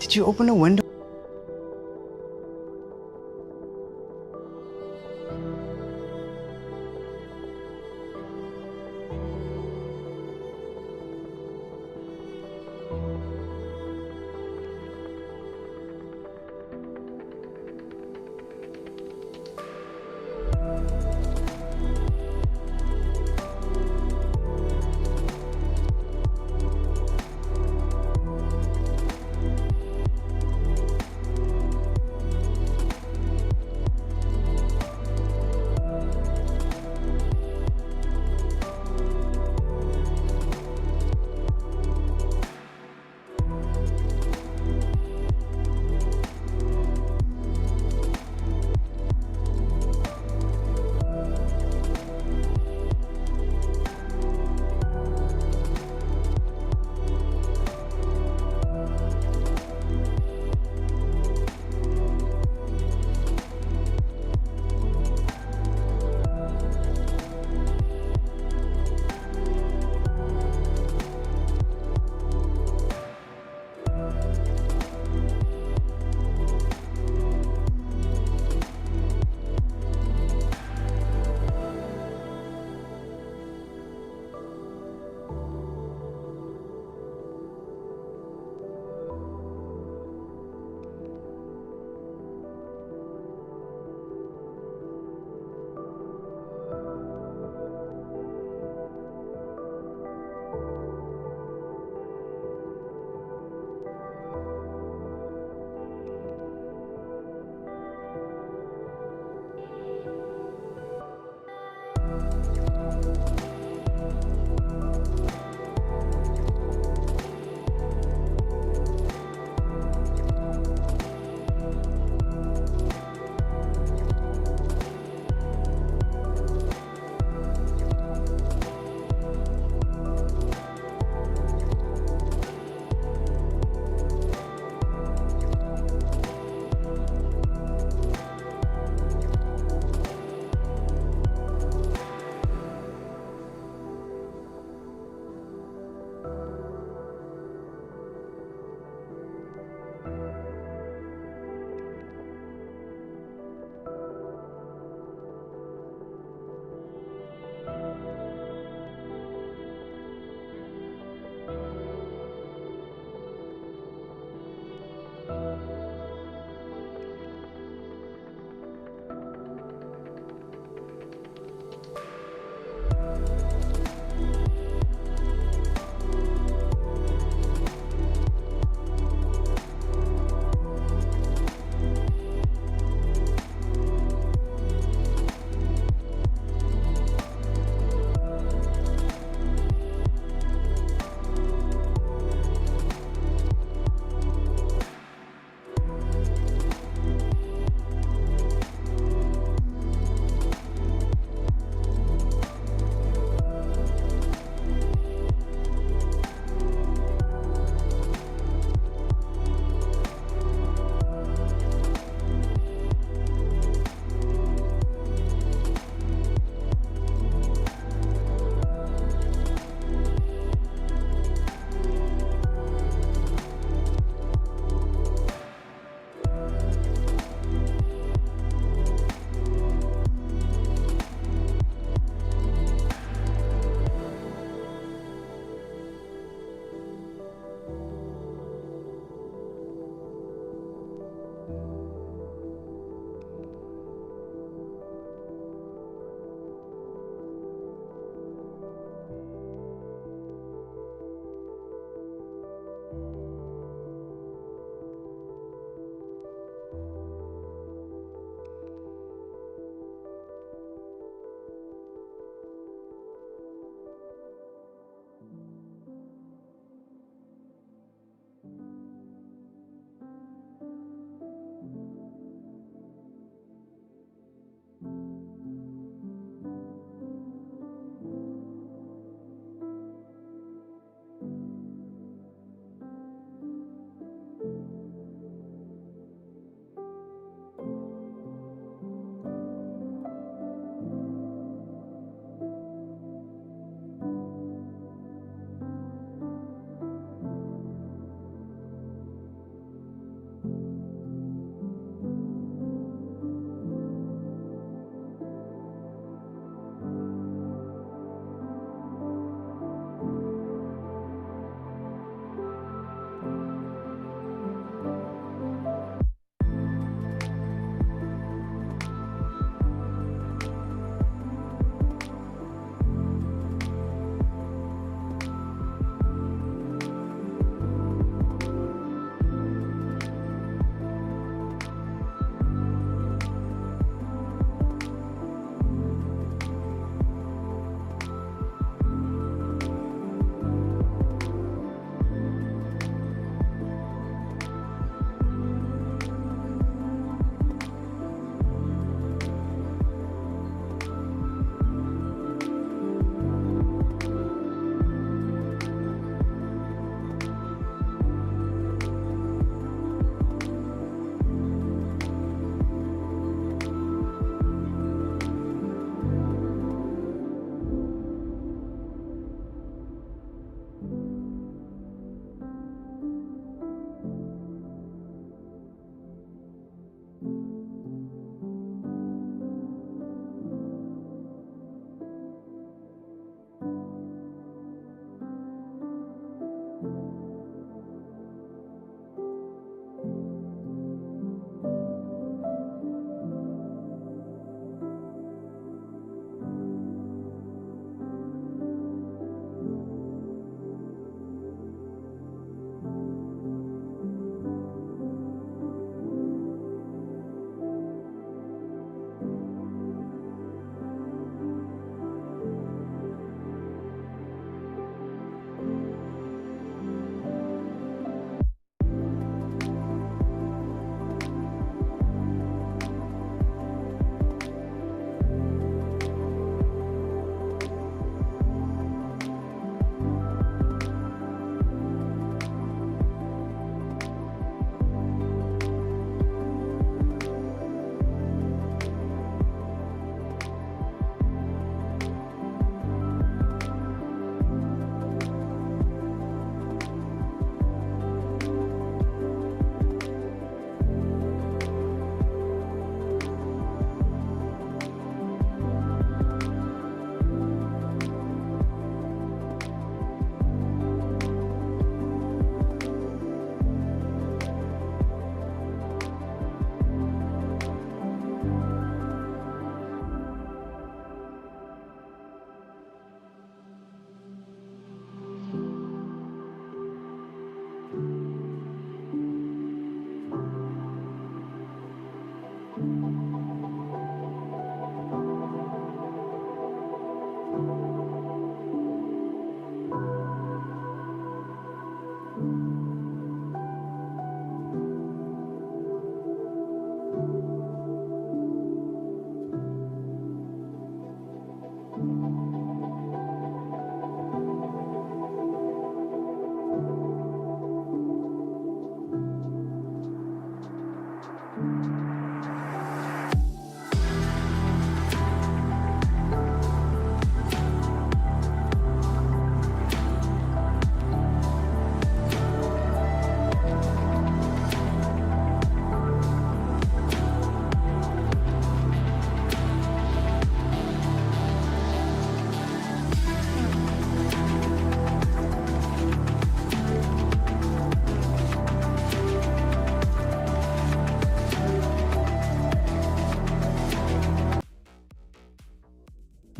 Did you open a window?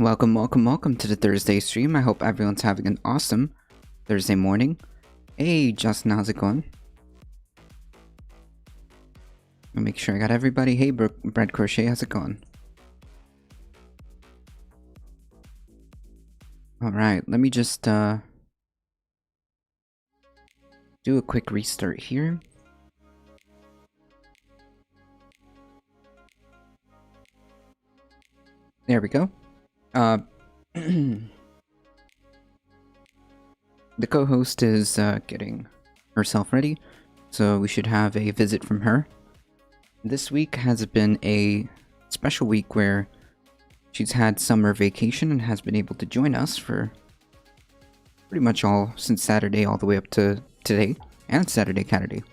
Welcome to the Thursday stream. I hope everyone's having an awesome Thursday morning. Hey, Justin, how's it going? I'll make sure I got everybody. Hey, Bread Crochet, how's it going? Alright, let me just do a quick restart here. There we go. The co-host is getting herself ready, so we should have a visit from her. This week has been a special week where she's had summer vacation and has been able to join us for pretty much all since Saturday all the way up to today and Saturday.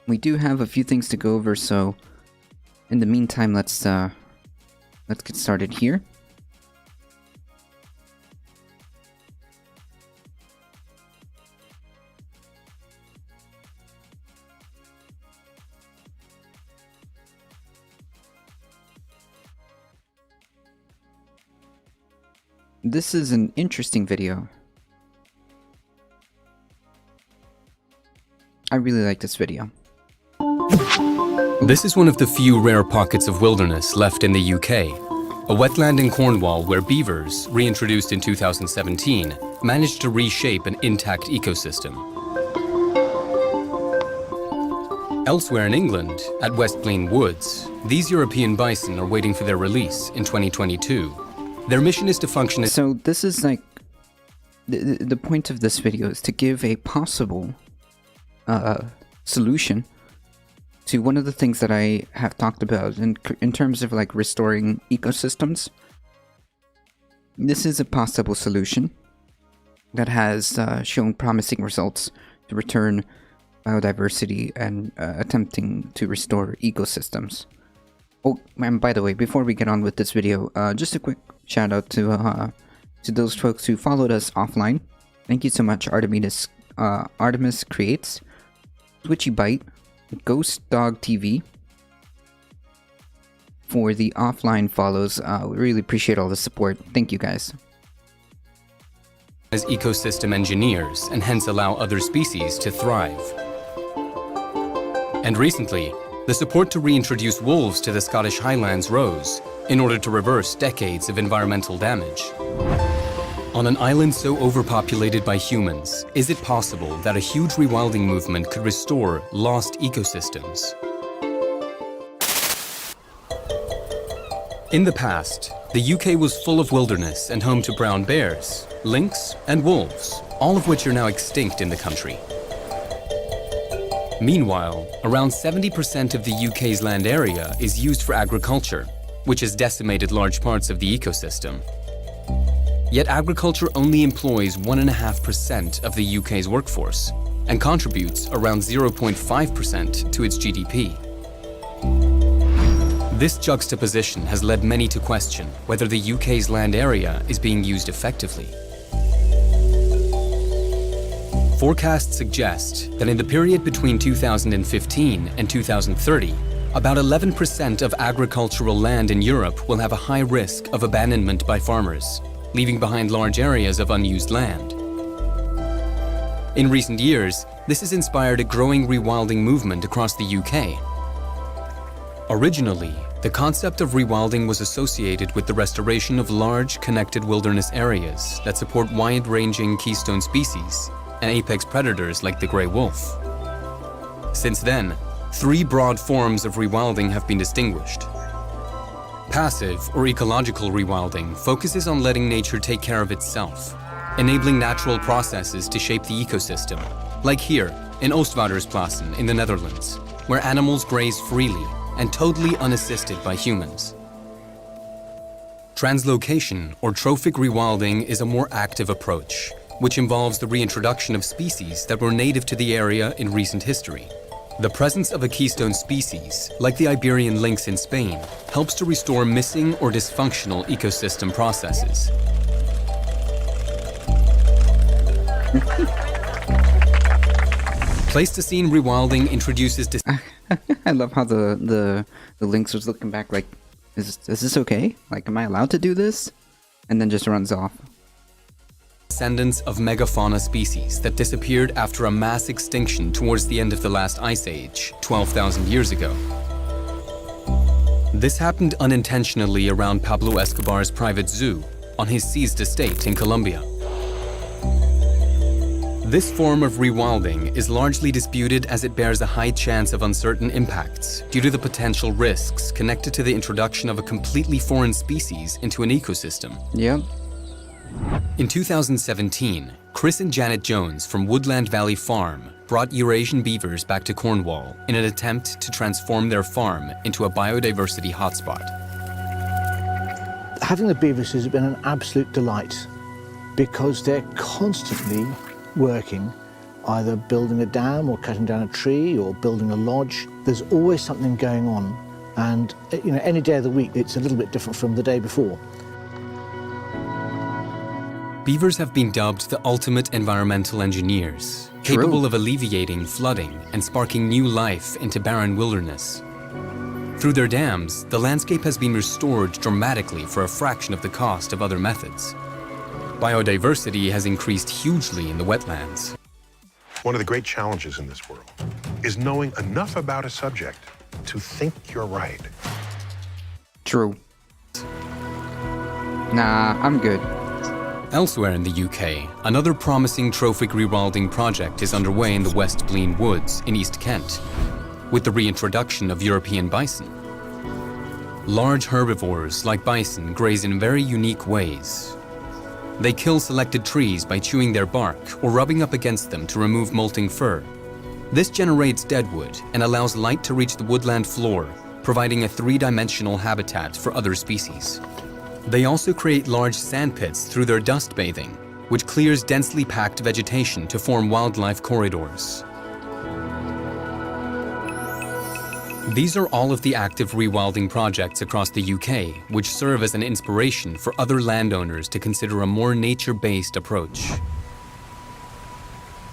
We do have a few things to go over, so in the meantime, let's get started here. This is an interesting video. I really like this video. This is one of the few rare pockets of wilderness left in the UK, a wetland in Cornwall where beavers, reintroduced in 2017, managed to reshape an intact ecosystem. Elsewhere in England, at Westbleen Woods, these European bison are waiting for their release in 2022. Their mission is to function as... So this is like... The point of this video is to give a possible solution to one of the things that I have talked about in terms of like restoring ecosystems. This is a possible solution that has shown promising results to return biodiversity and attempting to restore ecosystems. Oh, and by the way, before we get on with this video, just a quick shout out to those folks who followed us offline. Thank you so much, Artemis Creates, Twitchy Bite, Ghost Dog TV for the offline follows. We really appreciate all the support. Thank you guys. As ecosystem engineers and hence allow other species to thrive. And recently, the support to reintroduce wolves to the Scottish Highlands rose in order to reverse decades of environmental damage. On an island so overpopulated by humans, is it possible that a huge rewilding movement could restore lost ecosystems? In the past, the UK was full of wilderness and home to brown bears, lynx, and wolves, all of which are now extinct in the country. Meanwhile, around 70% of the UK's land area is used for agriculture, which has decimated large parts of the ecosystem. Yet agriculture only employs 1.5% of the UK's workforce and contributes around 0.5% to its GDP. This juxtaposition has led many to question whether the UK's land area is being used effectively. Forecasts suggest that in the period between 2015 and 2030, about 11% of agricultural land in Europe will have a high risk of abandonment by farmers, leaving behind large areas of unused land. In recent years, this has inspired a growing rewilding movement across the UK. Originally, the concept of rewilding was associated with the restoration of large, connected wilderness areas that support wide-ranging keystone species and apex predators like the grey wolf. Since then, three broad forms of rewilding have been distinguished. Passive or ecological rewilding focuses on letting nature take care of itself, enabling natural processes to shape the ecosystem, like here in Oostvaardersplassen in the Netherlands, where animals graze freely and totally unassisted by humans. Translocation or trophic rewilding is a more active approach, which involves the reintroduction of species that were native to the area in recent history. The presence of a keystone species, like the Iberian lynx in Spain, helps to restore missing or dysfunctional ecosystem processes. Pleistocene rewilding introduces I love how the lynx was looking back like, is this okay? Like, am I allowed to do this? And then just runs off. descendants of megafauna species that disappeared after a mass extinction towards the end of the last ice age, 12,000 years ago. This happened unintentionally around Pablo Escobar's private zoo on his seized estate in Colombia. This form of rewilding is largely disputed as it bears a high chance of uncertain impacts due to the potential risks connected to the introduction of a completely foreign species into an ecosystem. Yep. In 2017, Chris and Janet Jones from Woodland Valley Farm brought Eurasian beavers back to Cornwall in an attempt to transform their farm into a biodiversity hotspot. Having the beavers has been an absolute delight because they're constantly working, either building a dam or cutting down a tree or building a lodge. There's always something going on, and any day of the week it's a little bit different from the day before. Beavers have been dubbed the ultimate environmental engineers, capable of alleviating flooding and sparking new life into barren wilderness. Through their dams, the landscape has been restored dramatically for a fraction of the cost of other methods. Biodiversity has increased hugely in the wetlands. One of the great challenges in this world is knowing enough about a subject to think you're right. True. Nah, I'm good. Elsewhere in the UK, another promising trophic rewilding project is underway in the West Blean Woods in East Kent, with the reintroduction of European bison. Large herbivores like bison graze in very unique ways. They kill selected trees by chewing their bark or rubbing up against them to remove molting fur. This generates deadwood and allows light to reach the woodland floor, providing a three-dimensional habitat for other species. They also create large sandpits through their dust bathing, which clears densely packed vegetation to form wildlife corridors. These are all of the active rewilding projects across the UK, which serve as an inspiration for other landowners to consider a more nature-based approach.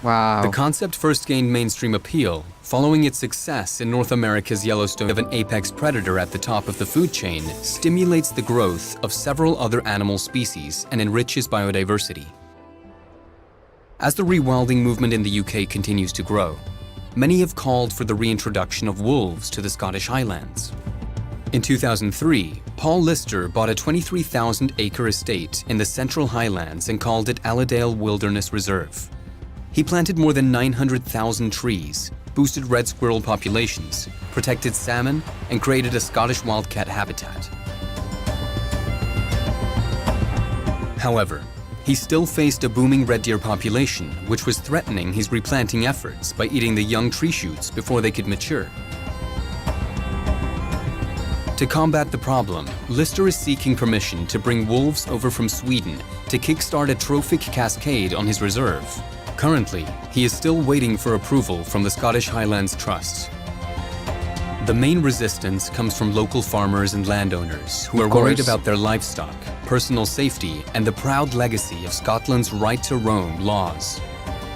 Wow. The concept first gained mainstream appeal following its success in North America's Yellowstone. Of an apex predator at the top of the food chain stimulates the growth of several other animal species and enriches biodiversity. As the rewilding movement in the UK continues to grow, many have called for the reintroduction of wolves to the Scottish Highlands. In 2003, Paul Lister bought a 23,000-acre estate in the Central Highlands and called it Allerdale Wilderness Reserve. He planted more than 900,000 trees, boosted red squirrel populations, protected salmon, and created a Scottish wildcat habitat. However, he still faced a booming red deer population, which was threatening his replanting efforts by eating the young tree shoots before they could mature. To combat the problem, Lister is seeking permission to bring wolves over from Sweden to kickstart a trophic cascade on his reserve. Currently, he is still waiting for approval from the Scottish Highlands Trust. The main resistance comes from local farmers and landowners who are worried about their livestock, personal safety, and the proud legacy of Scotland's right to roam laws.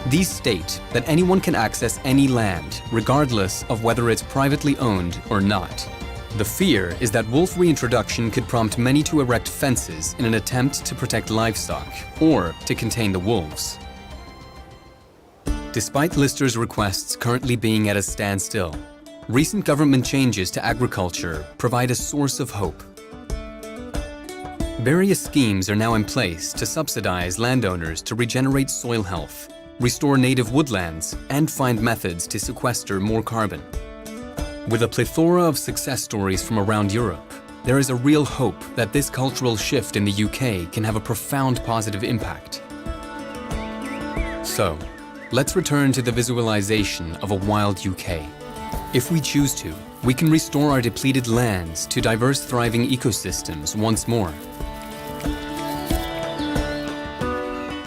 These state that anyone can access any land, regardless of whether it's privately owned or not. The fear is that wolf reintroduction could prompt many to erect fences in an attempt to protect livestock or to contain the wolves. Despite Lister's requests currently being at a standstill, recent government changes to agriculture provide a source of hope. Various schemes are now in place to subsidize landowners to regenerate soil health, restore native woodlands, and find methods to sequester more carbon. With a plethora of success stories from around Europe, there is a real hope that this cultural shift in the UK can have a profound positive impact. So, let's return to the visualization of a wild UK. If we choose to, we can restore our depleted lands to diverse, thriving ecosystems once more.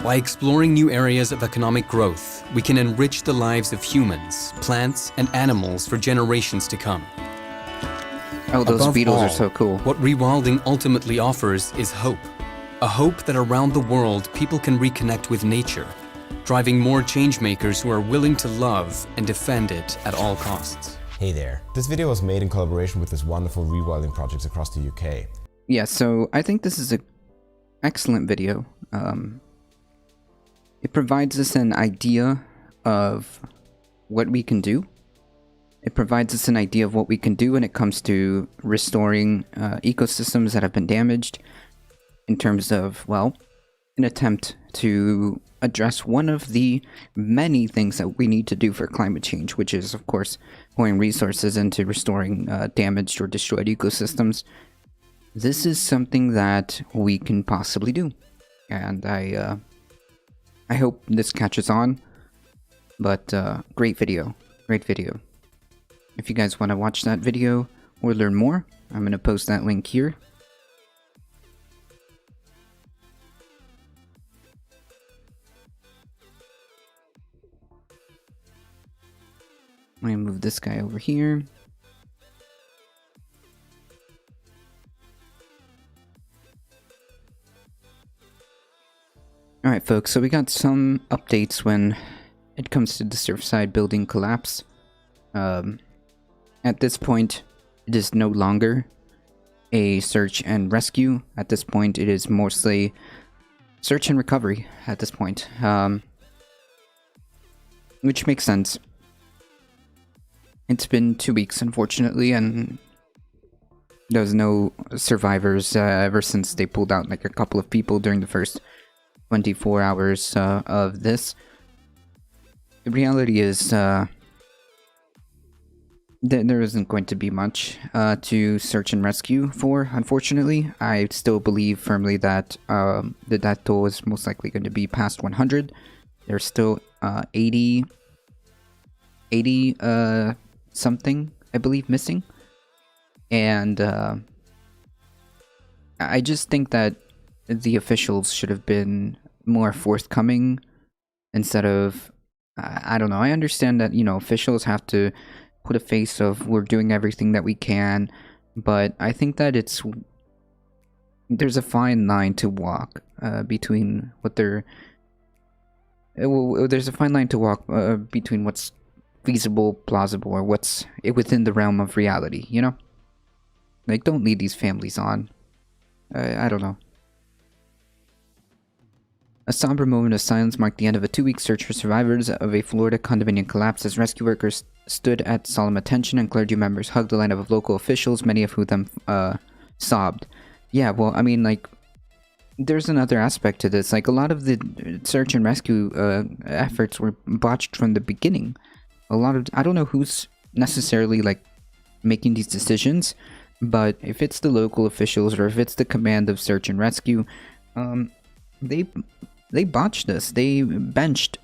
By exploring new areas of economic growth, we can enrich the lives of humans, plants, and animals for generations to come. Oh, those Above beetles all, are so cool. What rewilding ultimately offers is hope. A hope that around the world people can reconnect with nature, driving more changemakers who are willing to love and defend it at all costs. Hey there. This video was made in collaboration with this wonderful rewilding projects across the UK. Yeah, so I think this is an excellent video. It provides us an idea of what we can do. It provides us an idea of what we can do when it comes to restoring ecosystems that have been damaged in terms of, well, an attempt to address one of the many things that we need to do for climate change, which is, of course, pouring resources into restoring damaged or destroyed ecosystems. This is something that we can possibly do, and I hope this catches on. But great video. If you guys want to watch that video or learn more, I'm going to post that link here. I'm going to move this guy over here. Alright folks, so we got some updates when it comes to the Surfside building collapse. At this point, it is no longer a search and rescue. At this point, it is mostly search and recovery at this point. Which makes sense. It's been 2 weeks, unfortunately, and there's no survivors ever since they pulled out like a couple of people during the first 24 hours of this. The reality is there isn't going to be much to search and rescue for, unfortunately. I still believe firmly that the death toll is most likely going to be past 100. There's still 80 something, I believe, missing. And I just think that the officials should have been more forthcoming instead of, I don't know. I understand that, you know, officials have to put a face of we're doing everything that we can, but I think that there's a fine line to walk between what they're there's a fine line to walk between what's feasible, plausible, or what's within the realm of reality, you know? Like, don't lead these families on. I don't know. A somber moment of silence marked the end of a 2-week search for survivors of a Florida condominium collapse as rescue workers stood at solemn attention and clergy members hugged the line of local officials, many of whom sobbed. Yeah, well, I mean, like, there's another aspect to this. Like, a lot of the search and rescue efforts were botched from the beginning. I don't know who's necessarily, like, making these decisions, but if it's the local officials or if it's the command of search and rescue, they botched this. They benched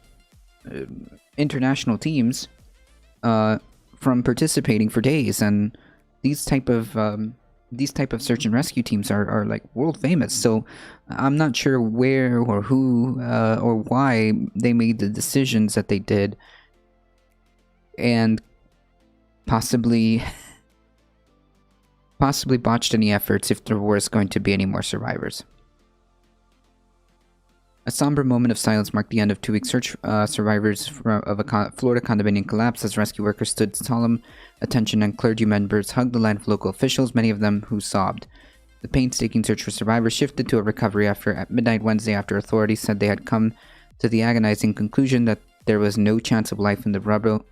international teams from participating for days, and these type of search and rescue teams are like world famous. So I'm not sure where or who or why they made the decisions that they did, and possibly botched any efforts if there was going to be any more survivors. A somber moment of silence marked the end of 2-week search survivors of a Florida condominium collapse as rescue workers stood solemn attention and clergy members hugged the line of local officials, many of them who sobbed. The painstaking search for survivors shifted to a recovery effort at midnight Wednesday after authorities said they had come to the agonizing conclusion that there was no chance of life in the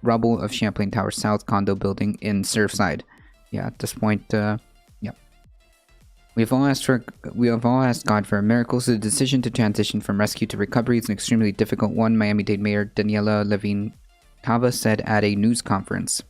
rubble of Champlain Tower South condo building in Surfside. Yeah, at this point, yeah. We have all asked God for a miracle, so the decision to transition from rescue to recovery is an extremely difficult one, Miami-Dade Mayor Daniela Levine Cava said at a news conference.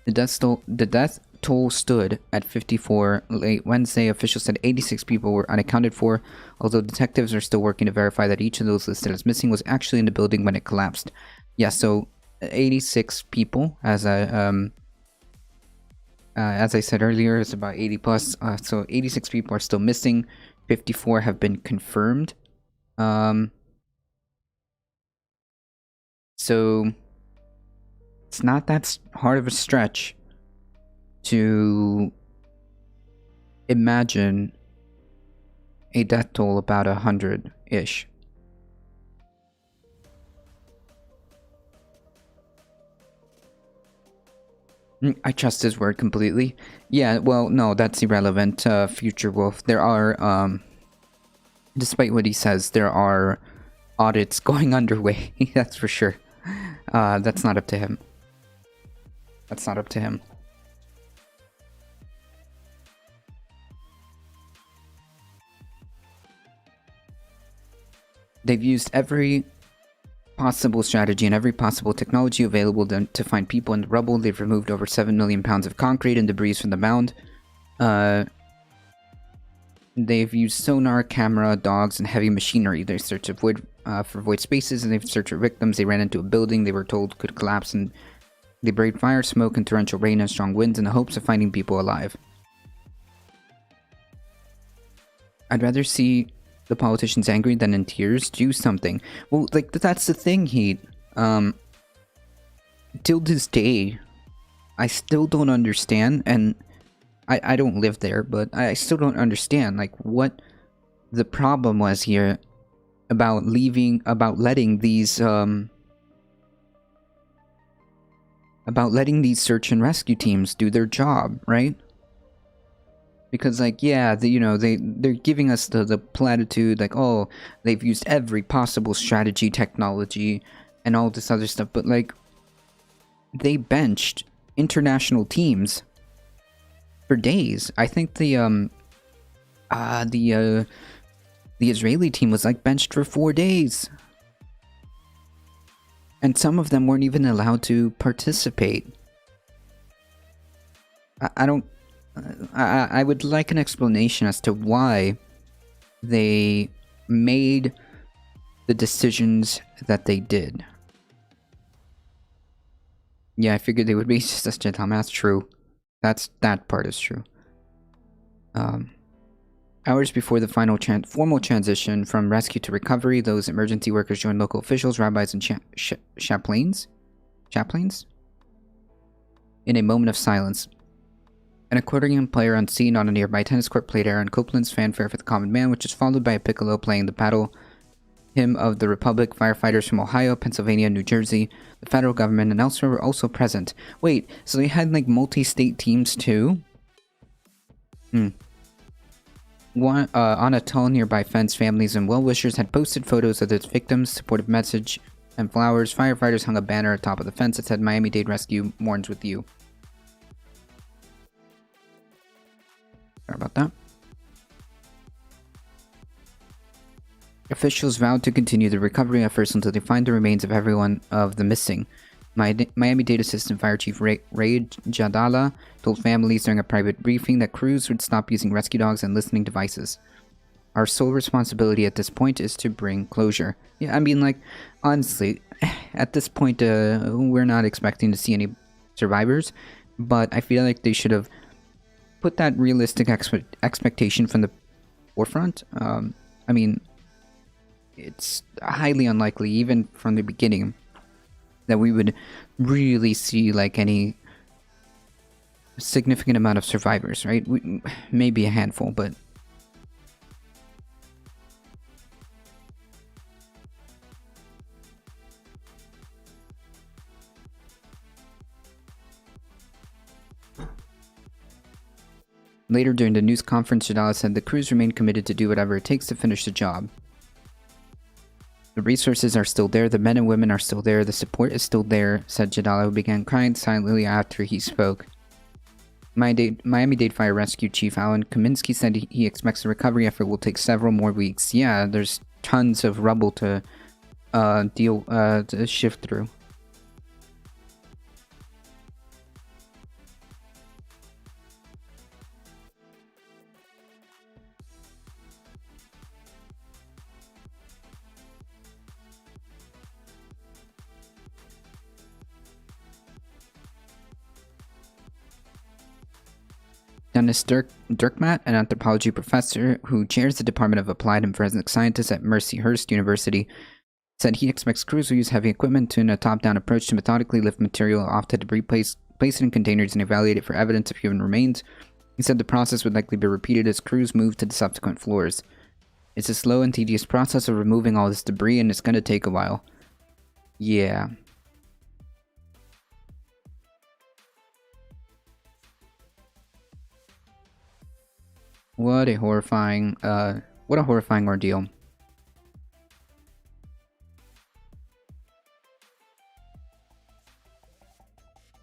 The death toll stood at 54 late Wednesday. Officials said 86 people were unaccounted for, although detectives are still working to verify that each of those listed as missing was actually in the building when it collapsed. Yeah, so 86 people, as I said earlier, it's about 80 plus. So 86 people are still missing. 54 have been confirmed. So it's not that hard of a stretch to imagine a death toll about 100-ish. I trust his word completely. Yeah, well, no, that's irrelevant. Future Wolf. There are, despite what he says, there are audits going underway. That's for sure. That's not up to him. That's not up to him. They've used every possible strategy and every possible technology available to find people in the rubble. They've removed over 7 million pounds of concrete and debris from the mound. They've used sonar, camera, dogs, and heavy machinery. They searched for void spaces, and they've searched for victims. They ran into a building they were told could collapse, and they braved fire, smoke, and torrential rain and strong winds in the hopes of finding people alive. I'd rather see the politicians angry than in tears. Do something. Well, like, that's the thing, Heat. Till this day, I still don't understand, and I don't live there, but I still don't understand, like, what the problem was here about letting these search and rescue teams do their job, right? Because, like, yeah, they're giving us the platitude, like, oh, they've used every possible strategy, technology, and all this other stuff, but, like, they benched international teams for days. I think the Israeli team was, like, benched for 4 days. And some of them weren't even allowed to participate. I would like an explanation as to why they made the decisions that they did. Yeah, I figured they would be just as gentlemen. That's true. That part is true. Hours before the final formal transition from rescue to recovery, those emergency workers joined local officials, rabbis, and chaplains in a moment of silence. An accordion player on scene on a nearby tennis court played Aaron Copland's Fanfare for the Common Man, which is followed by a piccolo playing the battle hymn of the Republic. Firefighters from Ohio, Pennsylvania, New Jersey, the federal government, and elsewhere were also present. Wait, so they had, like, multi-state teams too? On a tall nearby fence, families and well-wishers had posted photos of its victims, supportive message, and flowers. Firefighters hung a banner atop of the fence that said, "Miami-Dade Rescue mourns with you." Sorry about that. Officials vowed to continue the recovery efforts until they find the remains of everyone of the missing. Miami-Dade Assistant Fire Chief Ray Jadala told families during a private briefing that crews would stop using rescue dogs and listening devices. Our sole responsibility at this point is to bring closure. Yeah, I mean, like, honestly, at this point, we're not expecting to see any survivors, but I feel like they should have put that realistic expectation from the forefront. I mean, it's highly unlikely, even from the beginning, that we would really see, like, any significant amount of survivors, right? Maybe a handful, but later during the news conference, Jadala said the crews remain committed to do whatever it takes to finish the job. The resources are still there, the men and women are still there, the support is still there, said Jadala, who began crying silently after he spoke. Miami-Dade Fire Rescue Chief Alan Kaminsky said he expects the recovery effort will take several more weeks. Yeah, there's tons of rubble to shift through. Dennis Dirkmatt, an anthropology professor who chairs the Department of Applied and Forensic Sciences at Mercyhurst University, said he expects crews will use heavy equipment in a top-down approach to methodically lift material off the debris, place it in containers, and evaluate it for evidence of human remains. He said the process would likely be repeated as crews move to the subsequent floors. It's a slow and tedious process of removing all this debris, and it's going to take a while. Yeah. What a horrifying ordeal.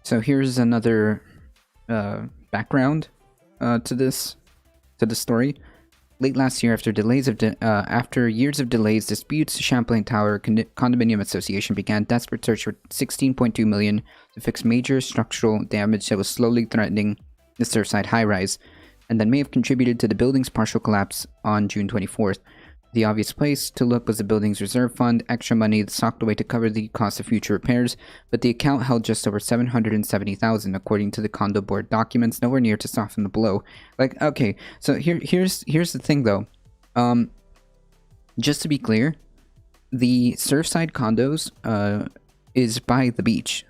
So here's another background to this story. Late last year, after years of delays, disputes, Champlain Tower Condominium Association began desperate search for $16.2 million to fix major structural damage that was slowly threatening the Surfside high-rise, and that may have contributed to the building's partial collapse on June 24th. The obvious place to look was the building's reserve fund, extra money socked away to cover the cost of future repairs, but the account held just over $770,000 according to the condo board documents, nowhere near to soften the blow. Like, okay, so here's the thing though. Just to be clear, the Surfside condos is by the beach.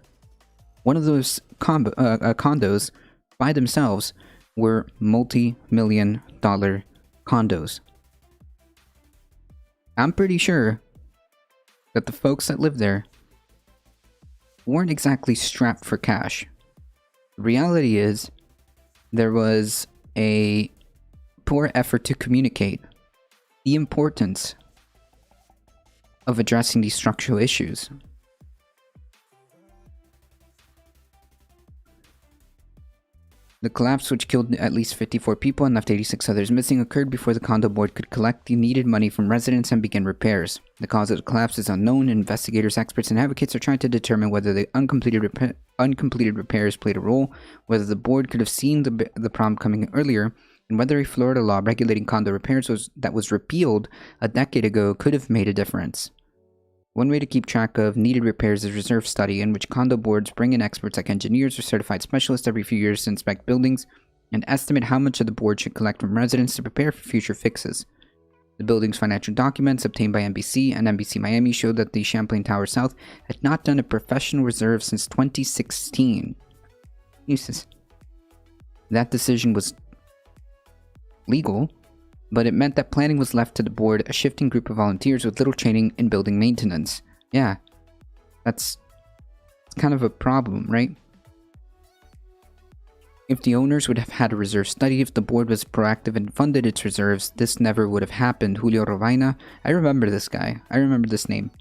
One of those condos by themselves were multi-million-dollar condos. I'm pretty sure that the folks that live there weren't exactly strapped for cash. The reality is, there was a poor effort to communicate the importance of addressing these structural issues. The collapse, which killed at least 54 people and left 86 others missing, occurred before the condo board could collect the needed money from residents and begin repairs. The cause of the collapse is unknown, and investigators, experts, and advocates are trying to determine whether the uncompleted repairs played a role, whether the board could have seen the problem coming earlier, and whether a Florida law regulating condo repairs that was repealed a decade ago could have made a difference. One way to keep track of needed repairs is reserve study, in which condo boards bring in experts like engineers or certified specialists every few years to inspect buildings and estimate how much of the board should collect from residents to prepare for future fixes. The building's financial documents obtained by NBC and NBC Miami showed that the Champlain Tower South had not done a professional reserve since 2016. Jesus. That decision was legal, but it meant that planning was left to the board, a shifting group of volunteers with little training in building maintenance. Yeah, it's kind of a problem, right? If the owners would have had a reserve study, if the board was proactive and funded its reserves, this never would have happened. Julio Robaina, I remember this guy. I remember this name.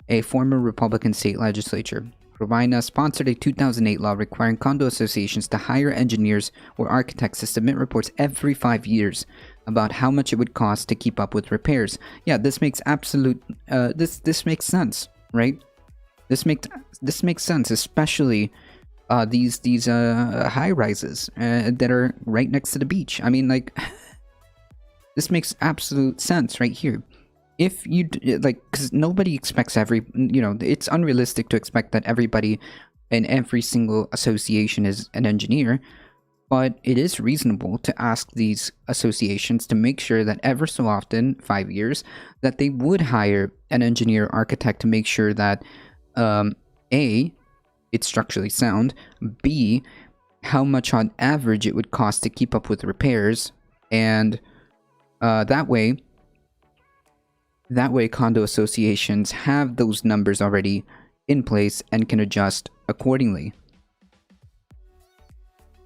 A former Republican state legislature. Robaina sponsored a 2008 law requiring condo associations to hire engineers or architects to submit reports every 5 years about how much it would cost to keep up with repairs. Yeah, this makes absolute this makes sense, right? This makes sense, especially these high rises that are right next to the beach. I mean, like, this makes absolute sense right here. If you because nobody expects it's unrealistic to expect that everybody in every single association is an engineer. But it is reasonable to ask these associations to make sure that ever so often, 5 years, that they would hire an engineer or architect to make sure that A, it's structurally sound, B, how much on average it would cost to keep up with repairs, and that way condo associations have those numbers already in place and can adjust accordingly.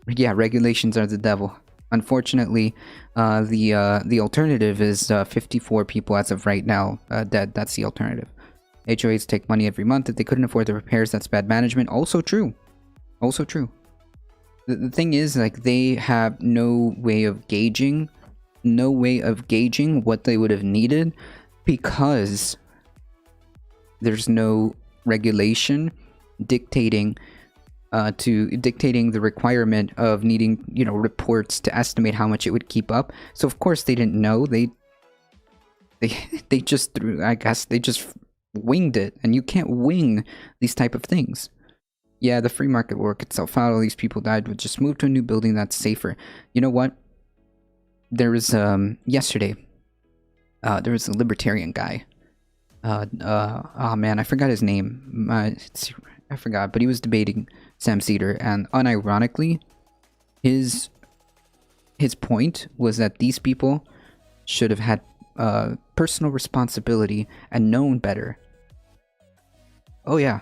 Yeah, regulations are the devil. Unfortunately, the alternative is 54 people as of right now dead. That's the alternative. HOAs take money every month. If they couldn't afford the repairs, that's bad management. Also true. Also true. The thing is, like, they have no way of gauging what they would have needed because there's no regulation dictating the requirement of needing, reports to estimate how much it would keep up. So of course they didn't know. They just winged it, and you can't wing these type of things. Yeah, the free market will work itself out. All these people died. Would just move to a new building that's safer. You know what? There was yesterday. There was a libertarian guy. Oh man, I forgot his name. I forgot, but he was debating Sam Cedar, and unironically, his point was that these people should have had personal responsibility and known better. Oh yeah.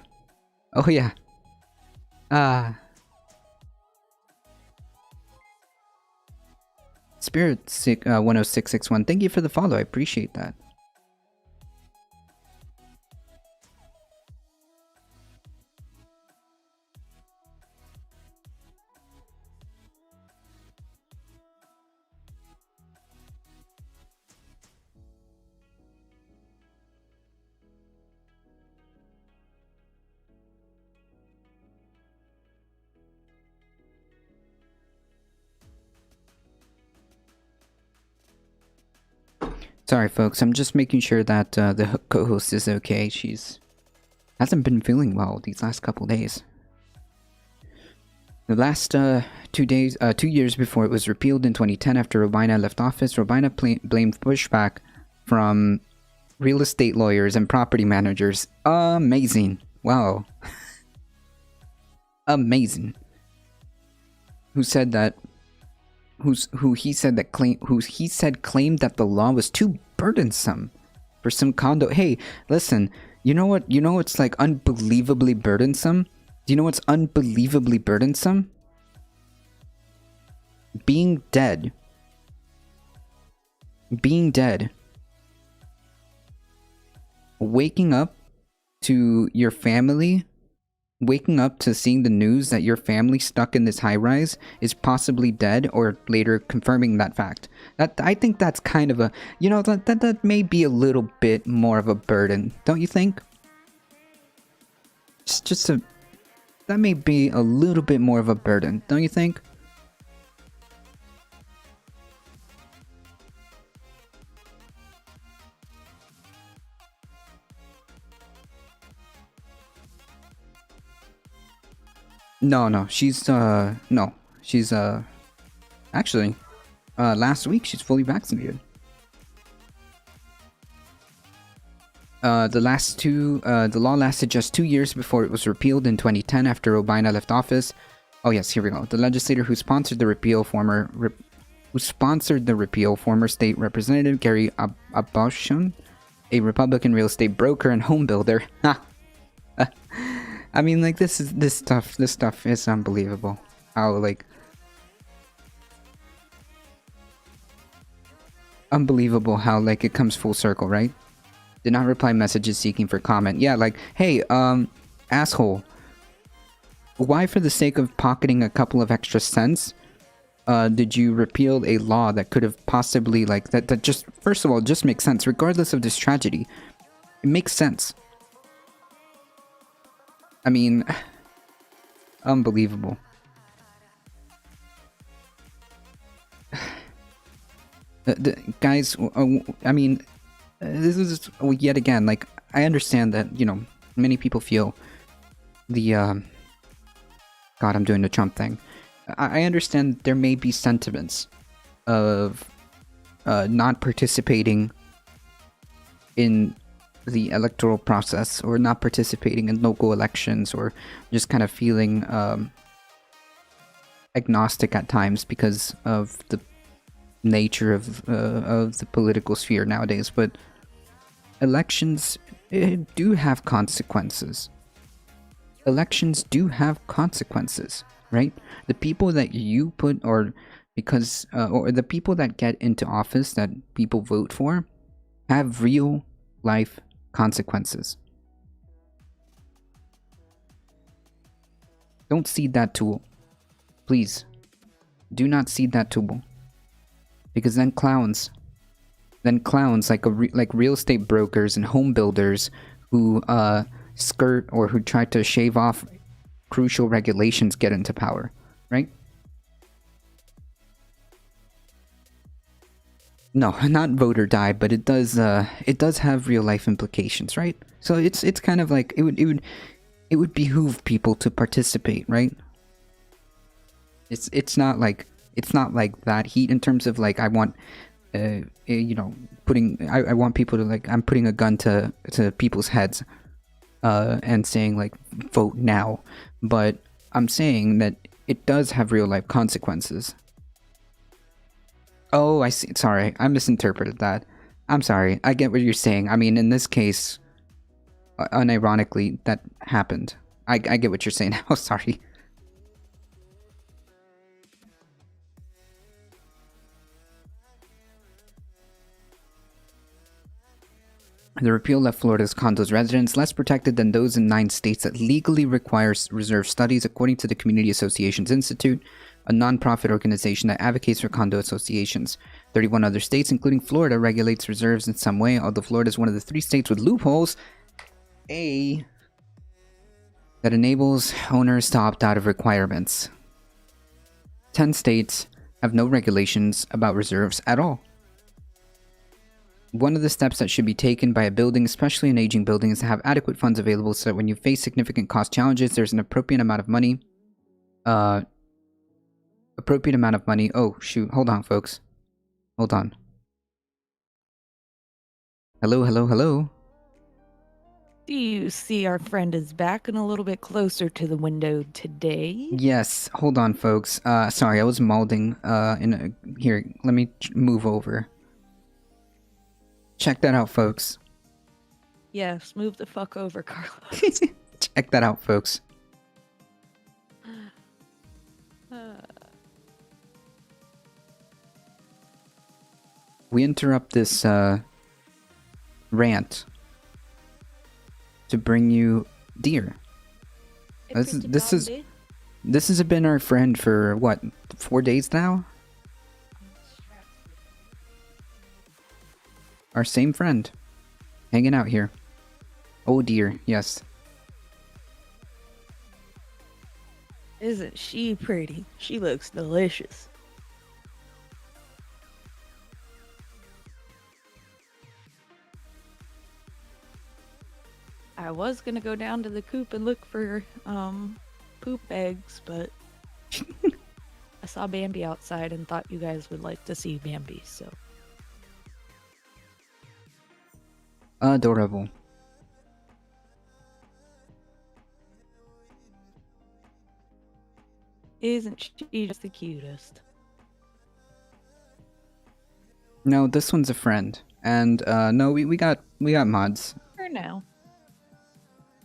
Spirit 10661, thank you for the follow. I appreciate that. Sorry, folks. I'm just making sure that the co-host is okay. She's hasn't been feeling well these last couple days. The last 2 years before it was repealed in 2010 after Robina left office, Robina blamed pushback from real estate lawyers and property managers. Amazing. Wow. Amazing. Who said that claimed that the law was too burdensome for some condo. Hey, listen, you know what's like unbelievably burdensome? Do you know what's unbelievably burdensome? Being dead. Being dead. Waking up to your family, waking up to seeing the news that your family stuck in this high-rise is possibly dead, or later confirming that fact. That, I think that's kind of a, that may be a little bit more of a burden, don't you think? That may be a little bit more of a burden, don't you think? No, she's actually, last week she's fully vaccinated. The law lasted just 2 years before it was repealed in 2010 after Robina left office. Oh yes, here we go. The legislator who sponsored the repeal, former state representative Gary Aboshun, a Republican real estate broker and home builder. I mean, like, this stuff is unbelievable. How, like, unbelievable how, like, it comes full circle, right? Did not reply messages seeking for comment. Yeah, like, hey, asshole. Why, for the sake of pocketing a couple of extra cents, did you repeal a law that could have possibly, like, that just, first of all, just makes sense, regardless of this tragedy. It makes sense. I mean, unbelievable. Guys, I mean, this is yet again, like, I understand that, many people feel the, God, I'm doing the Trump thing. I understand there may be sentiments of not participating in the electoral process, or not participating in local elections, or just kind of feeling agnostic at times because of the nature of the political sphere nowadays. But elections do have consequences. Elections do have consequences, right? The people that you put, or the people that get into office that people vote for, have real life consequences. Don't cede that tool. Please. Do not cede that tool. Because then clowns like real estate brokers and home builders who skirt or who try to shave off crucial regulations get into power, right? No, not vote or die, but it does have real life implications, right? So it's kind of like it would behoove people to participate, right? It's not like that heat in terms of like I want I want people to, like, I'm putting a gun to people's heads and saying, like, vote now, but I'm saying that it does have real life consequences. Oh, I see. Sorry, I misinterpreted that. I'm sorry. I get what you're saying. I mean, in this case, unironically, that happened. I get what you're saying now. Sorry. The repeal left Florida's condos residents less protected than those in 9 states that legally require reserve studies, according to the Community Associations Institute, a nonprofit organization that advocates for condo associations. 31 other states, including Florida, regulates reserves in some way, although Florida is one of the 3 states with loopholes that enables owners to opt out of requirements. 10 states have no regulations about reserves at all. One of the steps that should be taken by a building, especially an aging building, is to have adequate funds available so that when you face significant cost challenges, there's an appropriate amount of money. Oh, shoot. Hold on, folks. Hold on. Hello. Do you see our friend is back and a little bit closer to the window today? Yes, hold on, folks. Sorry, I was molding. Here, let me move over. Check that out, folks. Yes, move the fuck over, Carlos. Check that out, folks. We interrupt this rant to bring you deer. This has been our friend for what, 4 days now? Our same friend, hanging out here. Oh dear, yes. Isn't she pretty? She looks delicious. I was gonna go down to the coop and look for poop eggs, but I saw Bambi outside and thought you guys would like to see Bambi, so. Adorable. Isn't she just the cutest? No, this one's a friend. And no, we got mods. For now.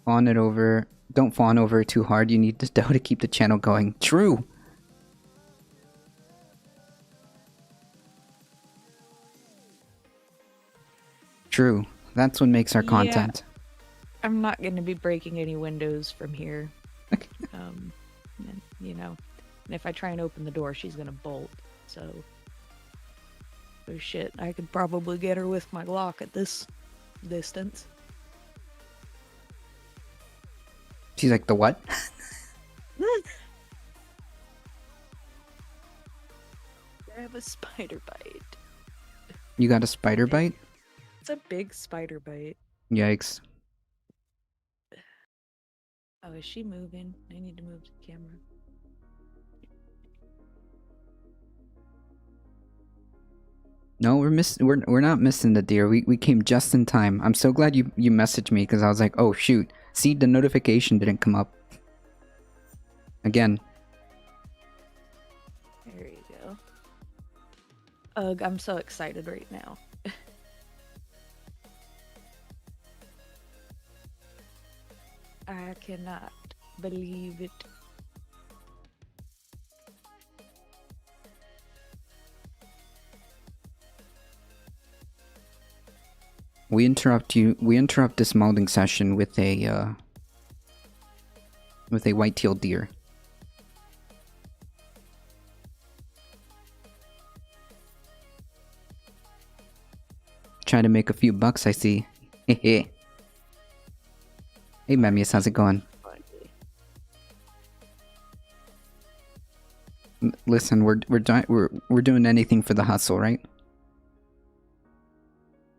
Fawn it over. Don't fawn over too hard. You need the dough to keep the channel going. True. True. That's what makes our content. I'm not going to be breaking any windows from here. And, you know, and if I try and open the door, she's going to bolt. So, oh shit, I could probably get her with my Glock at this distance. She's like, the what? I have a spider bite. You got a spider bite? It's a big spider bite. Yikes. Oh, is she moving? I need to move the camera. No, we're not missing the deer. We came just in time. I'm so glad you messaged me because I was like, oh shoot. See, the notification didn't come up. Again. There you go. Ugh, I'm so excited right now. I cannot believe it. We interrupt this molding session with a white-tailed deer. Trying to make a few bucks, I see. Hey, Memmius, how's it going? Listen, we're doing anything for the hustle, right?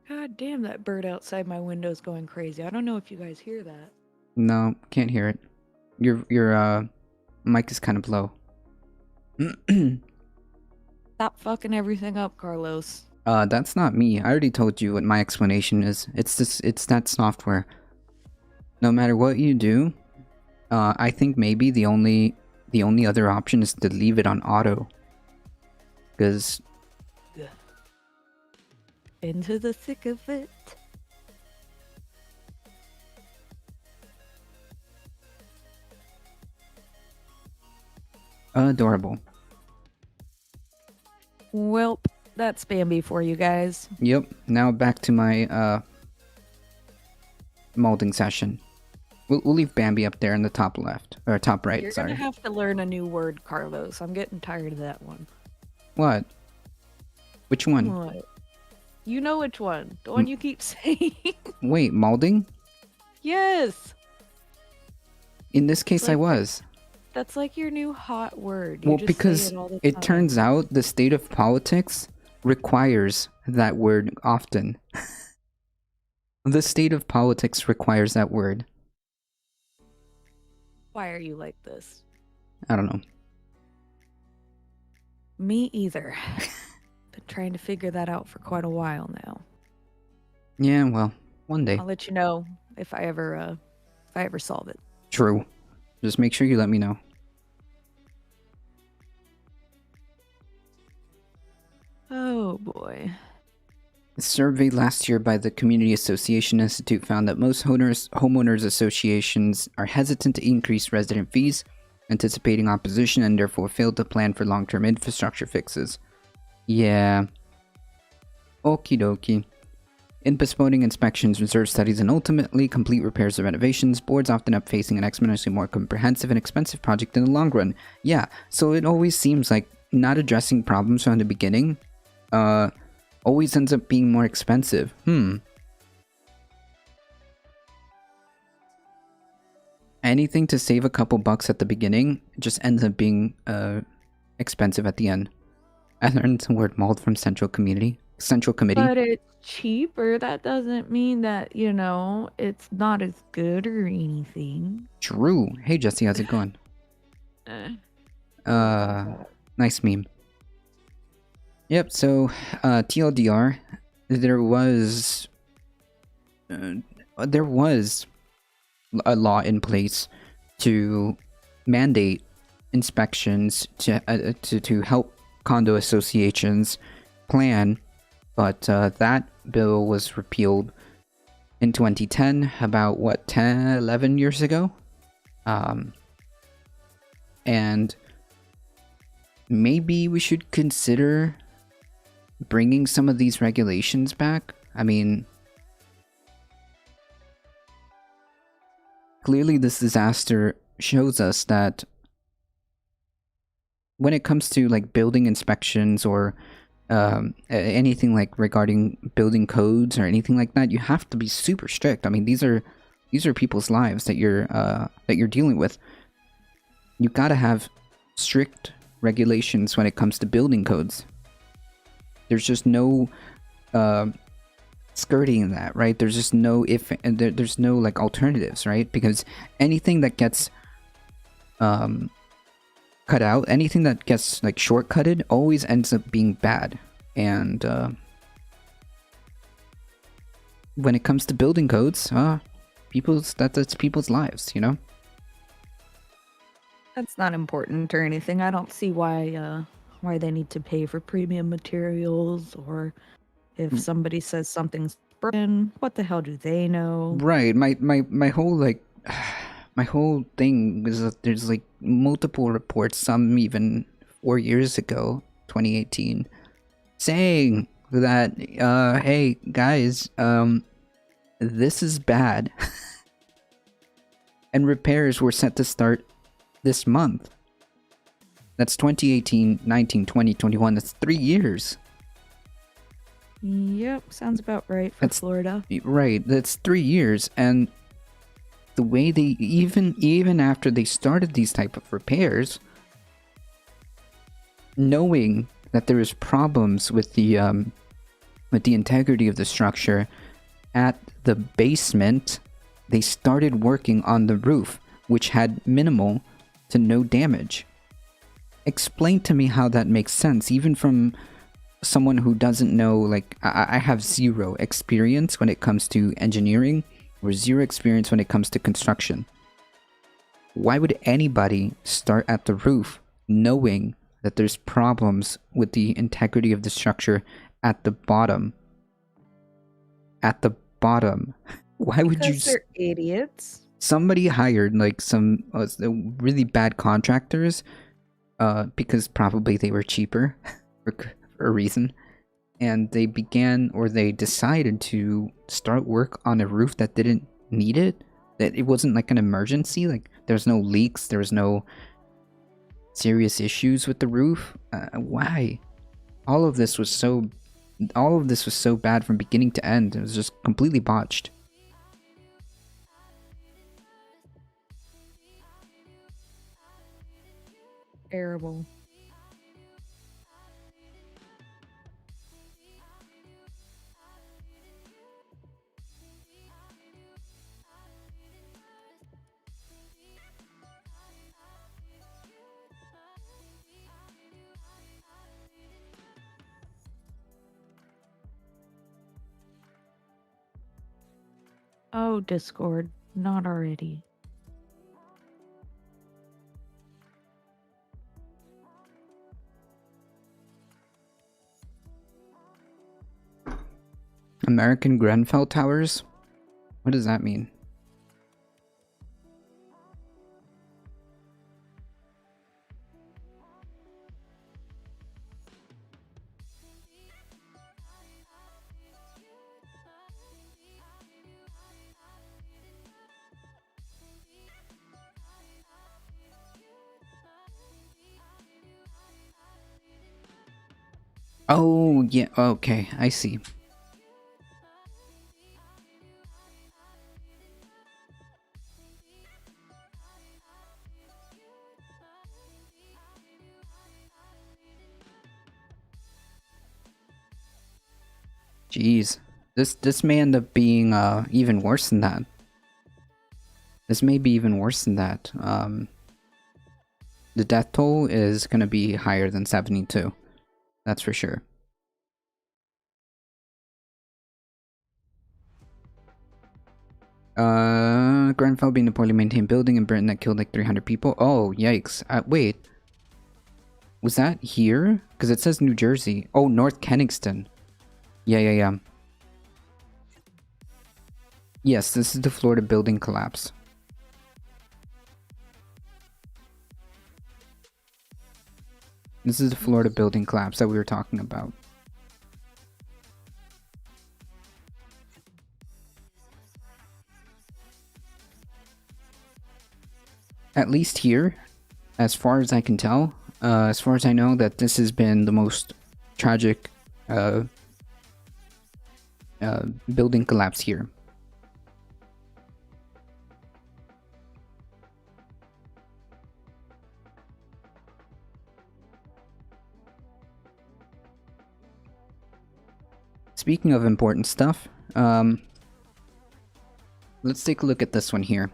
God damn, that bird outside my window is going crazy. I don't know if you guys hear that. No, can't hear it. Your mic is kind of low. Stop fucking everything up, Carlos. That's not me. I already told you what my explanation is. It's that software. No matter what you do, I think maybe the only other option is to leave it on auto. Because into the thick of it. Adorable. Welp, that's Bambi for you guys. Yep. Now back to my molding session. We'll leave Bambi up there in the top left or top right. You're sorry. gonna have to learn a new word, Carlos. I'm getting tired of that one. What? Which one? What? You know which one? The one you keep saying. Wait, molding? Yes. In this case, I Like- was. That's like your new hot word. You Well, just because say it, all the it time. turns out the state of politics requires that word often. The state of politics requires that word. Why are you like this? I don't know. Me either. Been trying to figure that out for quite a while now. Yeah, well, one day. I'll let you know if I ever solve it. True. Just make sure you let me know. Oh boy. A survey last year by the Community Association Institute found that most homeowners associations are hesitant to increase resident fees, anticipating opposition, and therefore failed to plan for long-term infrastructure fixes. Yeah. Okie dokie. In postponing inspections, reserve studies, and ultimately complete repairs or renovations, boards often up facing an exponentially more comprehensive and expensive project in the long run. Yeah, so it always seems like not addressing problems from the beginning, always ends up being more expensive. Anything to save a couple bucks at the beginning just ends up being expensive at the end. I learned the word mold from Central Committee. But it's cheaper. That doesn't mean that, it's not as good or anything. True. Hey Jesse, how's it going? Nice meme. Yep, so TLDR, there was a law in place to mandate inspections to help condo associations plan, but that bill was repealed in 2010, about 11 years ago. And maybe we should consider bringing some of these regulations back. I mean, clearly this disaster shows us that when it comes to like building inspections or anything like regarding building codes or anything like that, you have to be super strict. I mean, these are people's lives that you're dealing with. You gotta have strict regulations when it comes to building codes. There's just no skirting that, right? There's just no there's no like alternatives, right? Because anything that gets cut out, anything that gets like shortcutted always ends up being bad. And when it comes to building codes, that's people's lives, you know? That's not important or anything. I don't see why they need to pay for premium materials, or if somebody says something's broken, what the hell do they know? Right. My whole like my whole thing is that there's like multiple reports, some even 4 years ago, 2018, saying that hey guys, this is bad. And repairs were set to start this month. That's 2018, 19, 20, 21. That's 3 years. Yep, sounds about right for Florida. Right, that's 3 years. And the way they, even after they started these type of repairs, knowing that there is problems with the integrity of the structure at the basement, they started working on the roof, which had minimal to no damage. Explain to me how that makes sense, even from someone who doesn't know. Like, I have zero experience when it comes to engineering, or zero experience when it comes to construction. Why would anybody start at the roof knowing that there's problems with the integrity of the structure at the bottom? At the bottom. Why would you? Because they're idiots. Somebody hired like some really bad contractors, because probably they were cheaper for a reason, and they decided to start work on a roof that didn't needed. That it wasn't like an emergency. Like there's no leaks. There was no serious issues with the roof. Why? All of this was so bad from beginning to end. It was just completely botched. Terrible. Oh, Discord, not already. American Grenfell Towers? What does that mean? Oh, yeah, okay, I see. Jeez, this may end up being even worse than that. This may be even worse than that. The death toll is gonna be higher than 72. That's for sure. Grenfell being a poorly maintained building in Britain that killed like 300 people. Oh, yikes. Wait. Was that here? Because it says New Jersey. Oh, North Kennington. Yeah. Yes, this is the Florida building collapse. This is the Florida building collapse that we were talking about. At least here, as far as I can tell, as far as I know, that this has been the most tragic building collapse here. Speaking of important stuff, let's take a look at this one here.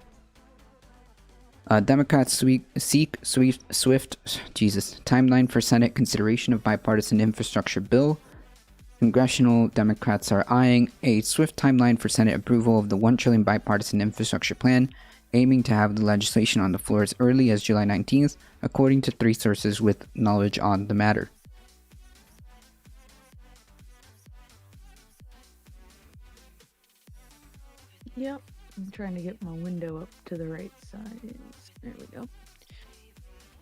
Democrats seek swift timeline for Senate consideration of bipartisan infrastructure bill. Congressional Democrats are eyeing a swift timeline for Senate approval of the $1 trillion bipartisan infrastructure plan, aiming to have the legislation on the floor as early as July 19th, according to 3 sources with knowledge on the matter. Yep, I'm trying to get my window up to the right size. There we go.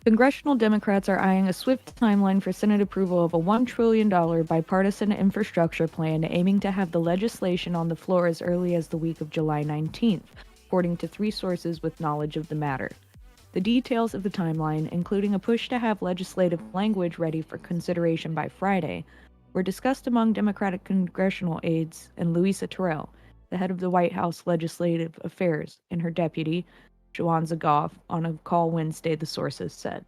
Congressional Democrats are eyeing a swift timeline for Senate approval of a $1 trillion bipartisan infrastructure plan, aiming to have the legislation on the floor as early as the week of July 19th, according to 3 sources with knowledge of the matter. The details of the timeline, including a push to have legislative language ready for consideration by Friday, were discussed among Democratic congressional aides and Louisa Terrell, the head of the White House Legislative Affairs, and her deputy, Joanne Zagoff, on a call Wednesday, the sources said.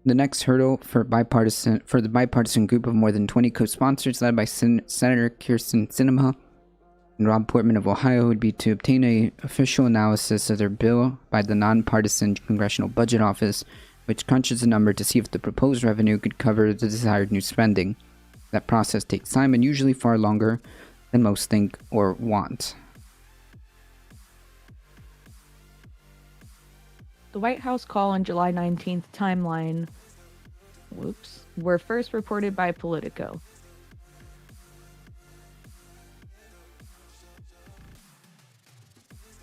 The next hurdle for the bipartisan group of more than 20 co-sponsors led by Senator Kyrsten Sinema and Rob Portman of Ohio would be to obtain an official analysis of their bill by the nonpartisan Congressional Budget Office, which crunches the number to see if the proposed revenue could cover the desired new spending. That process takes time and usually far longer than most think or want. The White House call on July 19th timeline were first reported by Politico.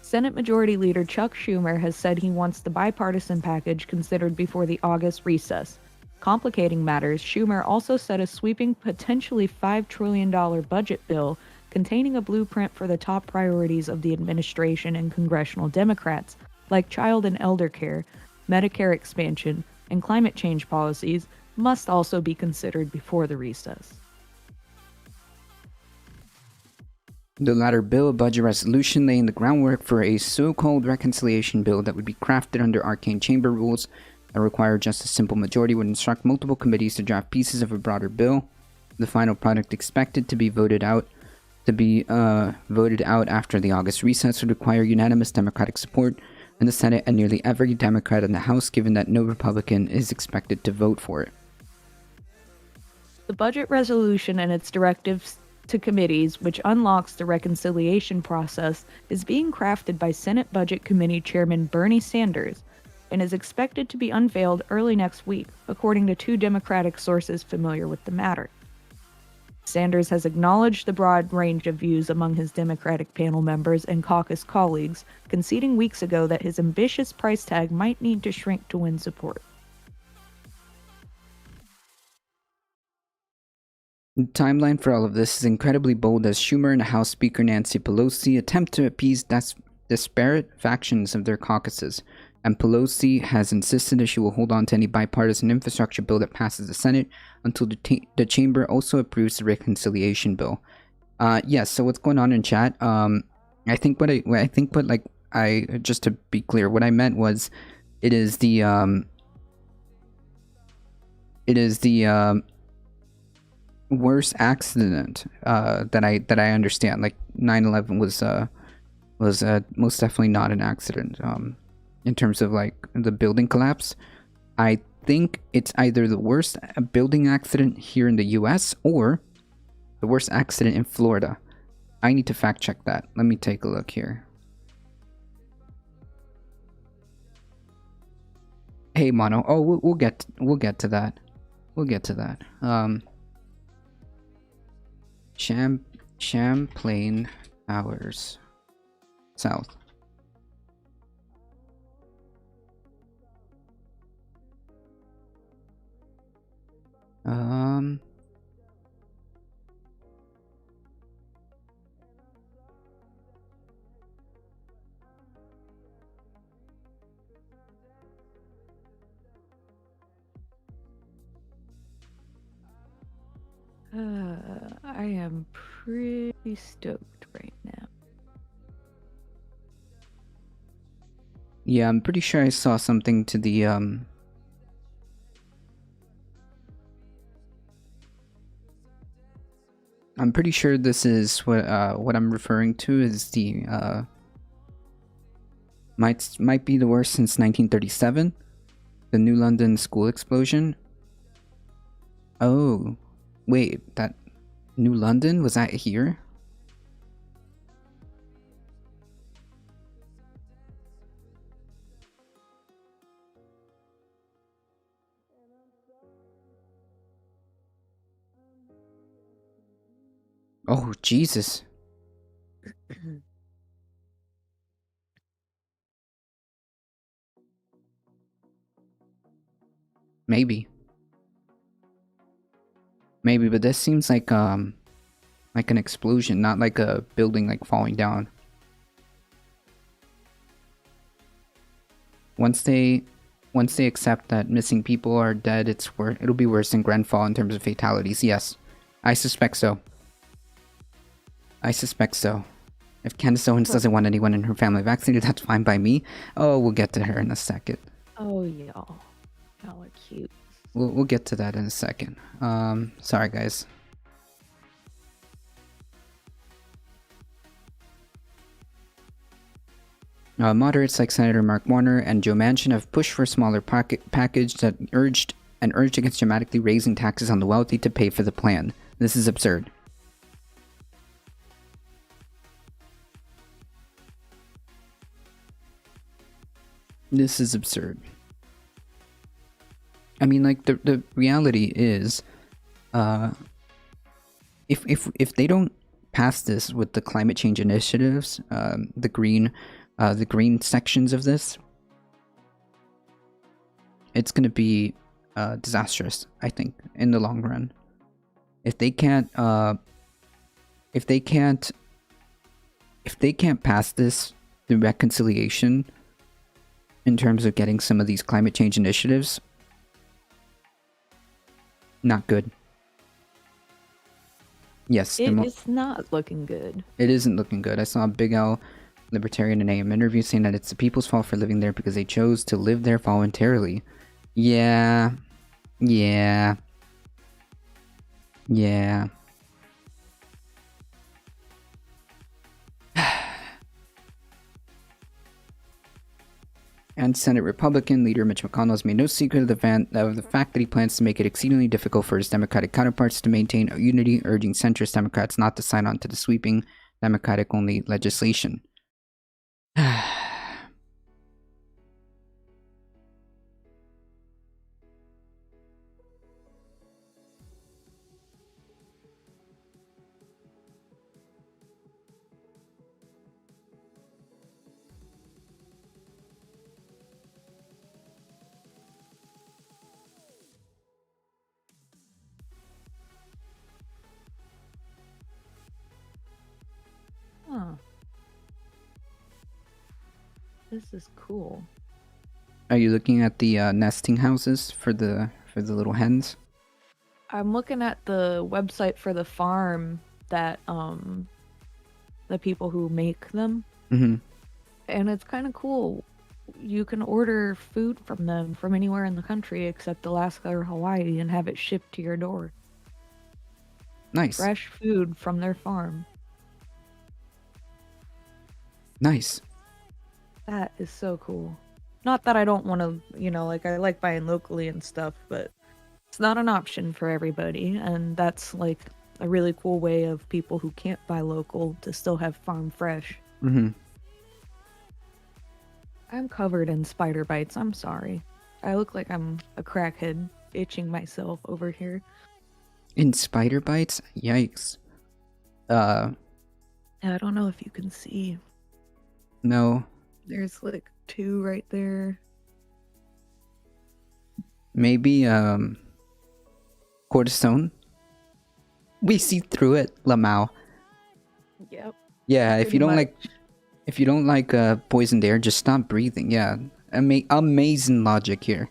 Senate Majority Leader Chuck Schumer has said he wants the bipartisan package considered before the August recess. Complicating matters, Schumer also said a sweeping, potentially $5 trillion budget bill containing a blueprint for the top priorities of the administration and congressional Democrats, like child and elder care, Medicare expansion, and climate change policies, must also be considered before the recess. The latter bill, a budget resolution laying the groundwork for a so-called reconciliation bill that would be crafted under arcane chamber rules that require just a simple majority, would instruct multiple committees to draft pieces of a broader bill. The final product, expected to be voted out after the August recess, would require unanimous Democratic support in the Senate and nearly every Democrat in the House, given that no Republican is expected to vote for it. The budget resolution and its directives to committees, which unlocks the reconciliation process, is being crafted by Senate Budget Committee Chairman Bernie Sanders and is expected to be unveiled early next week, according to 2 Democratic sources familiar with the matter. Sanders has acknowledged the broad range of views among his Democratic panel members and caucus colleagues, conceding weeks ago that his ambitious price tag might need to shrink to win support. The timeline for all of this is incredibly bold as Schumer and House Speaker Nancy Pelosi attempt to appease disparate factions of their caucuses, and Pelosi has insisted that she will hold on to any bipartisan infrastructure bill that passes the Senate until the chamber also approves the reconciliation bill. Yes, so what's going on in chat? Just to be clear, what I meant was it is the worst accident that I understand. Like 9/11 was most definitely not an accident. In terms of like the building collapse, I think it's either the worst building accident here in the U.S. or the worst accident in Florida. I need to fact check that. Let me take a look here. Hey Mono. Oh, we'll get to that. We'll get to that. Champlain Towers South. I am pretty stoked right now. Yeah, I'm pretty sure I saw something to the I'm pretty sure this is what I'm referring to is the might be the worst since 1937, the New London school explosion. Oh, wait, that New London, was that here? Oh, Jesus. Maybe, but this seems like an explosion, not like a building like falling down. Once they accept that missing people are dead, it'll be worse than Grenfell in terms of fatalities. Yes, I suspect so. If Candace Owens doesn't want anyone in her family vaccinated, that's fine by me. Oh, we'll get to her in a second. Oh, y'all are cute. We'll get to that in a second. Sorry guys. Moderates like Senator Mark Warner and Joe Manchin have pushed for a smaller package that urged against dramatically raising taxes on the wealthy to pay for the plan. This is absurd. This is absurd. I mean, like, the reality is, if they don't pass this with the climate change initiatives, the green sections of this, it's going to be disastrous, I think, in the long run. If they can't if they can't pass this through reconciliation in terms of getting some of these climate change initiatives, not good. Yes, It is not looking good. it isn't looking good. I saw a Big L libertarian in AM interview saying that it's the people's fault for living there because they chose to live there voluntarily. Yeah. Yeah. Yeah. And Senate Republican leader Mitch McConnell has made no secret of the fact that he plans to make it exceedingly difficult for his Democratic counterparts to maintain unity, urging centrist Democrats not to sign on to the sweeping Democratic-only legislation. Huh. This is cool. Are you looking at the nesting houses for the little hens? I'm looking at the website for the farm that the people who make them, Mm-hmm. and it's kind of cool. You can order food from them from anywhere in the country except Alaska or Hawaii and have it shipped to your door. Nice. Fresh food from their farm. Nice. That is so cool. Not that I don't want to, like I like buying locally and stuff, but it's not an option for everybody. And that's like a really cool way of people who can't buy local to still have farm fresh. Mm-hmm. I'm covered in spider bites. I'm sorry. I look like I'm a crackhead itching myself over here. In spider bites? Yikes. I don't know if you can see. No. There's like 2 right there. Maybe, cortisone? We see through it, Lamau. Yep. Yeah, if Pretty you don't much. poisoned air, just stop breathing. Yeah. Amazing logic here.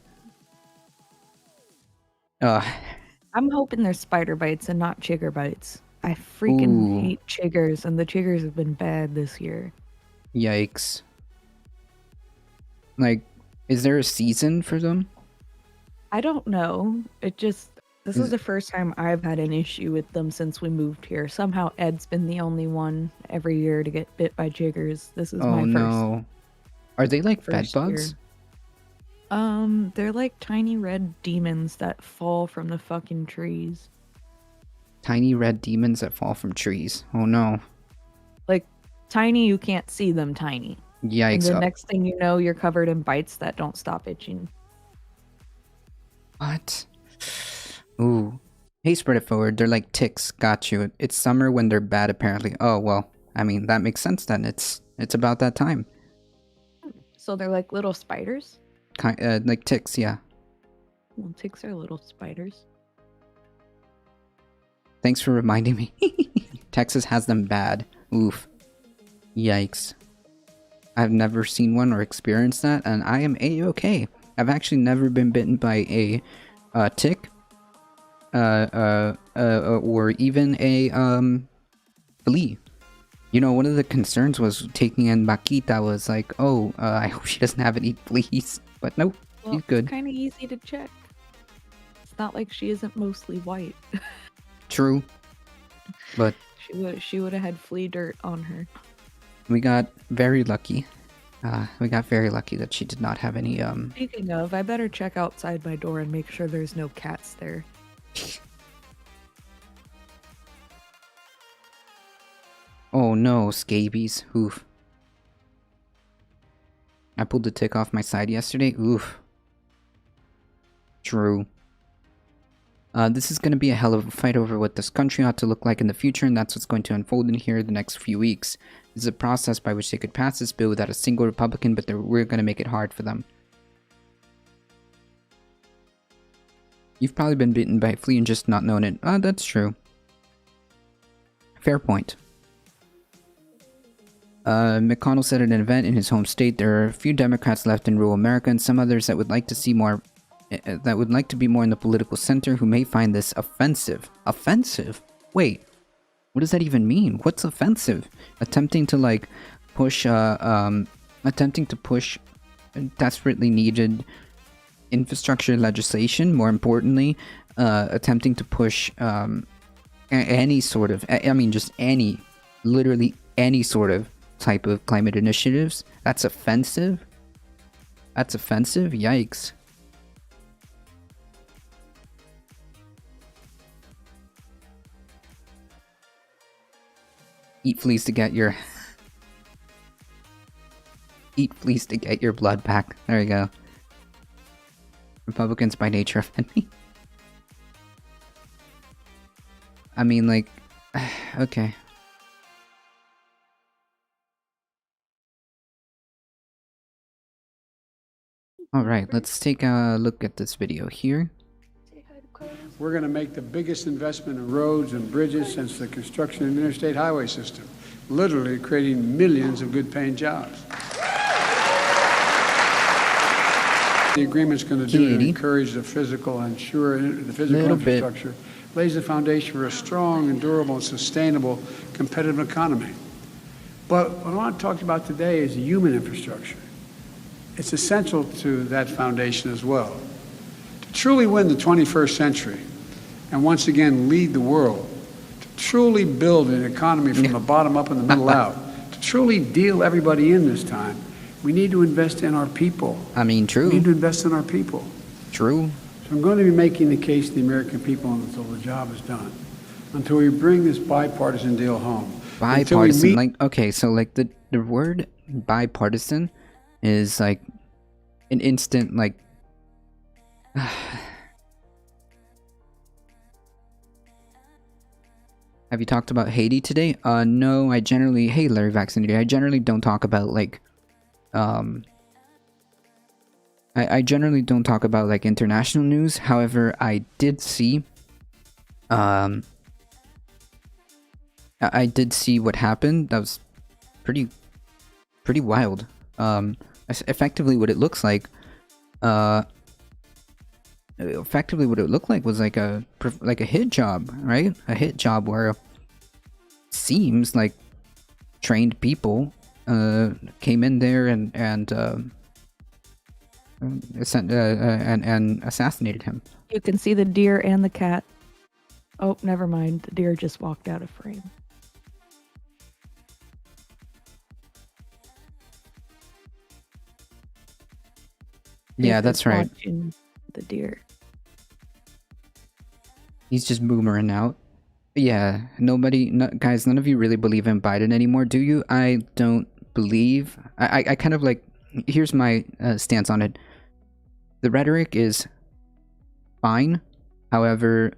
I'm hoping they're spider bites and not chigger bites. I freaking Ooh. hate chiggers, and the chiggers have been bad this year. Yikes. Like, is there a season for them? I don't know. This Is- is the first time I've had an issue with them since we moved here. Somehow Ed's been the only one every year to get bit by chiggers. This is Oh my no. Are they like bed first year. bugs? They're like tiny red demons that fall from the fucking trees. Tiny red demons that fall from trees. Oh no. Like tiny, you can't see them tiny. And Yikes. the next thing you know, you're covered in bites that don't stop itching. What? Ooh. Hey, spread it forward. They're like ticks. Got you. It's summer when they're bad, apparently. Oh, well. I mean, that makes sense then. It's about that time. So they're like little spiders? Like ticks, yeah. Well, ticks are little spiders. Thanks for reminding me. Texas has them bad. Oof. Yikes. I've never seen one or experienced that, and I am A-okay. I've actually never been bitten by a tick, or even a flea. You know, one of the concerns was taking in Makita was like, oh, I hope she doesn't have any fleas. But nope, Well, she's good. it's kind of easy to check. It's not like she isn't mostly white. True. But She would have had flea dirt on her. we got very lucky. We got very lucky that she did not have any, Speaking of, I better check outside my door and make sure there's no cats there. Oh no, scabies. Oof. I pulled the tick off my side yesterday. Oof. True. This is going to be a hell of a fight over what this country ought to look like in the future, and that's what's going to unfold in here the next few weeks. This is a process by which they could pass this bill without a single Republican, but we're going to make it hard for them. You've probably been bitten by a flea and just not known it. That's true. Fair point. McConnell said at an event in his home state, there are a few Democrats left in rural America and some others that would like to see more, that would like to be more in the political center who may find this offensive. Offensive? Wait, what does that even mean? What's offensive? Attempting to like push, attempting to push desperately needed infrastructure legislation, more importantly, attempting to push, any sort of, I mean, just any, literally any sort of type of climate initiatives. That's offensive? That's offensive? Yikes. Eat fleas to get your... Eat fleas to get your blood back. There you go. Republicans by nature offend me. I mean, like... Okay. Alright, let's take a look at this video here. We're going to make the biggest investment in roads and bridges since the construction of the interstate highway system, literally creating millions of good-paying jobs. The agreement's going to do is encourage the physical and the physical infrastructure, lays the foundation for a strong and durable and sustainable competitive economy. But what I want to talk about today is the human infrastructure. It's essential to that foundation as well. To truly win the 21st century and once again lead the world, to truly build an economy from the bottom up and the middle out, to truly deal everybody in this time, we need to invest in our people. I mean, true. We need to invest in our people. True. So I'm going to be making the case to the American people until the job is done, until we bring this bipartisan deal home. Bipartisan, like, okay, so like the word bipartisan is like an instant, like, have you talked about Haiti today? No, I generally, hey Larry Vaccinated, I generally don't talk about like, I generally don't talk about like international news. However, I did see, I did see what happened. That was pretty wild. Effectively what it looks like, effectively what it looked like was like a hit job, right? A hit job where it seems like trained people came in there and assassinated him. You can see the deer and the cat. Oh, never mind. The deer just walked out of frame. Yeah, that's right. Watching the deer. He's just boomering out. Yeah, guys, none of you really believe in Biden anymore, do you? I don't believe. I kind of like, here's my stance on it. The rhetoric is fine. However,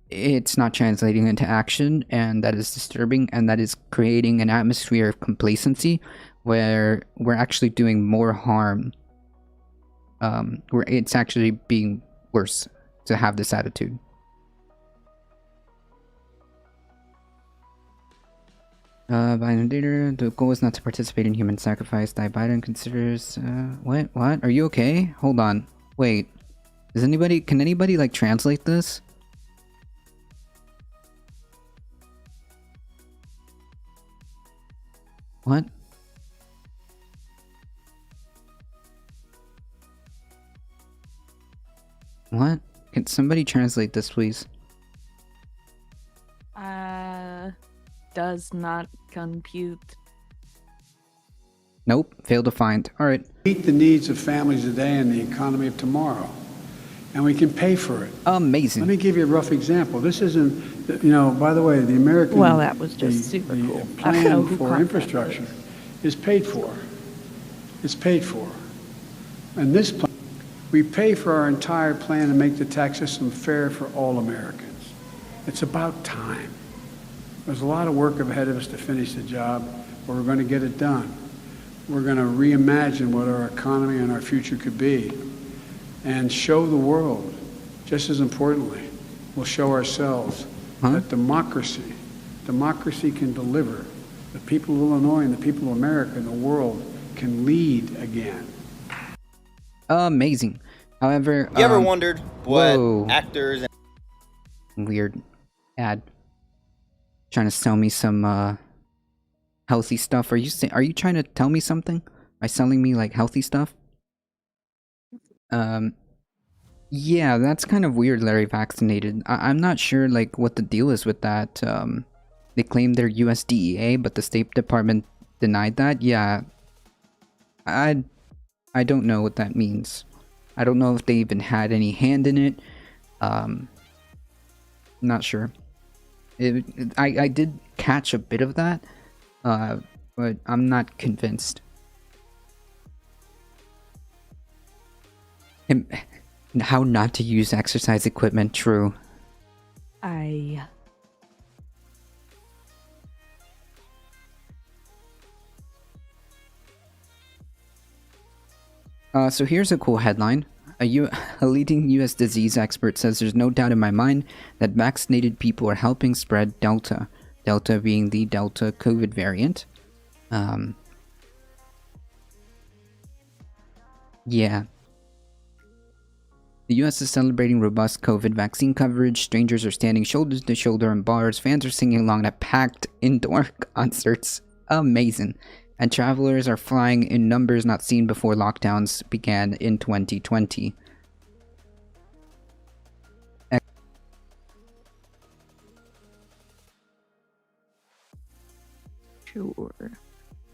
it's not translating into action, and that is disturbing, and that is creating an atmosphere of complacency where we're actually doing more harm. Where it's actually being worse to have this attitude. Biden leader, the goal is not to participate in human sacrifice. Biden considers, what? Are you okay? Hold on. Wait. Can anybody like translate this? What? What? Can somebody translate this, please? Does not compute. Nope, failed to find. Alright. Meet the needs of families today and the economy of tomorrow. And we can pay for it. Amazing. Let me give you a rough example. This isn't, by the way, the American... Well, that was just super cool. Plan for infrastructure is paid for. It's paid for. And this plan, we pay for our entire plan to make the tax system fair for all Americans. It's about time. There's a lot of work ahead of us to finish the job, but we're going to get it done. We're going to reimagine what our economy and our future could be and show the world, just as importantly, we'll show ourselves that democracy Democracy can deliver. The people of Illinois and the people of America and the world can lead again. Amazing. However, You ever wondered what whoa. actors and Weird ad. Trying to sell me some healthy stuff. Are you trying to tell me something by selling me like healthy stuff? Yeah, that's kind of weird, Larry Vaccinated. I'm not sure like what the deal is with that. They claim they're USDEA, but the State Department denied that. Yeah, I don't know what that means. I don't know if they even had any hand in it. Not sure. I did catch a bit of that, but I'm not convinced. How not to use exercise equipment, true. So here's a cool headline. A leading U.S. disease expert says there's no doubt in my mind that vaccinated people are helping spread Delta. Delta being the Delta COVID variant. Yeah. The U.S. is celebrating robust COVID vaccine coverage. Strangers are standing shoulder to shoulder in bars. Fans are singing along at packed indoor concerts. Amazing. And travelers are flying in numbers not seen before lockdowns began in 2020. Sure.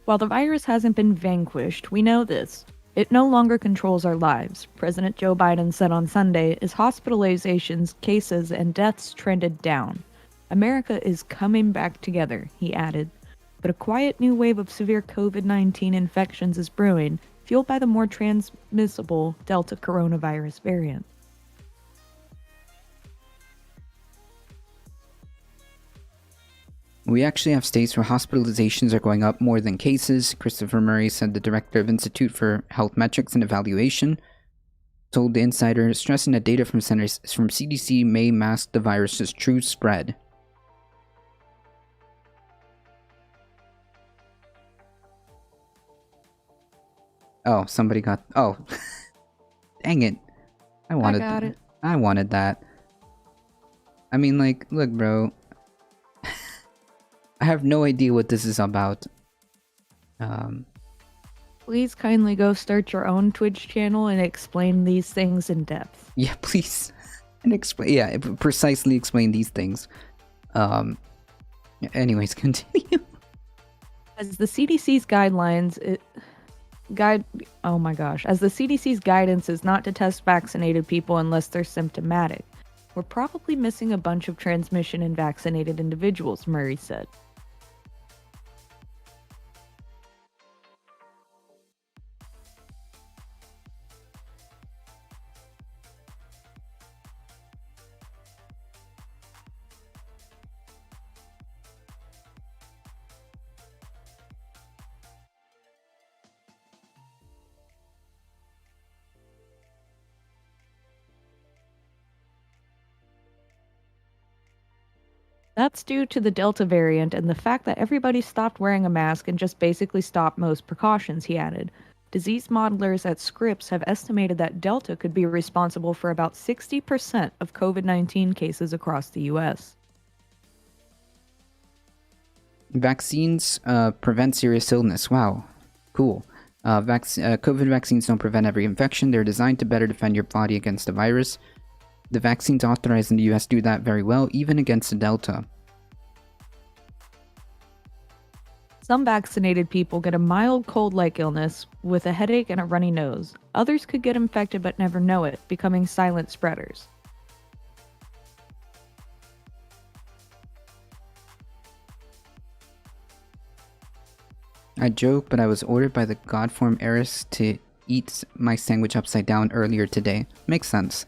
While the virus hasn't been vanquished, we know this. It no longer controls our lives. President Joe Biden said on Sunday as hospitalizations, cases, and deaths trended down. America is coming back together, he added. But a quiet new wave of severe COVID-19 infections is brewing, fueled by the more transmissible Delta coronavirus variant. We actually have states where hospitalizations are going up more than cases. Christopher Murray said, the director of Institute for Health Metrics and Evaluation, told the Insider, stressing that data from CDC may mask the virus's true spread. Oh, somebody got... Oh. Dang it. I got it. I wanted that. I mean, like, look, bro. I have no idea what this is about. Please kindly go start your own Twitch channel and explain these things in depth. Yeah, please. And precisely explain these things. Anyways, continue. As the CDC's guidelines... As the CDC's guidance is not to test vaccinated people unless they're symptomatic, we're probably missing a bunch of transmission in vaccinated individuals, Murray said. That's due to the Delta variant and the fact that everybody stopped wearing a mask and just basically stopped most precautions, he added. Disease modelers at Scripps have estimated that Delta could be responsible for about 60% of COVID-19 cases across the U.S. Vaccines prevent serious illness. Wow. Cool. COVID vaccines don't prevent every infection. They're designed to better defend your body against the virus. The vaccines authorized in the US do that very well, even against the Delta. Some vaccinated people get a mild cold-like illness with a headache and a runny nose. Others could get infected but never know it, becoming silent spreaders. I joke, but I was ordered by the Godform heiress to eat my sandwich upside down earlier today. Makes sense.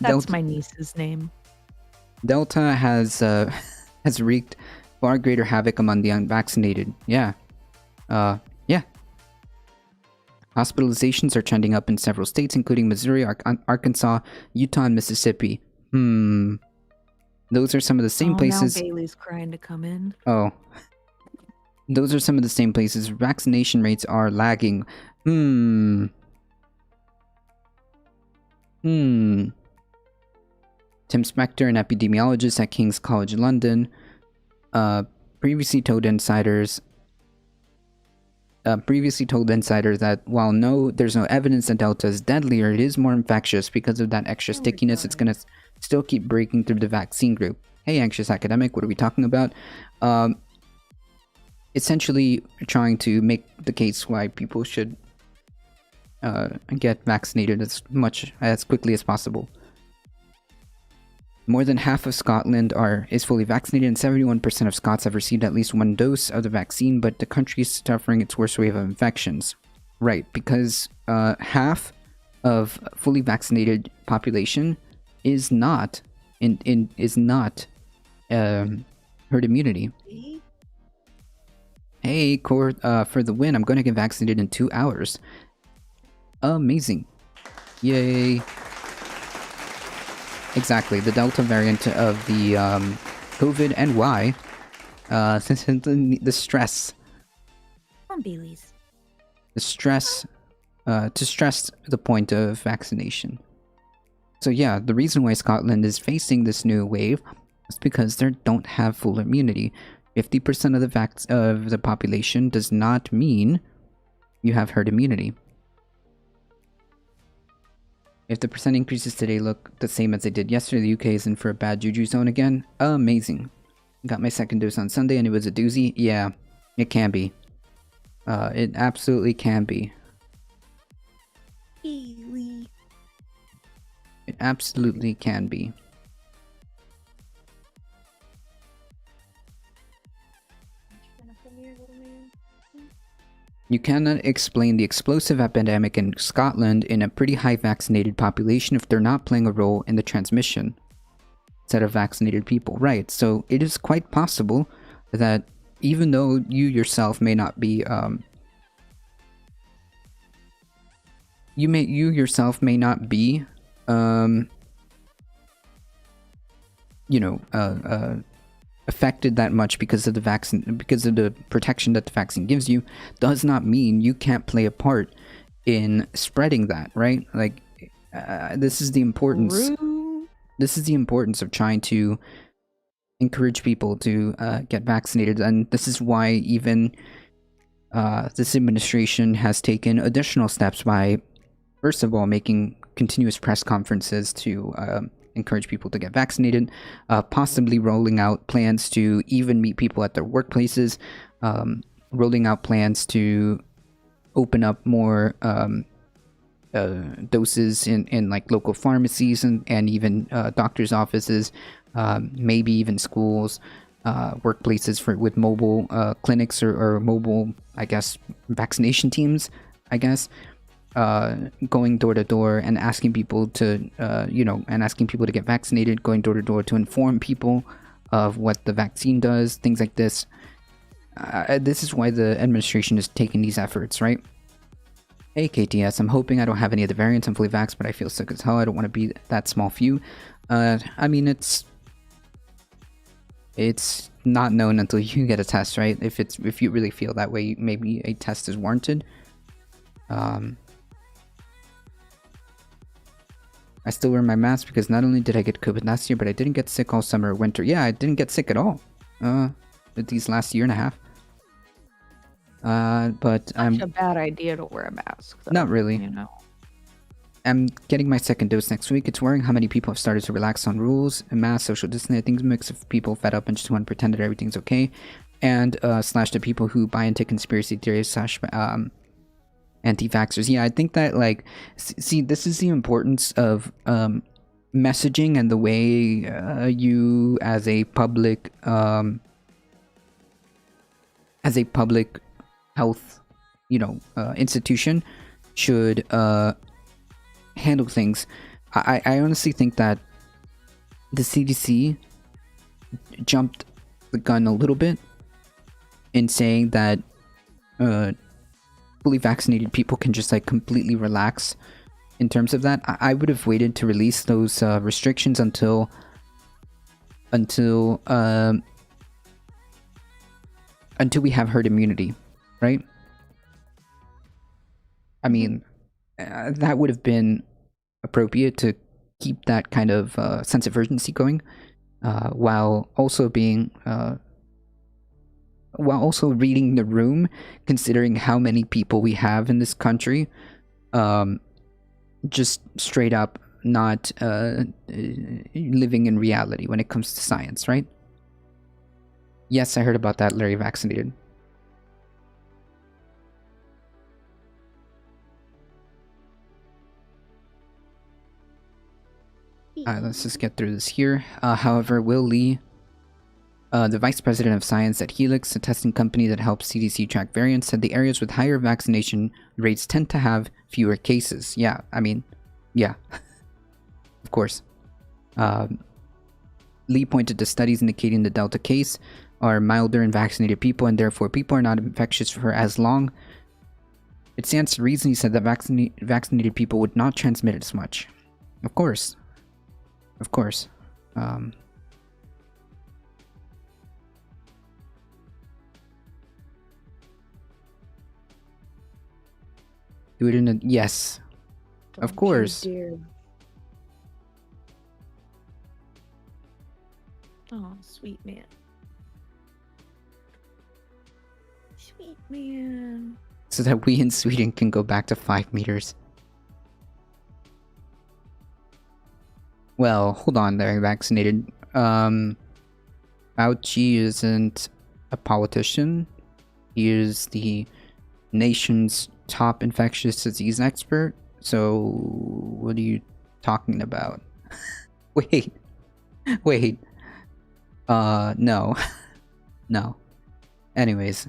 That's my niece's name. Delta has wreaked far greater havoc among the unvaccinated. Yeah. Hospitalizations are trending up in several states, including Missouri, Arkansas, Utah, and Mississippi. The those are some of the same places. Now Bailey's crying to come in. Oh. Those are some of the same places. Vaccination rates are lagging. Tim Spector, an epidemiologist at King's College London, previously told insiders that while there's no evidence that Delta is deadlier, it is more infectious because of that extra stickiness. It's gonna still keep breaking through the vaccine group. Hey, anxious academic, what are we talking about? Essentially trying to make the case why people should get vaccinated as quickly as possible. More than half of Scotland is fully vaccinated, and 71% of Scots have received at least one dose of the vaccine, but the country is suffering its worst wave of infections. Right, because half of fully vaccinated population is not herd immunity. Hey, Cord, for the win, I'm going to get vaccinated in 2 hours. Amazing. Yay. Exactly, the Delta variant of the COVID and why. The stress. Come on, Bailey's. The stress, to stress the point of vaccination. So yeah, the reason why Scotland is facing this new wave is because they don't have full immunity. 50% of the population does not mean you have herd immunity. If the percent increases today look the same as they did yesterday, the UK is in for a bad juju zone again. Amazing. Got my second dose on Sunday and it was a doozy. Yeah, it can be. It absolutely can be. Bailey. It absolutely can be. You cannot explain the explosive epidemic in Scotland in a pretty high vaccinated population if they're not playing a role in the transmission set of vaccinated people. Right, so it is quite possible that even though you yourself may not be affected that much because of the vaccine, because of the protection that the vaccine gives you, does not mean you can't play a part in spreading that, right? Like, this is the importance. This is the importance of trying to encourage people to get vaccinated, and this is why even this administration has taken additional steps by, first of all, making continuous press conferences to encourage people to get vaccinated, possibly rolling out plans to even meet people at their workplaces, rolling out plans to open up more doses in like local pharmacies and even doctors' offices, maybe even schools, workplaces with mobile clinics or mobile, I guess, vaccination teams, I guess. Going door to door and asking people to, to get vaccinated, going door to door to inform people of what the vaccine does, things like this. This is why the administration is taking these efforts, right? Hey, KTS, I'm hoping I don't have any of the variants. I'm fully vaxxed, but I feel sick as hell. I don't want to be that small few. I mean, it's not known until you get a test, right? If you really feel that way, maybe a test is warranted. I still wear my mask because not only did I get COVID last year, but I didn't get sick all summer or winter. Yeah, I didn't get sick at all. These last year and a half. But It's a bad idea to wear a mask, though, not really. You know. I'm getting my second dose next week. It's worrying how many people have started to relax on rules and mass social distancing. I think it's a mix of people fed up and just want to pretend that everything's okay, and slash the people who buy into conspiracy theories slash anti-vaxxers. Yeah, I think that, like, see, this is the importance of messaging and the way you, as a public health, institution, should handle things. I honestly think that the CDC jumped the gun a little bit in saying that fully vaccinated people can just like completely relax in terms of that. I would have waited to release those restrictions until until we have herd immunity, right? I mean, that would have been appropriate to keep that kind of sense of urgency going, while also being while also reading the room, considering how many people we have in this country. Just straight up not living in reality when it comes to science, right? Yes, I heard about that, Larry Vaccinated. Let's just get through this here. However, Will Lee, the vice president of science at Helix, a testing company that helps CDC track variants, said the areas with higher vaccination rates tend to have fewer cases. Yeah, I mean, yeah, of course. Lee pointed to studies indicating the Delta case are milder in vaccinated people, and therefore people are not infectious for as long. It stands to reason, he said, that vaccinated people would not transmit it as much. Of course. Of course. Do it in a... Yes. Of course. Oh, sweet man. Sweet man. So that we in Sweden can go back to 5 meters. Well, hold on there, vaccinated. Fauci isn't a politician. He is the nation's top infectious disease expert. So, what are you talking about? Wait. Wait. No. No. Anyways.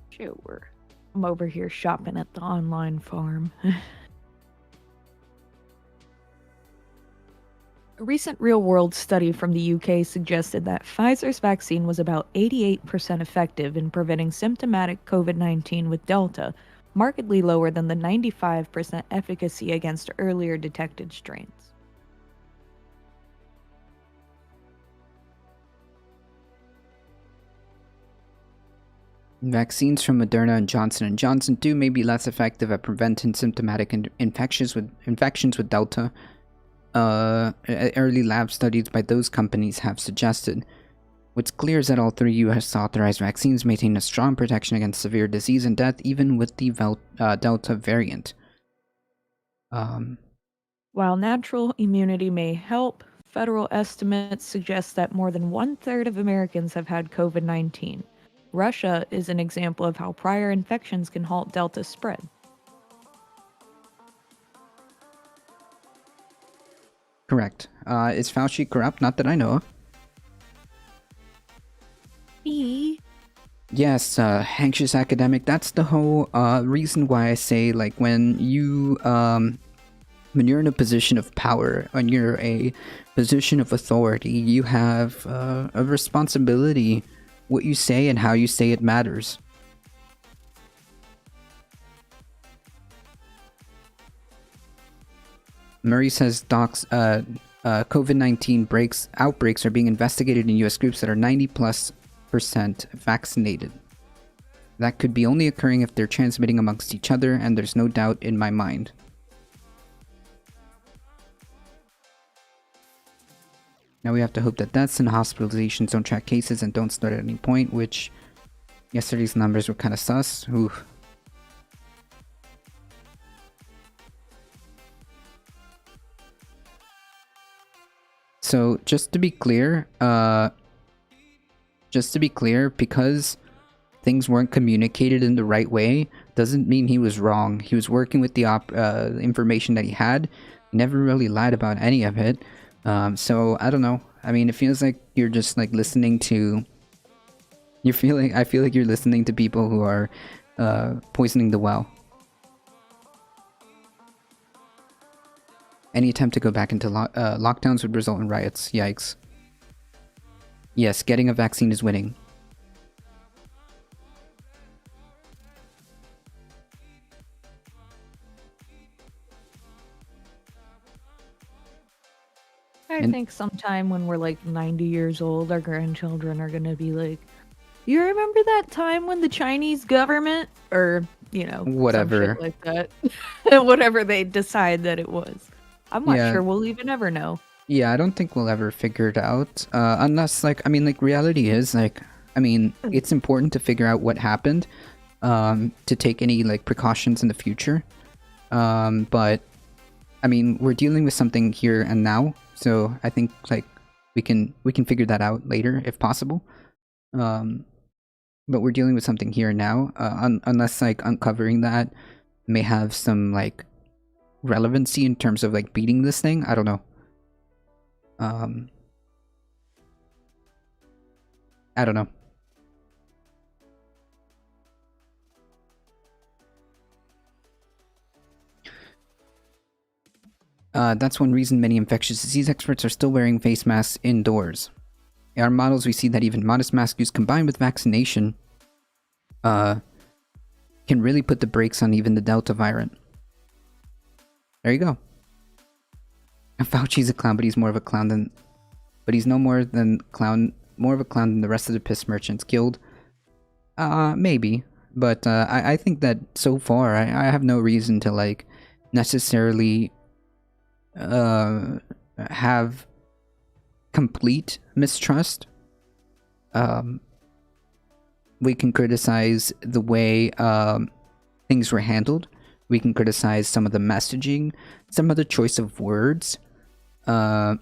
Sure. I'm over here shopping at the online farm. A recent real-world study from the UK suggested that Pfizer's vaccine was about 88% effective in preventing symptomatic COVID-19 with Delta, markedly lower than the 95% efficacy against earlier detected strains. Vaccines from Moderna and Johnson & Johnson may be less effective at preventing symptomatic infections with Delta. Early lab studies by those companies have suggested. What's clear is that all 3 U.S. authorized vaccines maintain a strong protection against severe disease and death, even with the Delta variant. While natural immunity may help, federal estimates suggest that more than 1/3 of Americans have had COVID-19. Russia is an example of how prior infections can halt Delta spread. Correct. Is Fauci corrupt? Not that I know of. Yes, anxious academic. That's the whole reason why I say, like, when you're in a position of power, when you're a position of authority, you have a responsibility. What you say and how you say it matters. Murray says COVID-19 outbreaks are being investigated in US groups that are 90+% vaccinated. That could be only occurring if they're transmitting amongst each other, and there's no doubt in my mind. Now we have to hope that deaths and hospitalizations don't track cases and don't start at any point, which yesterday's numbers were kind of sus. Oof. So just to be clear, because things weren't communicated in the right way, doesn't mean he was wrong. He was working with the information that he had. He never really lied about any of it. So I don't know. I mean, it feels like you're just like listening to. I feel like you're listening to people who are poisoning the well. Any attempt to go back into lockdowns would result in riots. Yikes. Yes, getting a vaccine is winning. I think sometime when we're like 90 years old, our grandchildren are going to be like, you remember that time when the Chinese government, or, you know, Whatever. some shit like that, whatever they decide that it was. I'm not Yeah. sure we'll even ever know. Yeah, I don't think we'll ever figure it out. Unless, like, I mean, like, reality is, like, I mean, it's important to figure out what happened, to take any, like, precautions in the future. But, I mean, we're dealing with something here and now, so I think, like, we can figure that out later, if possible. But we're dealing with something here and now, unless, like, uncovering that may have some, like, relevancy in terms of, like, beating this thing. I don't know. I don't know. That's one reason many infectious disease experts are still wearing face masks indoors. In our models, we see that even modest mask use combined with vaccination can really put the brakes on even the Delta variant. There you go. Fauci's a clown, but he's more of a clown than... But he's no more than clown... More of a clown than the rest of the Piss Merchants Guild. Maybe. But I think that so far, I have no reason to, like, necessarily have complete mistrust. We can criticize the way things were handled. We can criticize some of the messaging, some of the choice of words. But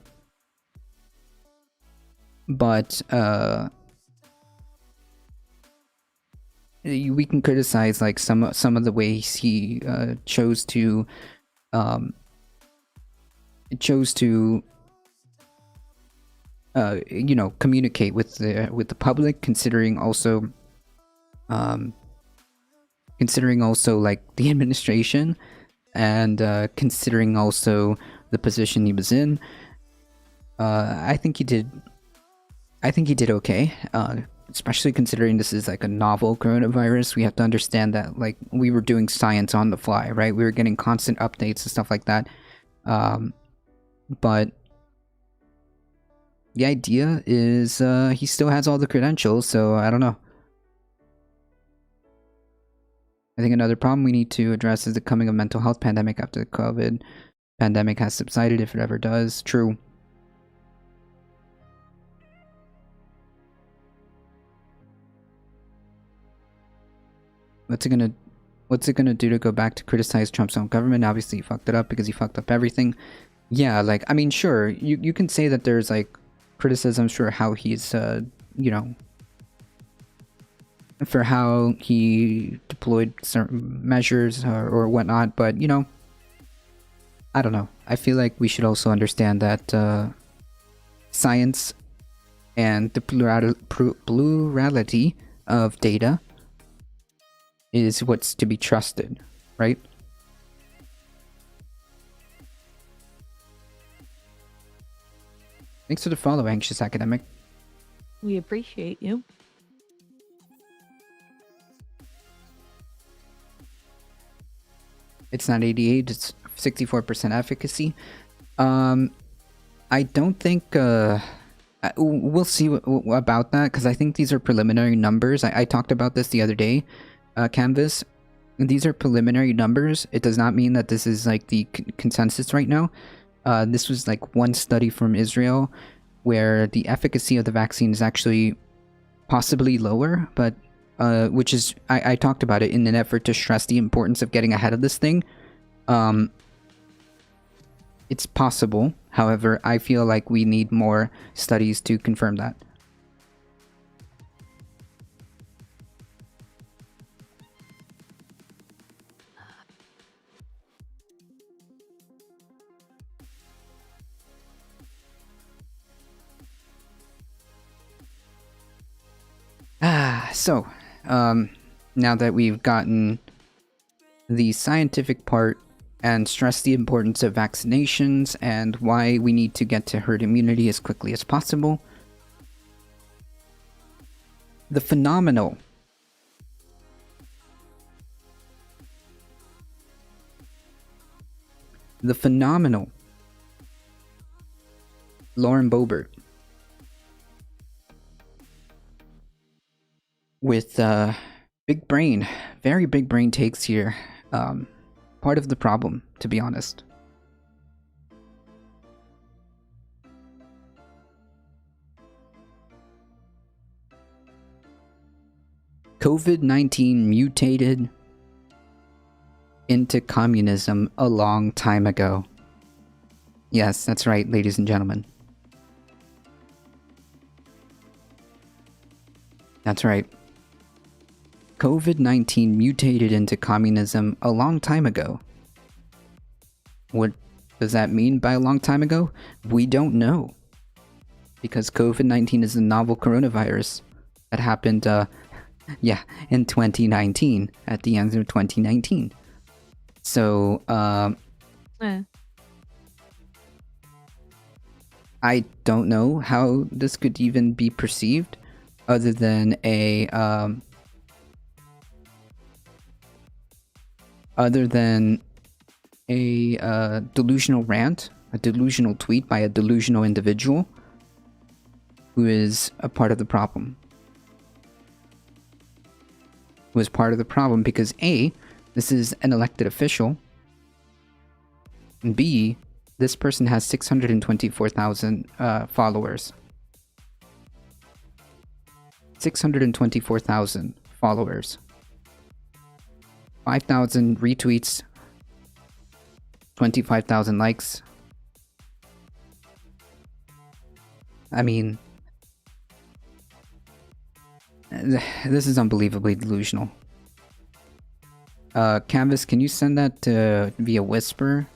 we can criticize, like, some of the ways he chose to you know, communicate with the public, considering also like the administration, and considering also the position he was in. I think he did okay, especially considering this is like a novel coronavirus. We have to understand that, like, we were doing science on the fly, right? We were getting constant updates and stuff like that. But the idea is he still has all the credentials, so I don't know. I think another problem we need to address is the coming of mental health pandemic after the COVID pandemic has subsided, if it ever does. True. What's it gonna do to go back to criticize Trump's own government? Obviously he fucked it up because he fucked up everything. Yeah, like, I mean, sure, you can say that there's, like, criticisms for how he's, you know, for how he deployed certain measures or whatnot, but, you know, I don't know. I feel like we should also understand that science and the plurality of data is what's to be trusted, right? Thanks for the follow, Anxious Academic. We appreciate you. It's not 88, it's 64% efficacy. I don't think, we'll see about that, because I think these are preliminary numbers. I talked about this the other day, Canvas. These are preliminary numbers. It does not mean that this is, like, the consensus right now. This was, like, one study from Israel where the efficacy of the vaccine is actually possibly lower, but which is, I talked about it in an effort to stress the importance of getting ahead of this thing. It's possible. However, I feel like we need more studies to confirm that. So, now that we've gotten the scientific part and stressed the importance of vaccinations and why we need to get to herd immunity as quickly as possible, the phenomenal Lauren Boebert. With big brain, very big brain takes here. Part of the problem, to be honest. COVID-19 mutated into communism a long time ago. Yes, that's right, ladies and gentlemen. That's right. COVID-19 mutated into communism a long time ago. What does that mean by a long time ago? We don't know. Because COVID-19 is a novel coronavirus that happened, in 2019, at the end of 2019. So, I don't know how this could even be perceived other than a delusional rant, a delusional tweet by a delusional individual who is a part of the problem. Who is part of the problem because A, this is an elected official, and B, this person has 624,000 followers. 624,000 followers. 5,000 retweets. 25,000 likes. I mean, this is unbelievably delusional. Canvas, can you send that via Whisper?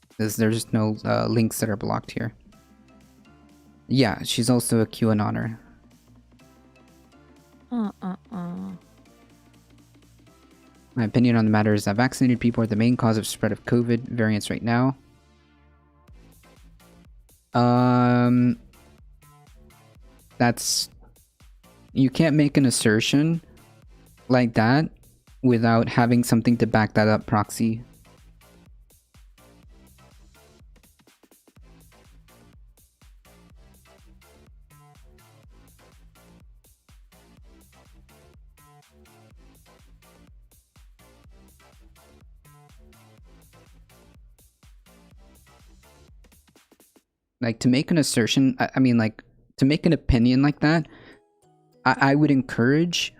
Because there's no links that are blocked here. Yeah, she's also a QAnoner. My opinion on the matter is that vaccinated people are the main cause of spread of COVID variants right now. That's... You can't make an assertion like that without having something to back that up, Proxy. Like, to make an assertion, I mean, like, to make an opinion like that, I would encourage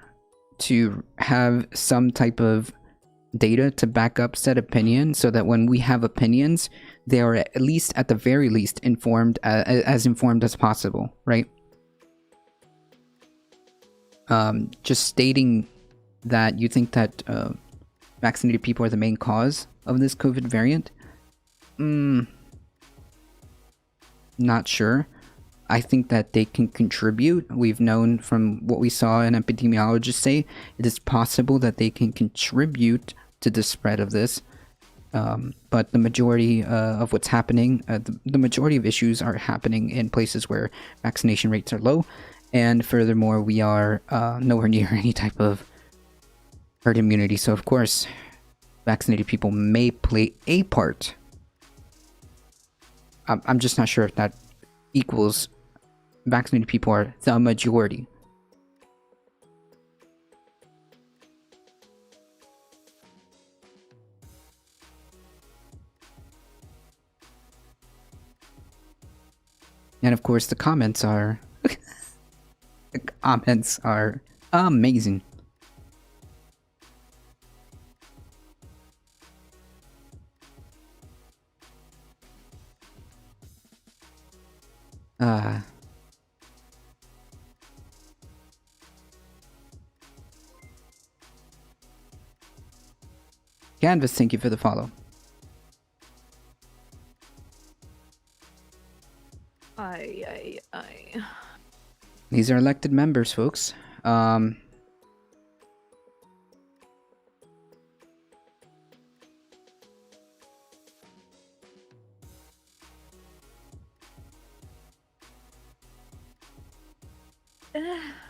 to have some type of data to back up said opinion so that when we have opinions, they are at least, at the very least, informed, as informed as possible, right? Just stating that you think that vaccinated people are the main cause of this COVID variant? Not sure. I think that they can contribute. We've known from what we saw an epidemiologist say, it is possible that they can contribute to the spread of this. But the majority of what's happening, the majority of issues are happening in places where vaccination rates are low. And furthermore, we are nowhere near any type of herd immunity. So of course, vaccinated people may play a part. I'm just not sure if that equals vaccinated people are the majority. And of course, the comments are the comments are amazing. Canvas, thank you for the follow. These are elected members, folks.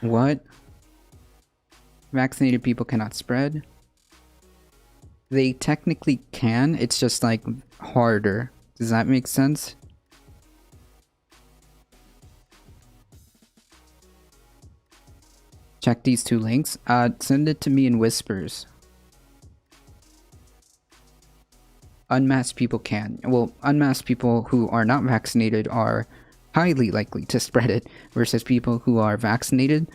What? Vaccinated people cannot spread? They technically can, it's just like harder. Does that make sense? check these 2 links. Send it to me in whispers. Unmasked people can. Well, unmasked people who are not vaccinated are highly likely to spread it, versus people who are vaccinated,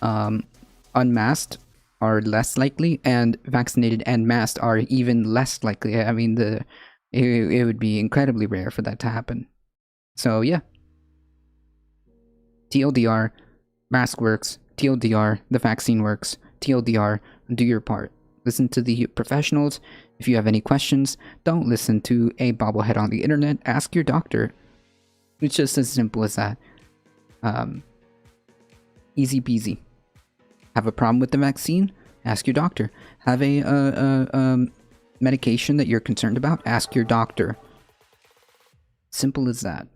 unmasked are less likely, and vaccinated and masked are even less likely. I mean, it would be incredibly rare for that to happen. So yeah. TLDR, mask works. TLDR, the vaccine works. TLDR, do your part. Listen to the professionals. If you have any questions, don't listen to a bobblehead on the internet. Ask your doctor. It's just as simple as that. Easy peasy. Have a problem with the vaccine? Ask your doctor. Have a medication that you're concerned about? Ask your doctor. Simple as that.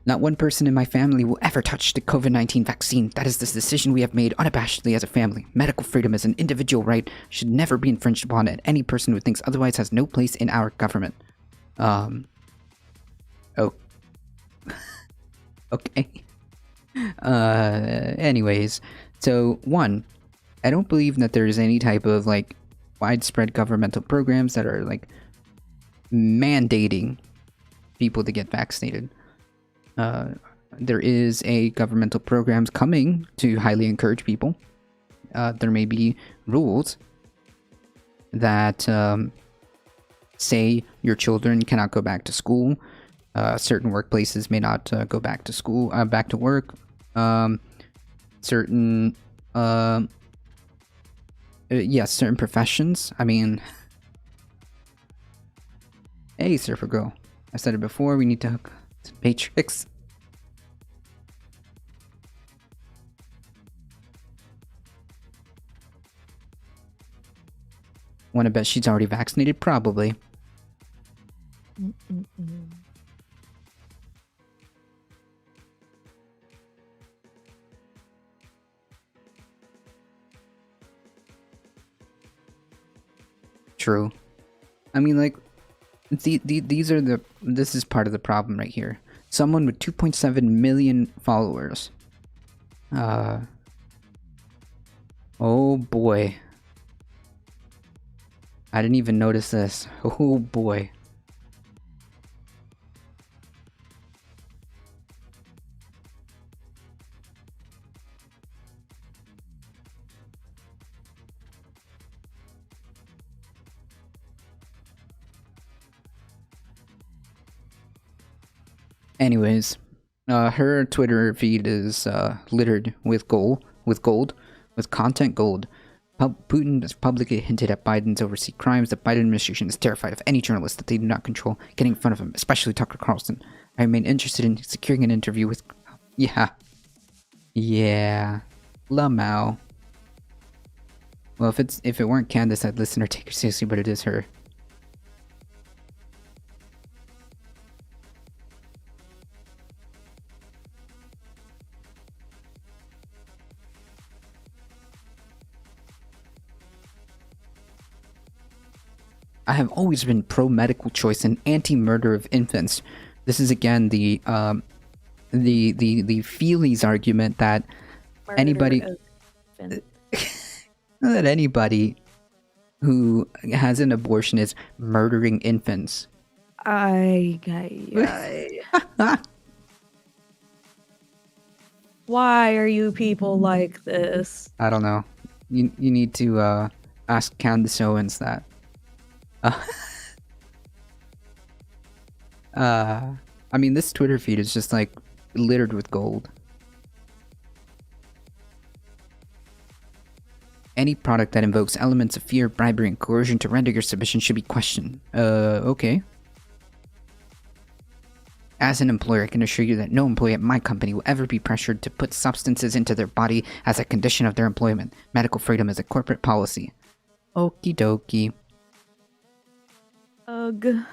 Not one person in my family will ever touch the COVID-19 vaccine. That is the decision we have made unabashedly as a family. Medical freedom is an individual right, should never be infringed upon, and any person who thinks otherwise has no place in our government. Oh. Okay. Anyways. So, 1, I don't believe that there's any type of, like, widespread governmental programs that are, like, mandating people to get vaccinated. There is a governmental programs coming to highly encourage people. There may be rules that say your children cannot go back to school. Certain workplaces may not go back to school, back to work. Certain, yes, certain professions. I mean, hey, Surfer Girl. I said it before. We need to hook Matrix. Wanna bet she's already vaccinated? Probably. True. I mean, like, these are this is part of the problem right here. Someone with 2.7 million followers. Oh boy. I didn't even notice this. Oh boy. Anyways, her Twitter feed is littered with gold, with content gold. Putin has publicly hinted at Biden's overseas crimes. The Biden administration is terrified of any journalist that they do not control getting in front of him, especially Tucker Carlson. I remain interested in securing an interview with... Yeah. Lamau. Well, if it weren't Candace, I'd listen or take her seriously, but it is her. I have always been pro-medical choice and anti-murder of infants. This is again the Feelies argument that Murder anybody of infants. that anybody who has an abortion is murdering infants. Why are you people like this? I don't know. You need to ask Candace Owens that. I mean, this Twitter feed is just like littered with gold. Any product that invokes elements of fear, bribery, and coercion to render your submission should be questioned. Okay. As an employer, I can assure you that no employee at my company will ever be pressured to put substances into their body as a condition of their employment. Medical freedom is a corporate policy. Okie dokie. Ugh.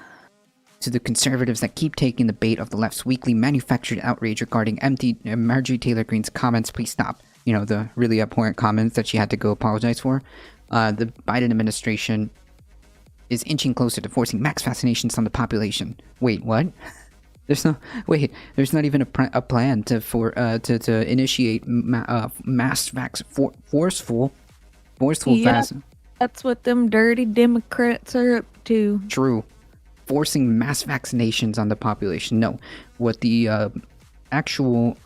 To the conservatives that keep taking the bait of the left's weekly manufactured outrage regarding Marjorie Taylor Greene's comments, please stop. You know, the really abhorrent comments that she had to go apologize for. The Biden administration is inching closer to forcing max vaccinations on the population. Wait, what? There's no wait. There's not even a plan to initiate forceful Yeah. That's what them dirty Democrats are up to. True. Forcing mass vaccinations on the population. No. What the actual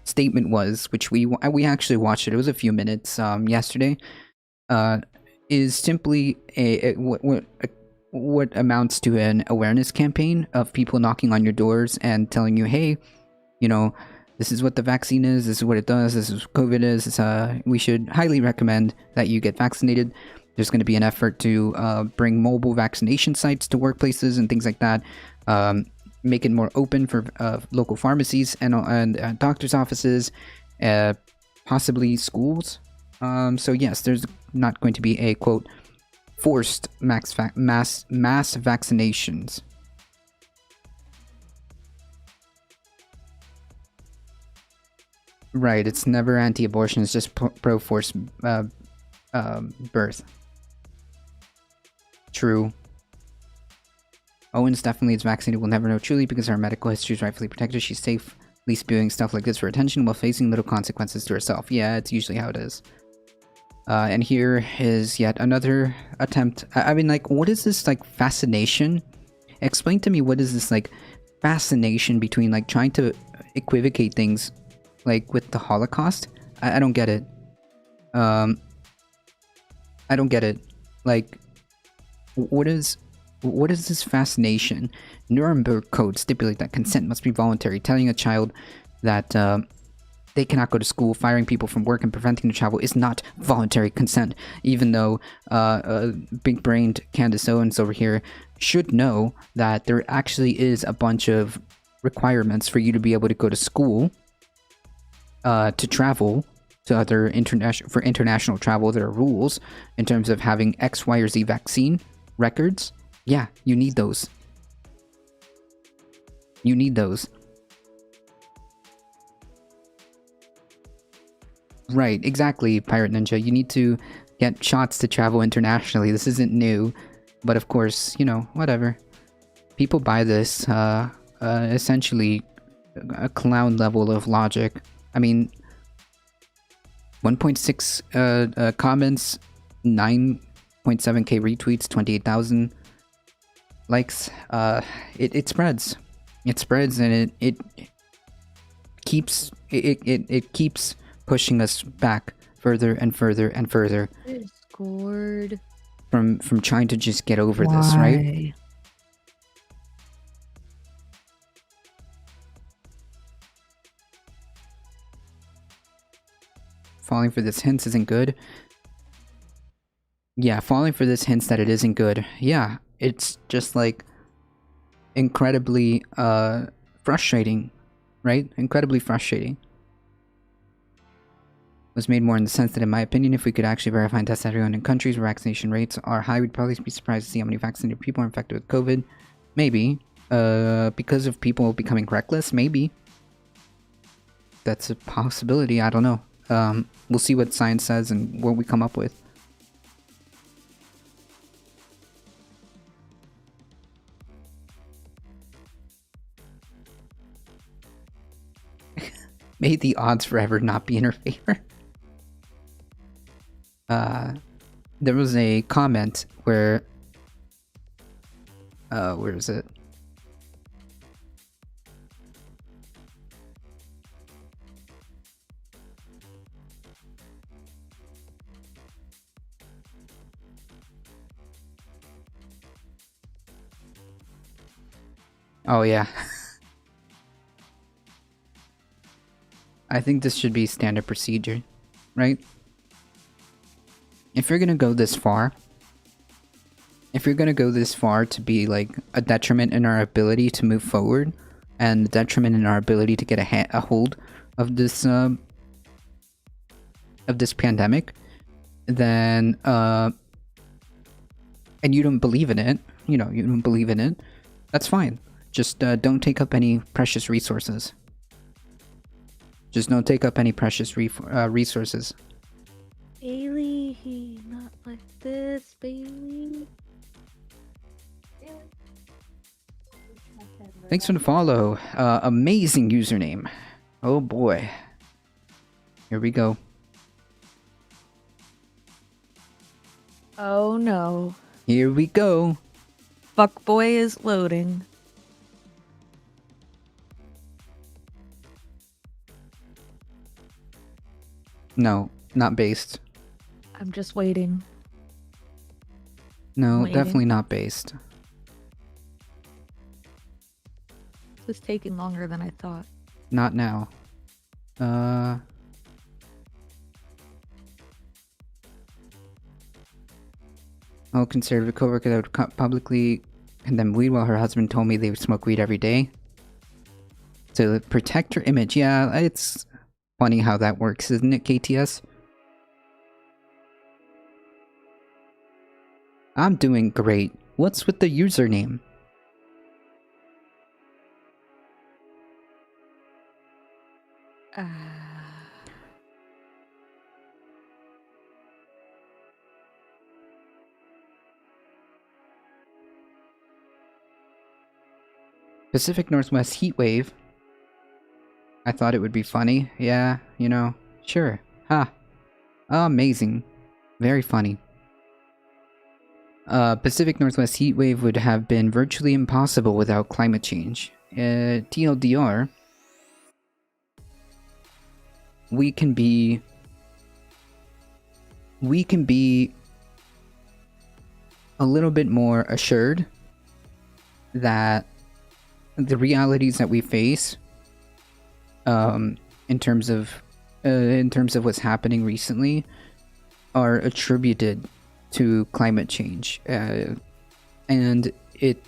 statement was, which we actually watched it. It was a few minutes yesterday. Is simply what amounts to an awareness campaign of people knocking on your doors and telling you, hey, you know, this is what the vaccine is, this is what it does, this is what COVID is, we should highly recommend that you get vaccinated. There's going to be an effort to bring mobile vaccination sites to workplaces and things like that, make it more open for local pharmacies and doctors' offices, possibly schools. So yes, there's not going to be a, quote, forced mass vaccinations. Right, it's never anti-abortion, it's just pro-forced birth. True. Owens definitely is vaccinated. We'll never know truly because her medical history is rightfully protected. She's safely spewing stuff like this for attention while facing little consequences to herself. Yeah, it's usually how it is. And here is yet another attempt. I mean, like, what is this, like, fascination? Explain to me, what is this, like, fascination between, like, trying to equivocate things, like, with the Holocaust? I don't get it. I don't get it. Like, what is this fascination? Nuremberg Code stipulate that consent must be voluntary. Telling a child that they cannot go to school, firing people from work, and preventing their travel is not voluntary consent. Even though big-brained Candace Owens over here should know that there actually is a bunch of requirements for you to be able to go to school, to travel to other international travel. There are rules in terms of having X, Y, or Z vaccine records. Yeah, you need those. You need those. Right, exactly, Pirate Ninja. You need to get shots to travel internationally. This isn't new, but of course, you know, whatever. People buy this, essentially a clown level of logic. I mean, 1.6 comments, 9.7k retweets, 28,000 likes. It spreads. It spreads, and it keeps pushing us back further and further and further. Discord. From trying to just get over this, right? Falling for this hints isn't good. Yeah, falling for this hints that it isn't good. Yeah, it's just like incredibly frustrating, right? Incredibly frustrating. Was made more in the sense that, in my opinion, if we could actually verify and test everyone in countries where vaccination rates are high, we'd probably be surprised to see how many vaccinated people are infected with COVID. Maybe. Because of people becoming reckless? Maybe. That's a possibility, I don't know. We'll see what science says and what we come up with. May the odds forever not be in her favor. There was a comment where is it? Oh yeah. I think this should be standard procedure, right? If you're gonna go this far, to be like a detriment in our ability to move forward, and a detriment in our ability to get a hold of this pandemic, then and you don't believe in it, that's fine. Just don't take up any precious resources. Just don't take up any precious resources. Bailey, not like this, Bailey. Thanks for the follow. Amazing username. Oh boy. Here we go. Oh no. Here we go. Fuckboy is loading. No, not based. I'm just waiting. No, Waiting. definitely not based. This is taking longer than I thought. Not now. Oh, conservative coworker that would publicly condemn weed while her husband told me they would smoke weed every day. To protect her image. Yeah, it's funny how that works, isn't it, KTS? I'm doing great. What's with the username? Pacific Northwest heat wave. I thought it would be funny. Yeah, you know, sure. Ha. Amazing. Very funny. Pacific Northwest heat wave would have been virtually impossible without climate change. TLDR. We can be a little bit more assured that the realities that we face in terms of what's happening recently are attributed to climate change, and it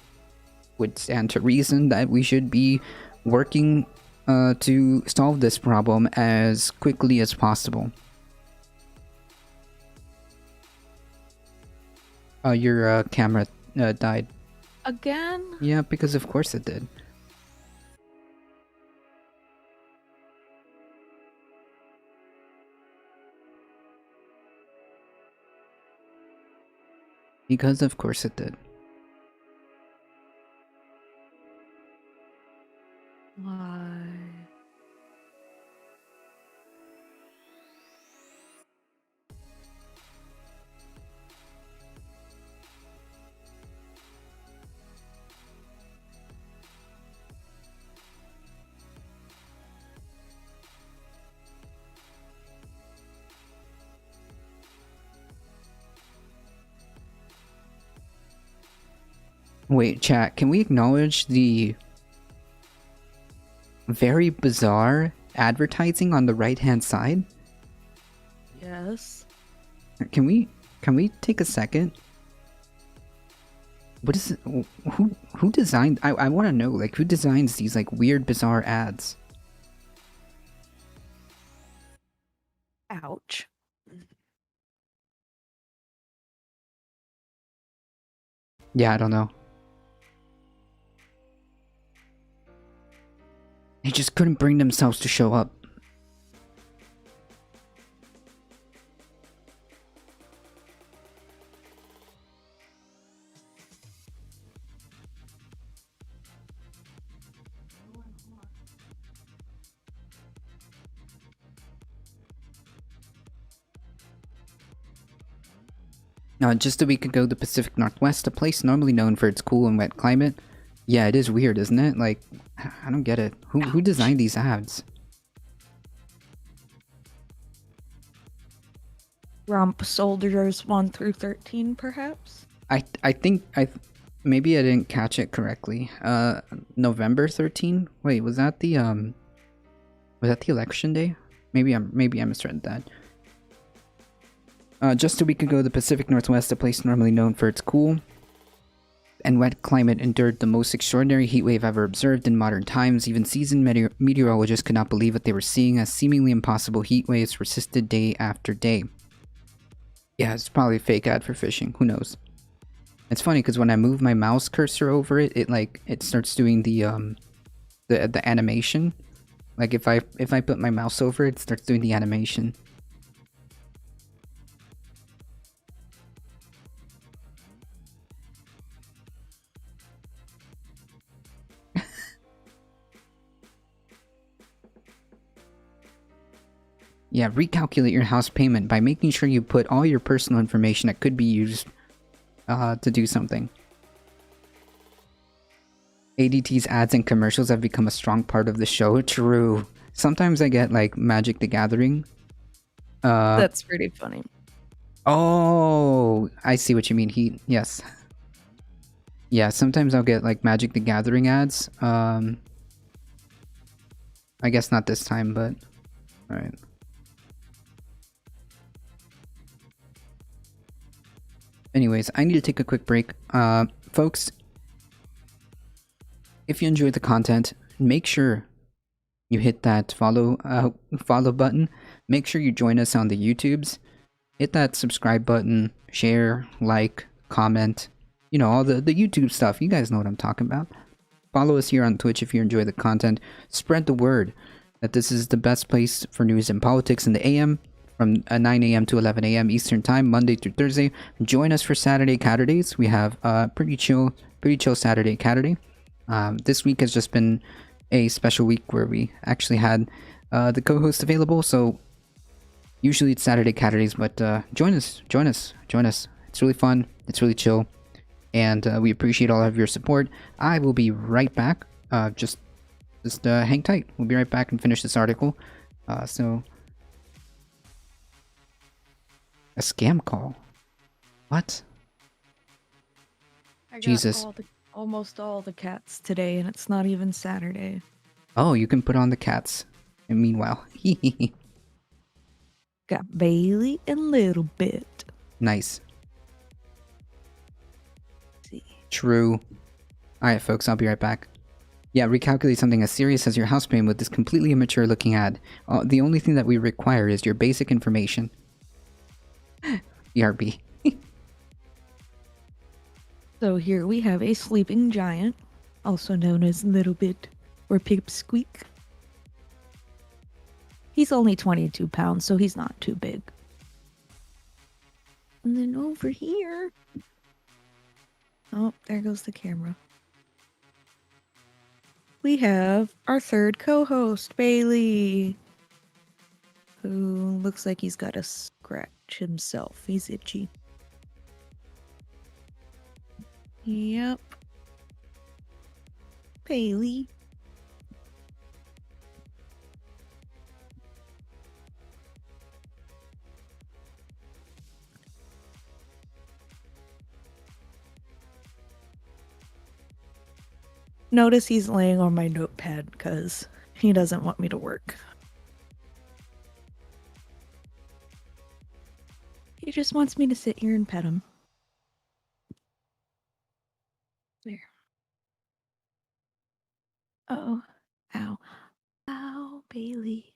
would stand to reason that we should be working to solve this problem as quickly as possible. Your camera died. Again? Yeah, because of course it did. Because of course it did. Why? Wait, chat, can we acknowledge the very bizarre advertising on the right-hand side? Yes. Can we take a second? What is it? Who designed? I want to know, like, who designs these like weird, bizarre ads? Ouch. Yeah, I don't know. They just couldn't bring themselves to show up. Just a week ago, the Pacific Northwest, a place normally known for its cool and wet climate. Yeah, it is weird, isn't it? Like, I don't get it. Who designed these ads? Rump Soldiers 1 through 13, perhaps? I think maybe I didn't catch it correctly. November 13? Wait, was that the election day? Maybe I misread that. Just a week ago, the Pacific Northwest, a place normally known for its cool and wet climate, endured the most extraordinary heat wave ever observed in modern times. Even seasoned meteorologists could not believe what they were seeing, as seemingly impossible heat waves persisted day after day. Yeah, it's probably a fake ad for fishing. Who knows? It's funny because when I move my mouse cursor over it, it starts doing the animation. Like if I put my mouse over it, it starts doing the animation. Yeah, recalculate your house payment by making sure you put all your personal information that could be used to do something. ADT's ads and commercials have become a strong part of the show. True. Sometimes I get like Magic the Gathering. That's pretty funny. Oh, I see what you mean. Yes. Yeah, sometimes I'll get like Magic the Gathering ads. I guess not this time, but alright. Anyways, I need to take a quick break. Folks, if you enjoyed the content, make sure you hit that follow button. Make sure you join us on the YouTubes. Hit that subscribe button, share, like, comment. You know, all the YouTube stuff. You guys know what I'm talking about. Follow us here on Twitch if you enjoy the content. Spread the word that this is the best place for news and politics in the AM from 9 a.m. to 11 a.m. Eastern Time, Monday through Thursday. Join us for Saturday Catterdays. We have pretty chill Saturday Catterday. This week has just been a special week where we actually had the co-host available. So usually it's Saturday Catterdays, but join us. It's really fun. It's really chill. And we appreciate all of your support. I will be right back. Just hang tight. We'll be right back and finish this article. So, a scam call. What? I got Jesus. almost all the cats today, and it's not even Saturday. Oh, you can put on the cats. And meanwhile, Got Bailey and Little Bit. nice. See. True. Alright, folks, I'll be right back. Yeah, recalculate something as serious as your house payment with this completely immature looking ad. The only thing that we require is your basic information. ERB. So here we have a sleeping giant, also known as Little Bit or Pipsqueak. He's only 22 pounds, so he's not too big. And then over here... Oh, there goes the camera. We have our third co-host, Bailey, who looks like he's got a scratch himself. He's itchy. Yep. Bailey. Notice he's laying on my notepad because he doesn't want me to work. He just wants me to sit here and pet him. There. Oh. Ow. Ow, Bailey.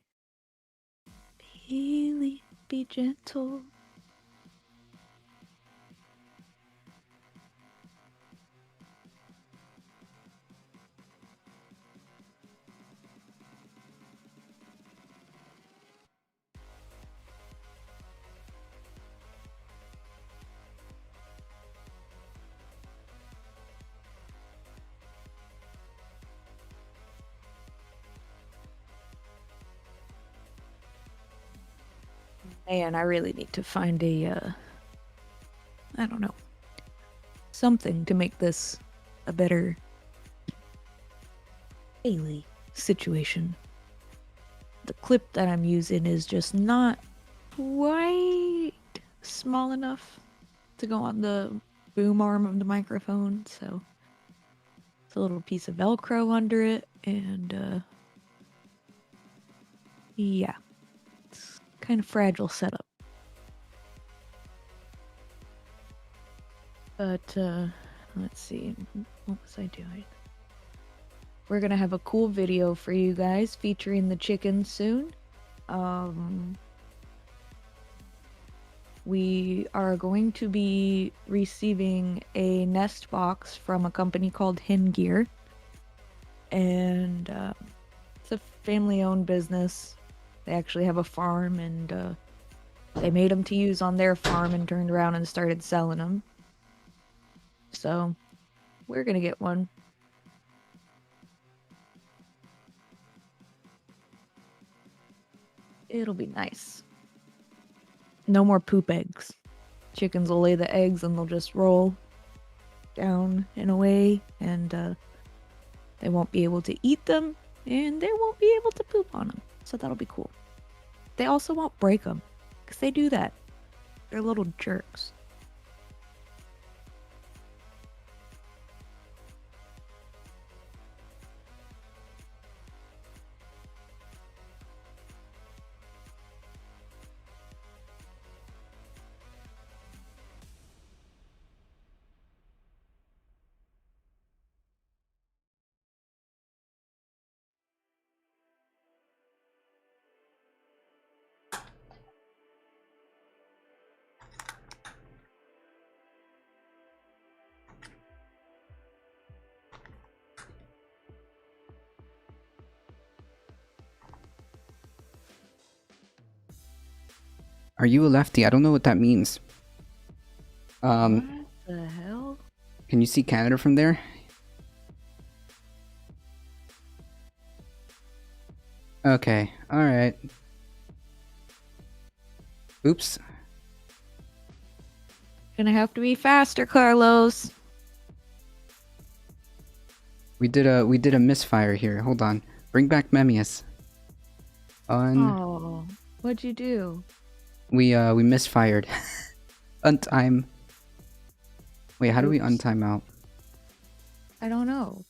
Bailey, be gentle. Man, I really need to find a, I don't know, something to make this a better Bailey situation. The clip that I'm using is just not quite small enough to go on the boom arm of the microphone, so it's a little piece of Velcro under it, and, yeah. Kind of fragile setup. But let's see, what was I doing? We're gonna have a cool video for you guys featuring the chicken soon. We are going to be receiving a nest box from a company called Hen Gear, and it's a family-owned business. They actually have a farm, and they made them to use on their farm and turned around and started selling them. So, we're gonna get one. It'll be nice. No more poop eggs. Chickens will lay the eggs and they'll just roll down and away, and they won't be able to eat them, and they won't be able to poop on them. So that'll be cool. They also won't break them, because they do that. They're little jerks. Are you a lefty? I don't know what that means. What the hell? Can you see Canada from there? Okay, alright. Oops. Gonna have to be faster, Carlos. We did a misfire here. Hold on. Bring back Memmius. Oh, what'd you do? We misfired. Untime. Wait, how do we Oops. untime out? I don't know.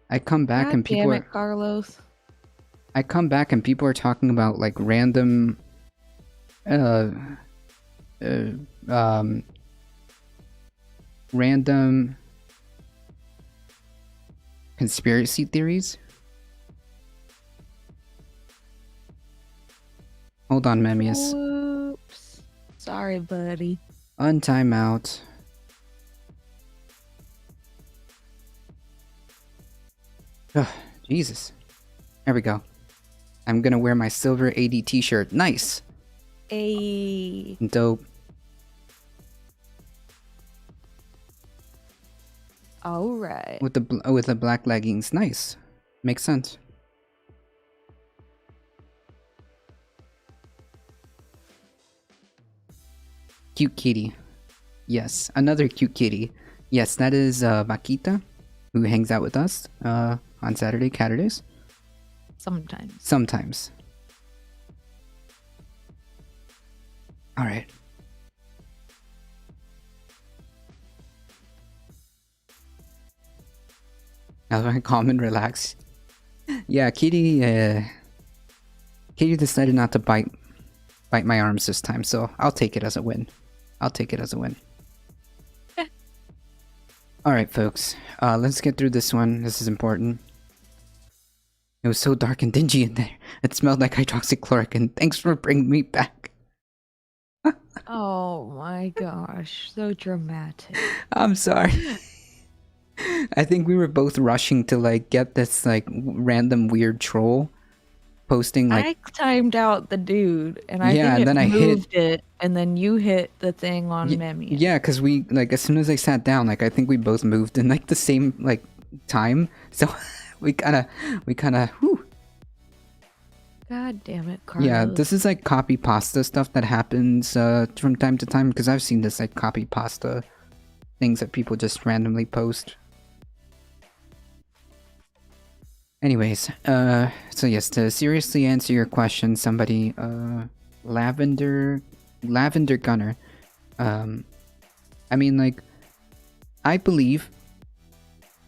I come back God and people damn are it, Carlos. I come back and people are talking about like random random conspiracy theories. Hold on, Memmius. Whoops. Sorry, buddy. Untime out. Ugh, Jesus. There we go. I'm gonna wear my silver AD t-shirt. Nice. Hey. Dope. All right. With the black leggings. Nice. Makes sense. Cute kitty. Yes, another cute kitty. Yes, that is Vaquita, who hangs out with us on Saturdays. Sometimes. Sometimes. Alright. Now I calm and relax. Yeah, Kitty decided not to bite my arms this time, so I'll take it as a win. Alright, folks. Let's get through this one. This is important. It was so dark and dingy in there. It smelled like hydroxychloroquine. Thanks for bringing me back. Oh my gosh. So dramatic. I'm sorry. I think we were both rushing to like get this like random weird troll posting like I timed out the dude, and I Yeah, think and then I moved it, and then you hit the thing on Memmius. yeah, because we like as soon as I sat down, like I think we both moved in like the same like time, so we kind of whew. God damn it, Carlos. Yeah, this is like copy pasta stuff that happens from time to time, because I've seen this like copy pasta things that people just randomly post. Anyways, so yes, to seriously answer your question, somebody, Lavender Gunner, I mean, like, I believe,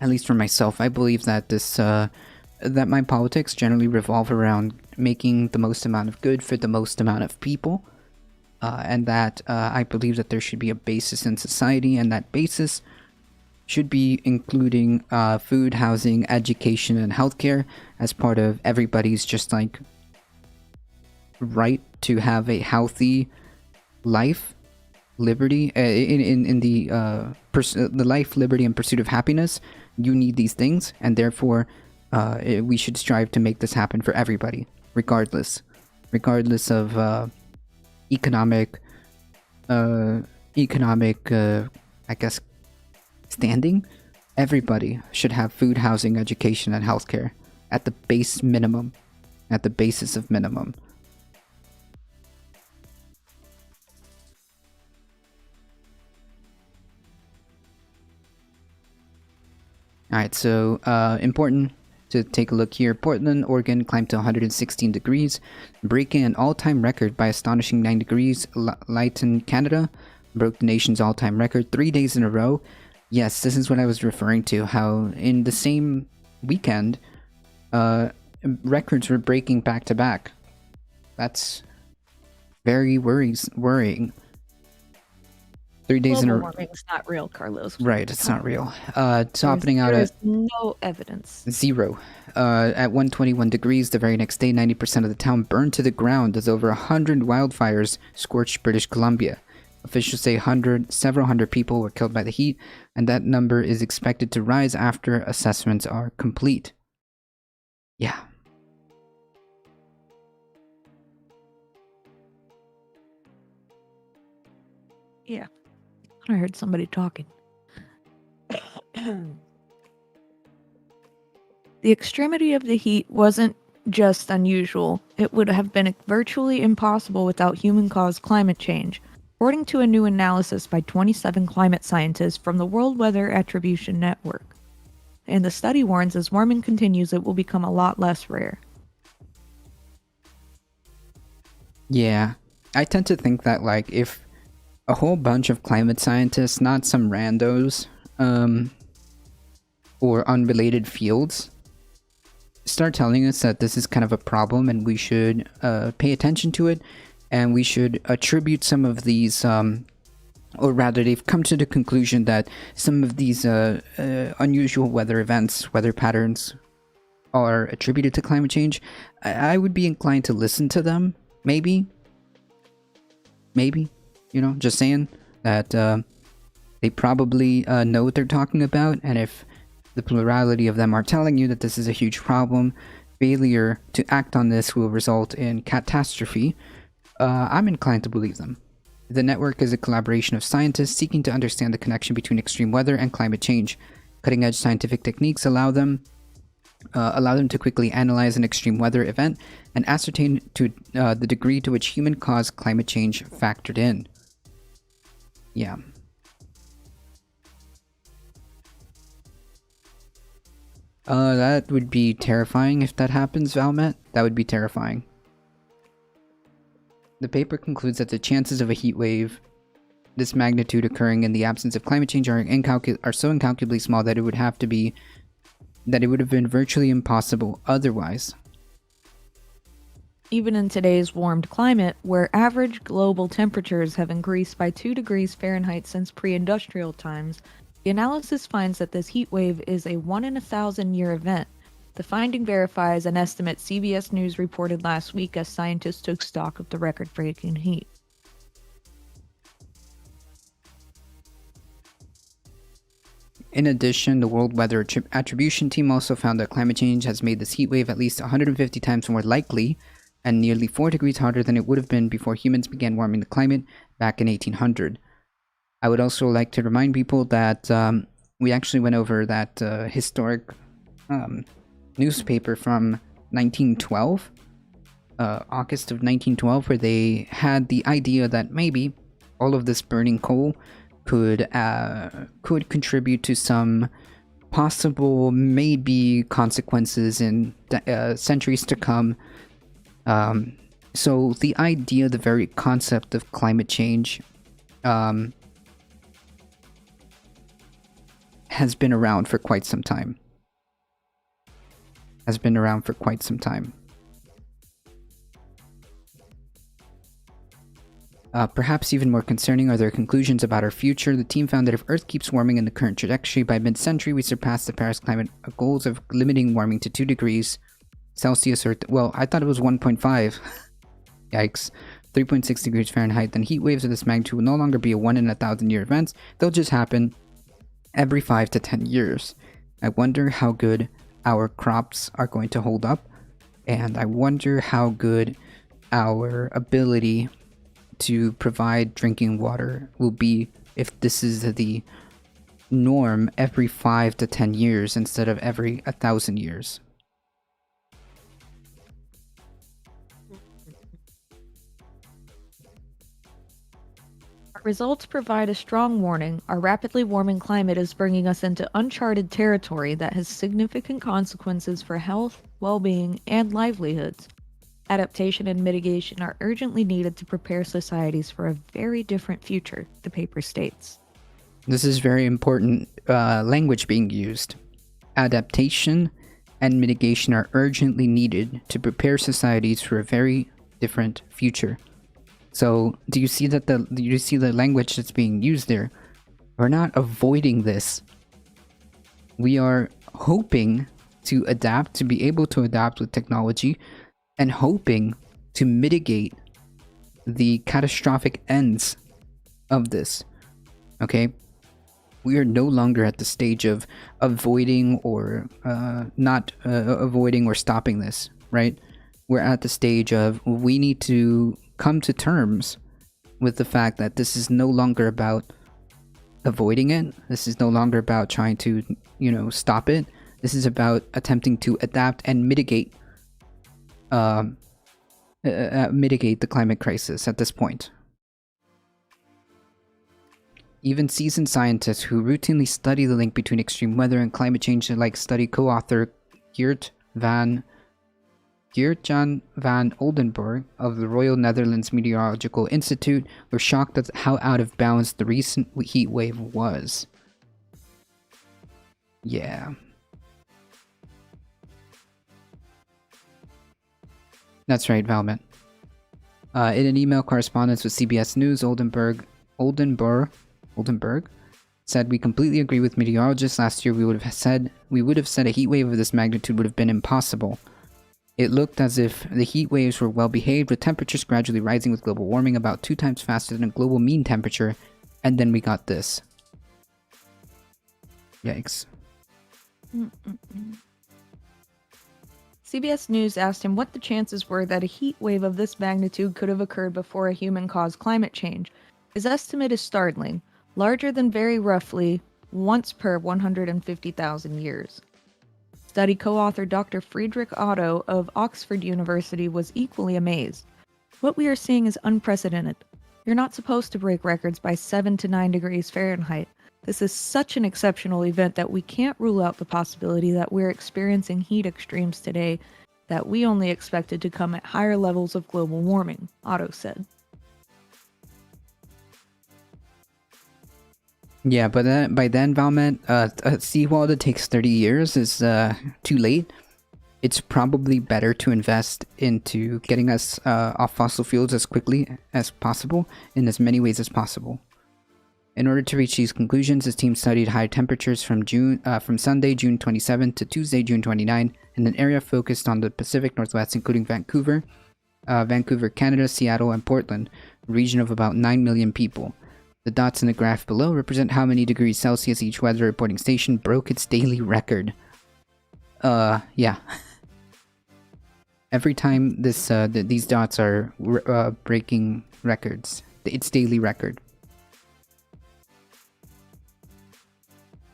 at least for myself, I believe that this, that my politics generally revolve around making the most amount of good for the most amount of people, and that, I believe that there should be a basis in society, and that basis should be including food, housing, education, and healthcare as part of everybody's just like right to have a healthy life, liberty in the life, liberty, and pursuit of happiness. You need these things, and therefore we should strive to make this happen for everybody, regardless of economic I guess standing. Everybody should have food, housing, education, and healthcare. at the base minimum, at the basis of minimum. Alright, so important to take a look here. Portland, Oregon climbed to 116 degrees, breaking an all-time record by astonishing 9 degrees. Lytton, Canada broke the nation's all-time record 3 days in a row. Yes, this is what I was referring to, how in the same weekend, records were breaking back to back. That's very worrying. 3 days in a row. Global warming is not real, Carlos. Right, it's not real. Topping out There's at no evidence. 0. At 121 degrees the very next day, 90% of the town burned to the ground as over 100 wildfires scorched British Columbia. Officials say several hundred people were killed by the heat, and that number is expected to rise after assessments are complete. Yeah. Yeah. I heard somebody talking. The extremity of the heat wasn't just unusual. It would have been virtually impossible without human-caused climate change, according to a new analysis by 27 climate scientists from the World Weather Attribution Network. And the study warns as warming continues, it will become a lot less rare. Yeah. I tend to think that, like, if a whole bunch of climate scientists, not some randos, or unrelated fields, start telling us that this is kind of a problem and we should pay attention to it, and we should attribute some of these, or rather they've come to the conclusion that some of these unusual weather events, weather patterns, are attributed to climate change. I would be inclined to listen to them, maybe, you know, just saying that they probably know what they're talking about, and if the plurality of them are telling you that this is a huge problem, failure to act on this will result in catastrophe, I'm inclined to believe them. The network is a collaboration of scientists seeking to understand the connection between extreme weather and climate change. Cutting-edge scientific techniques allow them to quickly analyze an extreme weather event and ascertain to the degree to which human-caused climate change factored in. Yeah. That would be terrifying if that happens, Valmet. That would be terrifying. The paper concludes that the chances of a heat wave this magnitude occurring in the absence of climate change are so incalculably small that it would have been virtually impossible otherwise. Even in today's warmed climate, where average global temperatures have increased by 2 degrees Fahrenheit since pre-industrial times, the analysis finds that this heat wave is a 1 in 1,000-year event. The finding verifies an estimate CBS News reported last week as scientists took stock of the record-breaking heat. In addition, the World Weather Attribution Team also found that climate change has made this heat wave at least 150 times more likely and nearly 4 degrees hotter than it would have been before humans began warming the climate back in 1800. I would also like to remind people that we actually went over that historic newspaper from 1912, August of 1912, where they had the idea that maybe all of this burning coal could contribute to some possible maybe consequences in centuries to come. So the idea, the very concept of climate change has been around for quite some time. Perhaps even more concerning are their conclusions about our future. The team found that if Earth keeps warming in the current trajectory, by mid-century we surpass the Paris climate goals of limiting warming to 2 degrees Celsius, or well, I thought it was 1.5. Yikes. 3.6 degrees Fahrenheit. Then heat waves of this magnitude will no longer be a 1 in 1,000-year events. They'll just happen every 5 to 10 years. I wonder how good our crops are going to hold up, and I wonder how good our ability to provide drinking water will be if this is the norm every 5 to 10 years instead of every 1,000 years. Results provide a strong warning. Our rapidly warming climate is bringing us into uncharted territory that has significant consequences for health, well-being, and livelihoods. Adaptation and mitigation are urgently needed to prepare societies for a very different future, the paper states. This is very important language being used. Adaptation and mitigation are urgently needed to prepare societies for a very different future. So, do you see the language that's being used there? We're not avoiding this. We are hoping to adapt, to be able to adapt with technology, and hoping to mitigate the catastrophic ends of this. Okay? We are no longer at the stage of avoiding or not avoiding or stopping this, right? We're at the stage of we need to come to terms with the fact that this is no longer about avoiding it. This is no longer about trying to, stop it. This is about attempting to adapt and mitigate the climate crisis at this point. Even seasoned scientists who routinely study the link between extreme weather and climate change, like study co-author Geert-Jan van Oldenburg of the Royal Netherlands Meteorological Institute, were shocked at how out of bounds the recent heat wave was. Yeah. That's right, Valmet. In an email correspondence with CBS News, Oldenburg said, "We completely agree with meteorologists. Last year we would have said a heat wave of this magnitude would have been impossible. It looked as if the heat waves were well behaved, with temperatures gradually rising with global warming about 2 times faster than a global mean temperature, and then we got this." Yikes. CBS News asked him what the chances were that a heat wave of this magnitude could have occurred before a human-caused climate change. His estimate is startling, larger than very roughly once per 150,000 years. Study co-author Dr. Friedrich Otto of Oxford University was equally amazed. "What we are seeing is unprecedented. You're not supposed to break records by 7 to 9 degrees Fahrenheit. This is such an exceptional event that we can't rule out the possibility that we're experiencing heat extremes today that we only expected to come at higher levels of global warming," Otto said. Yeah, but by then, Valmet, seawater that takes 30 years is too late. It's probably better to invest into getting us off fossil fuels as quickly as possible, in as many ways as possible. In order to reach these conclusions, his team studied high temperatures from Sunday, June 27 to Tuesday, June 29, in an area focused on the Pacific Northwest, including Vancouver, Canada, Seattle, and Portland, a region of about 9 million people. The dots in the graph below represent how many degrees Celsius each weather reporting station broke its daily record. Yeah. Every time these dots are breaking records, its daily record.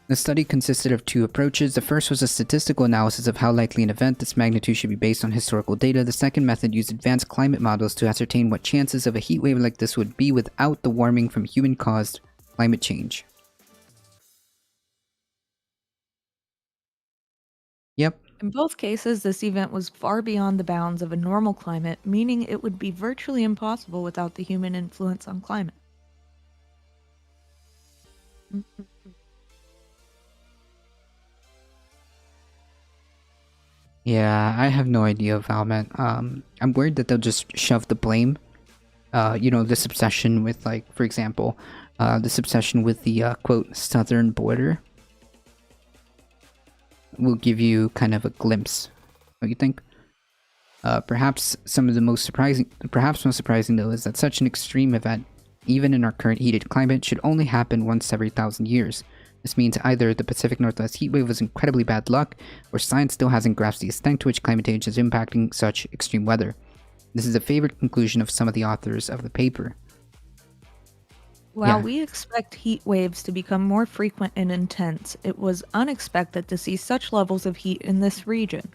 The study consisted of 2 approaches. The first was a statistical analysis of how likely an event this magnitude should be based on historical data. The second method used advanced climate models to ascertain what chances of a heat wave like this would be without the warming from human-caused climate change. Yep. In both cases, this event was far beyond the bounds of a normal climate, meaning it would be virtually impossible without the human influence on climate. Yeah, I have no idea, Valmet. I'm worried that they'll just shove the blame. This obsession with, like, for example, this obsession with the, quote, southern border will give you kind of a glimpse. What do you think? Perhaps most surprising though, is that such an extreme event, even in our current heated climate, should only happen once every 1,000 years. This means either the Pacific Northwest heat wave was incredibly bad luck, or science still hasn't grasped the extent to which climate change is impacting such extreme weather. This is a favorite conclusion of some of the authors of the paper. While we expect heat waves to become more frequent and intense, it was unexpected to see such levels of heat in this region.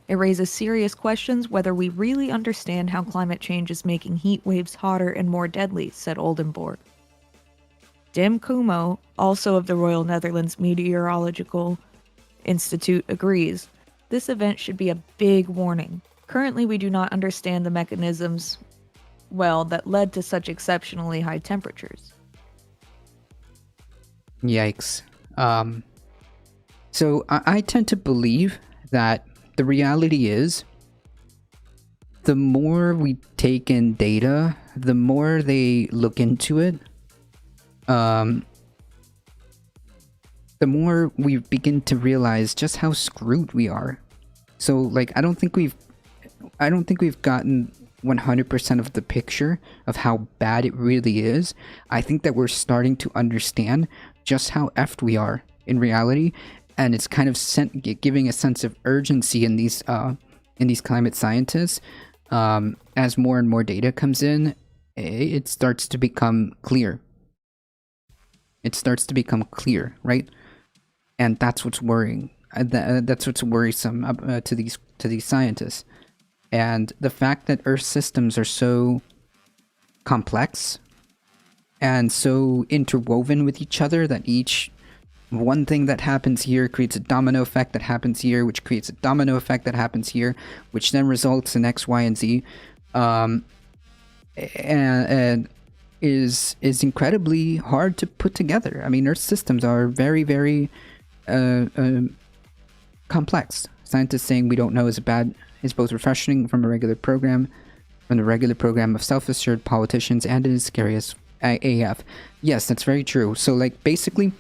It raises serious questions whether we really understand how climate change is making heat waves hotter and more deadly, said Oldenburg. Dim Kumo, also of the Royal Netherlands Meteorological Institute, agrees. This event should be a big warning. Currently, we do not understand the mechanisms well that led to such exceptionally high temperatures. Yikes. So I tend to believe that the reality is the more we take in data, the more they look into it, the more we begin to realize just how screwed we are. So like I don't think we've gotten 100% of the picture of how bad it really is. I think that we're starting to understand just how effed we are in reality, and it's kind of giving a sense of urgency in these climate scientists. As more and more data comes in, it starts to become clear. It starts to become clear, right? And that's what's worrying. That's what's worrisome to these scientists. And the fact that Earth systems are so complex and so interwoven with each other that each one thing that happens here creates a domino effect that happens here, which creates a domino effect that happens here, which then results in X, Y, and Z, and is incredibly hard to put together. I mean, Earth systems are very, very complex. Scientists saying we don't know is both refreshing from the regular program of self-assured politicians, and it is scary as AF. Yes, that's very true. So like basically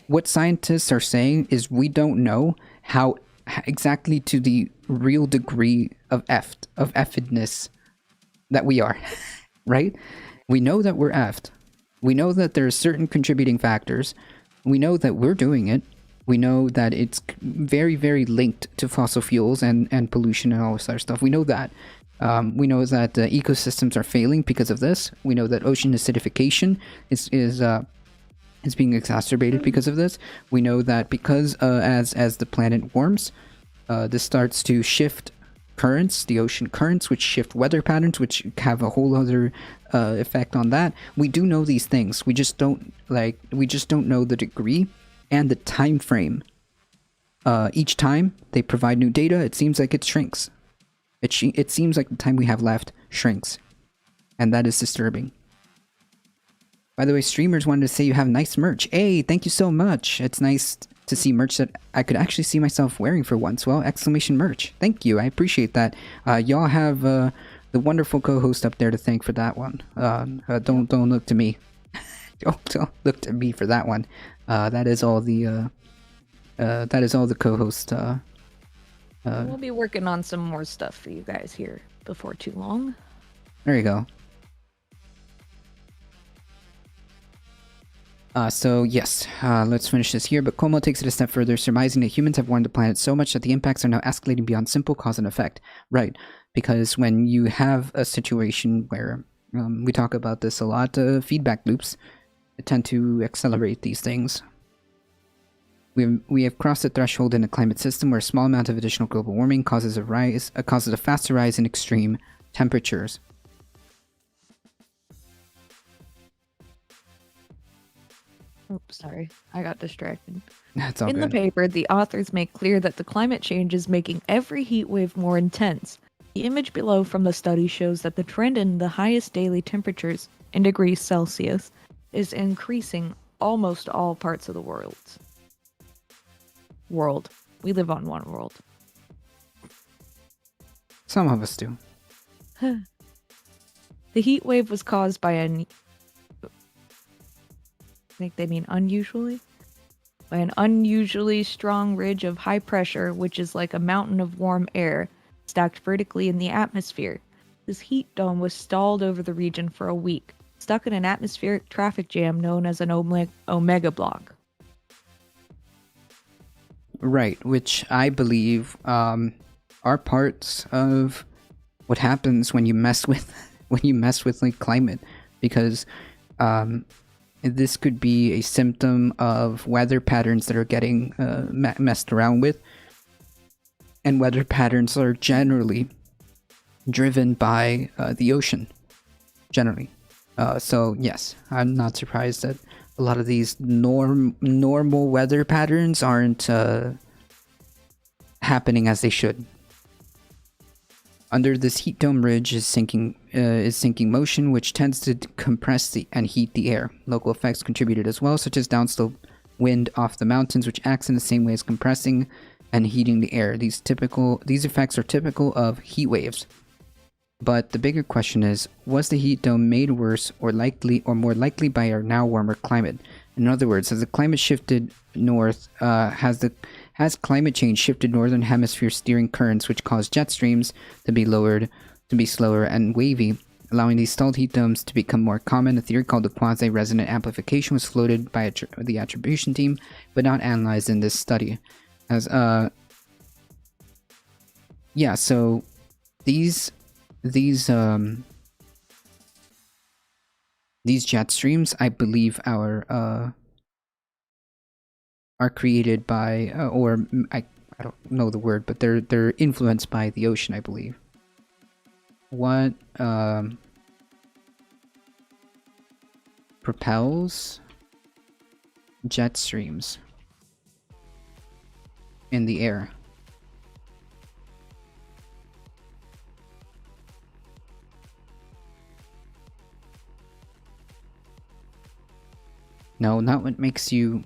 what scientists are saying is we don't know how exactly to the real degree of effedness that we are, right? We know that we're effed. We know that there are certain contributing factors. We know that we're doing it. We know that it's very, very linked to fossil fuels and pollution and all this other stuff. We know that. We know that ecosystems are failing because of this. We know that ocean acidification is being exacerbated because of this. We know that because as the planet warms, this starts to shift currents, the ocean currents, which shift weather patterns, which have a whole other effect on that. We do know these things. We just don't know the degree and the time frame. Each time they provide new data, it seems like it shrinks. It seems like the time we have left shrinks, and that is disturbing. By the way, streamers wanted to say you have nice merch. Hey, thank you so much. It's nice to see merch that I could actually see myself wearing for once. Well, exclamation merch. Thank you. I appreciate that. Y'all have the wonderful co-host up there to thank for that one. Don't look to me. don't look to me for that one. That is all the co-host. We'll be working on some more stuff for you guys here before too long. There you go. So yes, let's finish this here, but Como takes it a step further, surmising that humans have warmed the planet so much that the impacts are now escalating beyond simple cause and effect. Right, because when you have a situation where, we talk about this a lot, feedback loops tend to accelerate these things. We have crossed the threshold in a climate system where a small amount of additional global warming causes a faster rise in extreme temperatures. Oops, sorry. I got distracted. That's all In the good. paper, the authors make clear that the climate change is making every heat wave more intense. The image below from the study shows that the trend in the highest daily temperatures in degrees Celsius is increasing almost all parts of the world. We live on one world. Some of us do. The heat wave was caused by I think they mean unusually? By an unusually strong ridge of high pressure, which is like a mountain of warm air stacked vertically in the atmosphere. This heat dome was stalled over the region for a week, stuck in an atmospheric traffic jam known as an omega block. Right, which I believe are parts of what happens when you mess with like climate, because this could be a symptom of weather patterns that are getting messed around with, and weather patterns are generally driven by the ocean, generally. So yes, I'm not surprised that a lot of these normal weather patterns aren't happening as they should. Under this heat dome ridge is sinking motion, which tends to compress and heat the air. Local effects contributed as well, such as downslope wind off the mountains, which acts in the same way as compressing and heating the air. These effects are typical of heat waves. But the bigger question is, was the heat dome made worse or more likely by our now warmer climate? In other words, has the climate shifted north? Has climate change shifted northern hemisphere steering currents, which cause jet streams to be slower and wavy, allowing these stalled heat domes to become more common? A theory called the quasi-resonant amplification was floated by the attribution team, but not analyzed in this study. So these jet streams, I believe, are created by I don't know the word, but they're influenced by the ocean, I believe. What propels jet streams in the air? No, not what makes you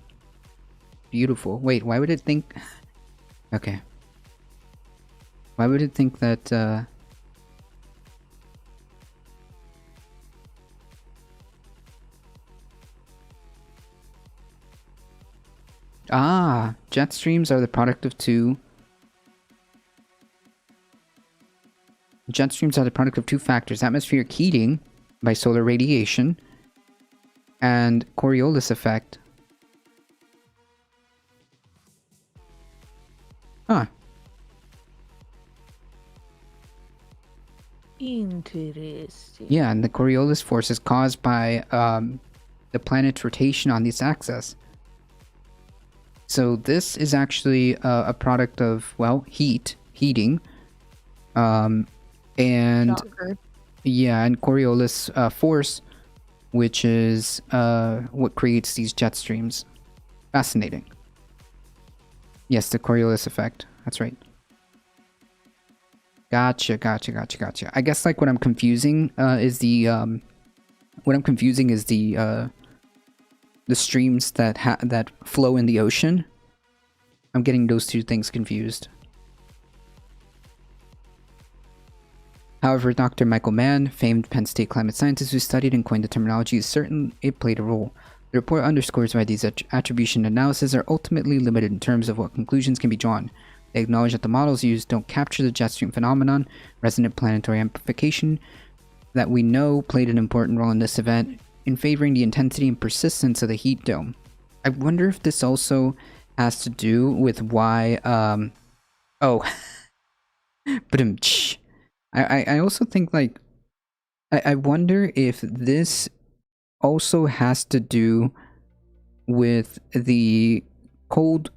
beautiful. Wait, why would it think... Okay. Why would it think that, jet streams are the product of two... Jet streams are the product of two factors: atmospheric heating by solar radiation and Coriolis effect. Huh. Interesting. Yeah, and the Coriolis force is caused by the planet's rotation on this axis. So this is actually a product of, well, heating. And Shocker. yeah, and Coriolis force, which is what creates these jet streams. Fascinating. Yes, the Coriolis effect. That's right. Gotcha. I guess like what I'm confusing is the streams that flow in the ocean. I'm getting those two things confused. However, Dr. Michael Mann, famed Penn State climate scientist who studied and coined the terminology, is certain it played a role. The report underscores why these attribution analyses are ultimately limited in terms of what conclusions can be drawn. They acknowledge that the models used don't capture the jet stream phenomenon, resonant planetary amplification, that we know played an important role in this event in favoring the intensity and persistence of the heat dome. I wonder if this also has to do with why, but I also think, like, I wonder if this also has to do with the cold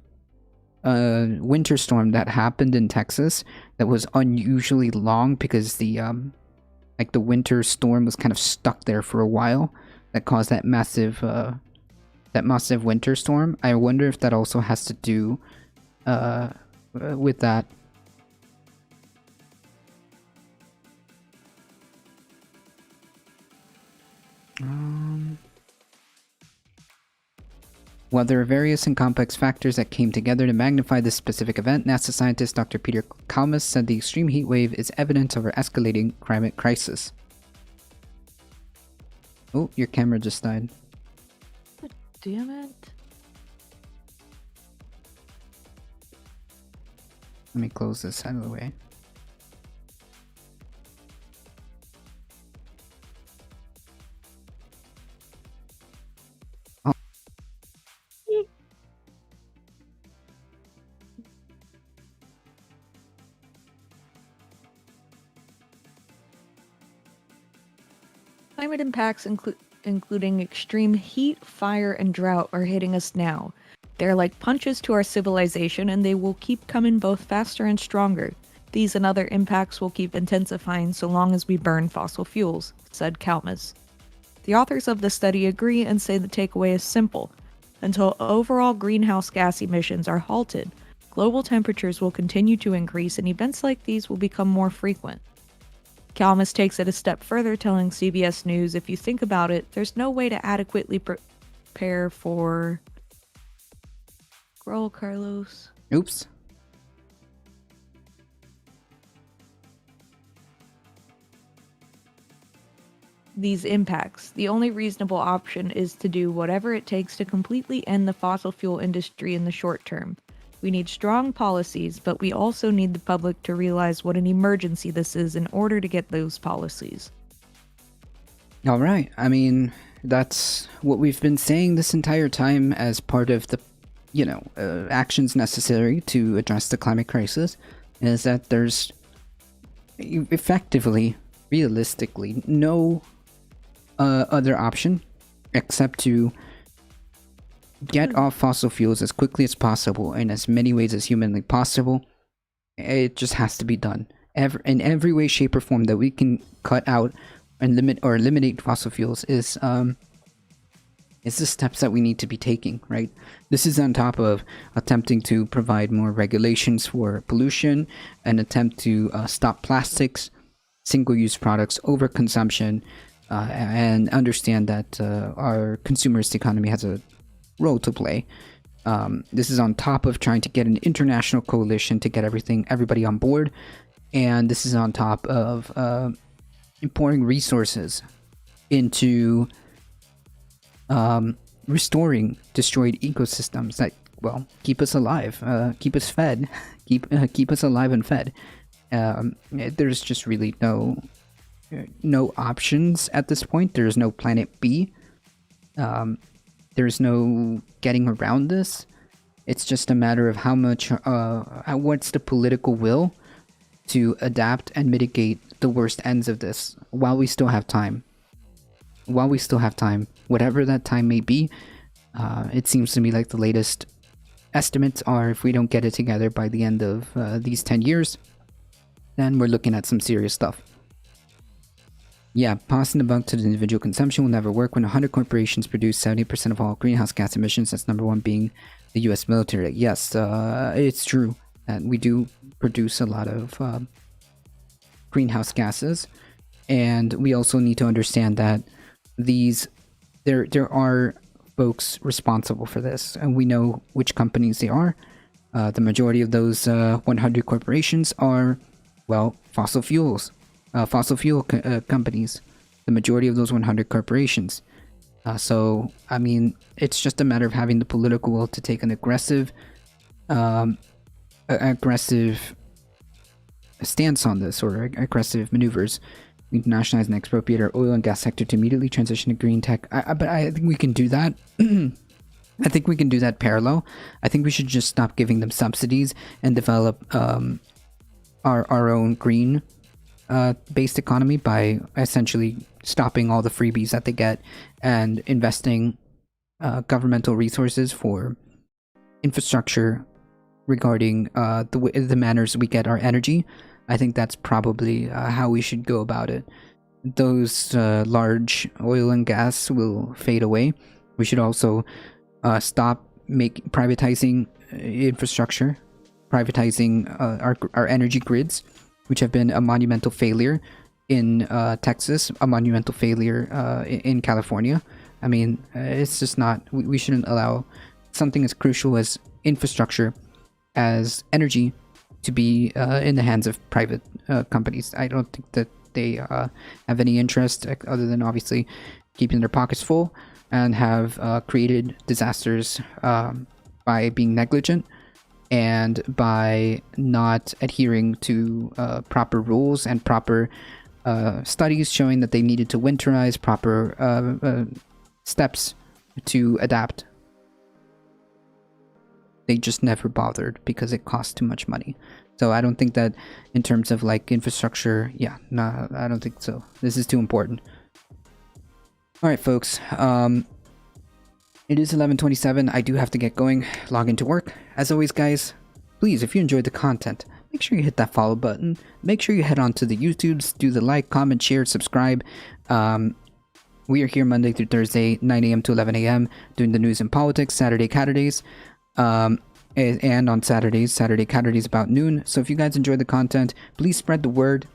winter storm that happened in Texas that was unusually long because the winter storm was kind of stuck there for a while, that caused that massive winter storm. I wonder if that also has to do with that. While there are various and complex factors that came together to magnify this specific event, NASA scientist Dr. Peter Kalmus said the extreme heat wave is evidence of our escalating climate crisis. Oh, your camera just died. Damn it. Let me close this out of the way. Climate impacts, including extreme heat, fire, and drought, are hitting us now. They're like punches to our civilization, and they will keep coming both faster and stronger. These and other impacts will keep intensifying so long as we burn fossil fuels, said Kalmus. The authors of the study agree and say the takeaway is simple. Until overall greenhouse gas emissions are halted, global temperatures will continue to increase and events like these will become more frequent. Calamus takes it a step further, telling CBS News, if you think about it, there's no way to adequately prepare for... Scroll, Carlos. Oops. These impacts. The only reasonable option is to do whatever it takes to completely end the fossil fuel industry in the short term. We need strong policies, but we also need the public to realize what an emergency this is in order to get those policies. All right. I mean, that's what we've been saying this entire time as part of the, actions necessary to address the climate crisis, is that there's effectively, realistically, no other option except to get off fossil fuels as quickly as possible in as many ways as humanly possible. It just has to be done. In every way, shape, or form that we can cut out and eliminate fossil fuels is the steps that we need to be taking, right? This is on top of attempting to provide more regulations for pollution, an attempt to stop plastics, single-use products, overconsumption, and understand that our consumerist economy has a role to play. This is on top of trying to get an international coalition to get everybody on board, and this is on top of pouring resources into restoring destroyed ecosystems that, well, keep us alive, keep us fed, keep us alive and fed. There's just really no options at this point. There's no planet B. There's no getting around this. It's just a matter of how much, what's the political will to adapt and mitigate the worst ends of this while we still have time. Whatever that time may be, it seems to me like the latest estimates are, if we don't get it together by the end of these 10 years, then we're looking at some serious stuff. Yeah, passing the buck to the individual consumption will never work when 100 corporations produce 70% of all greenhouse gas emissions. That's number one being the US military. Yes, it's true that we do produce a lot of greenhouse gases, and we also need to understand that there are folks responsible for this, and we know which companies they are. The majority of those 100 corporations are, well, fossil fuel companies. The majority of those 100 corporations. So, I mean, it's just a matter of having the political will to take an aggressive stance on this, or aggressive maneuvers. We need to nationalize and expropriate our oil and gas sector to immediately transition to green tech. But I think we can do that. I think we can do that parallel. I think we should just stop giving them subsidies and develop our own green based economy by essentially stopping all the freebies that they get and investing governmental resources for infrastructure regarding the manners we get our energy. I think that's probably how we should go about it. Those large oil and gas will fade away. We should also stop privatizing infrastructure, privatizing our energy grids, which have been a monumental failure in Texas, a monumental failure in California. I mean, it's just not, we shouldn't allow something as crucial as infrastructure, as energy, to be in the hands of private companies. I don't think that they have any interest other than obviously keeping their pockets full, and have created disasters by being negligent and by not adhering to proper rules and proper studies showing that they needed to winterize, proper steps to adapt. They just never bothered because it cost too much money. So I don't think that in terms of like infrastructure, I don't think so. This is too important. Alright folks, it is 11:27. I do have to get going, log into work. As always guys, please, if you enjoyed the content, make sure you hit that follow button. Make sure you head on to the YouTubes, do the like, comment, share, subscribe. We are here Monday through Thursday, 9 a.m. to 11 a.m. doing the news and politics. Saturdays, and on Saturdays, Saturdays about noon. So if you guys enjoy the content, please spread the word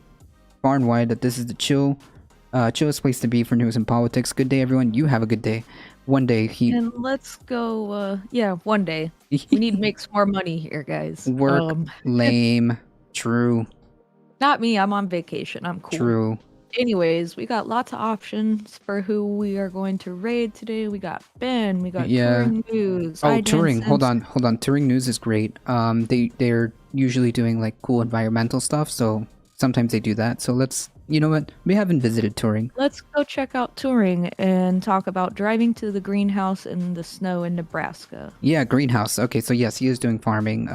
far and wide that this is the chillest place to be for news and politics. Good day, everyone. You have a good day. One day And let's go. Yeah, one day. We need to make some more money here, guys. Work lame. True. Not me. I'm on vacation. I'm cool. True. Anyways, we got lots of options for who we are going to raid today. We got Ben. We got Touring News. Oh, Touring. Hold on. Touring News is great. They're usually doing like cool environmental stuff, so sometimes they do that. So let's. You know what? We haven't visited Touring. Let's go check out Touring and talk about driving to the greenhouse in the snow in Nebraska. Yeah, greenhouse. Okay, so yes, he is doing farming,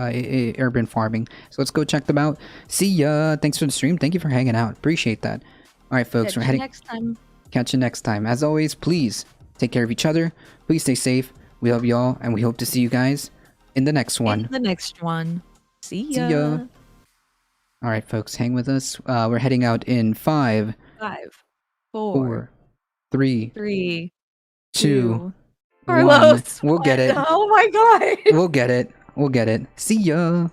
urban farming. So let's go check them out. See ya. Thanks for the stream. Thank you for hanging out. Appreciate that. All right, folks, we're heading. Next time. Catch you next time. As always, please take care of each other. Please stay safe. We love y'all, and we hope to see you guys in the next one. See ya. See ya. All right, folks, hang with us. We're heading out in 5, 4, 3, 2, Carlos, 1. We'll get it. Oh my god. We'll get it. See ya.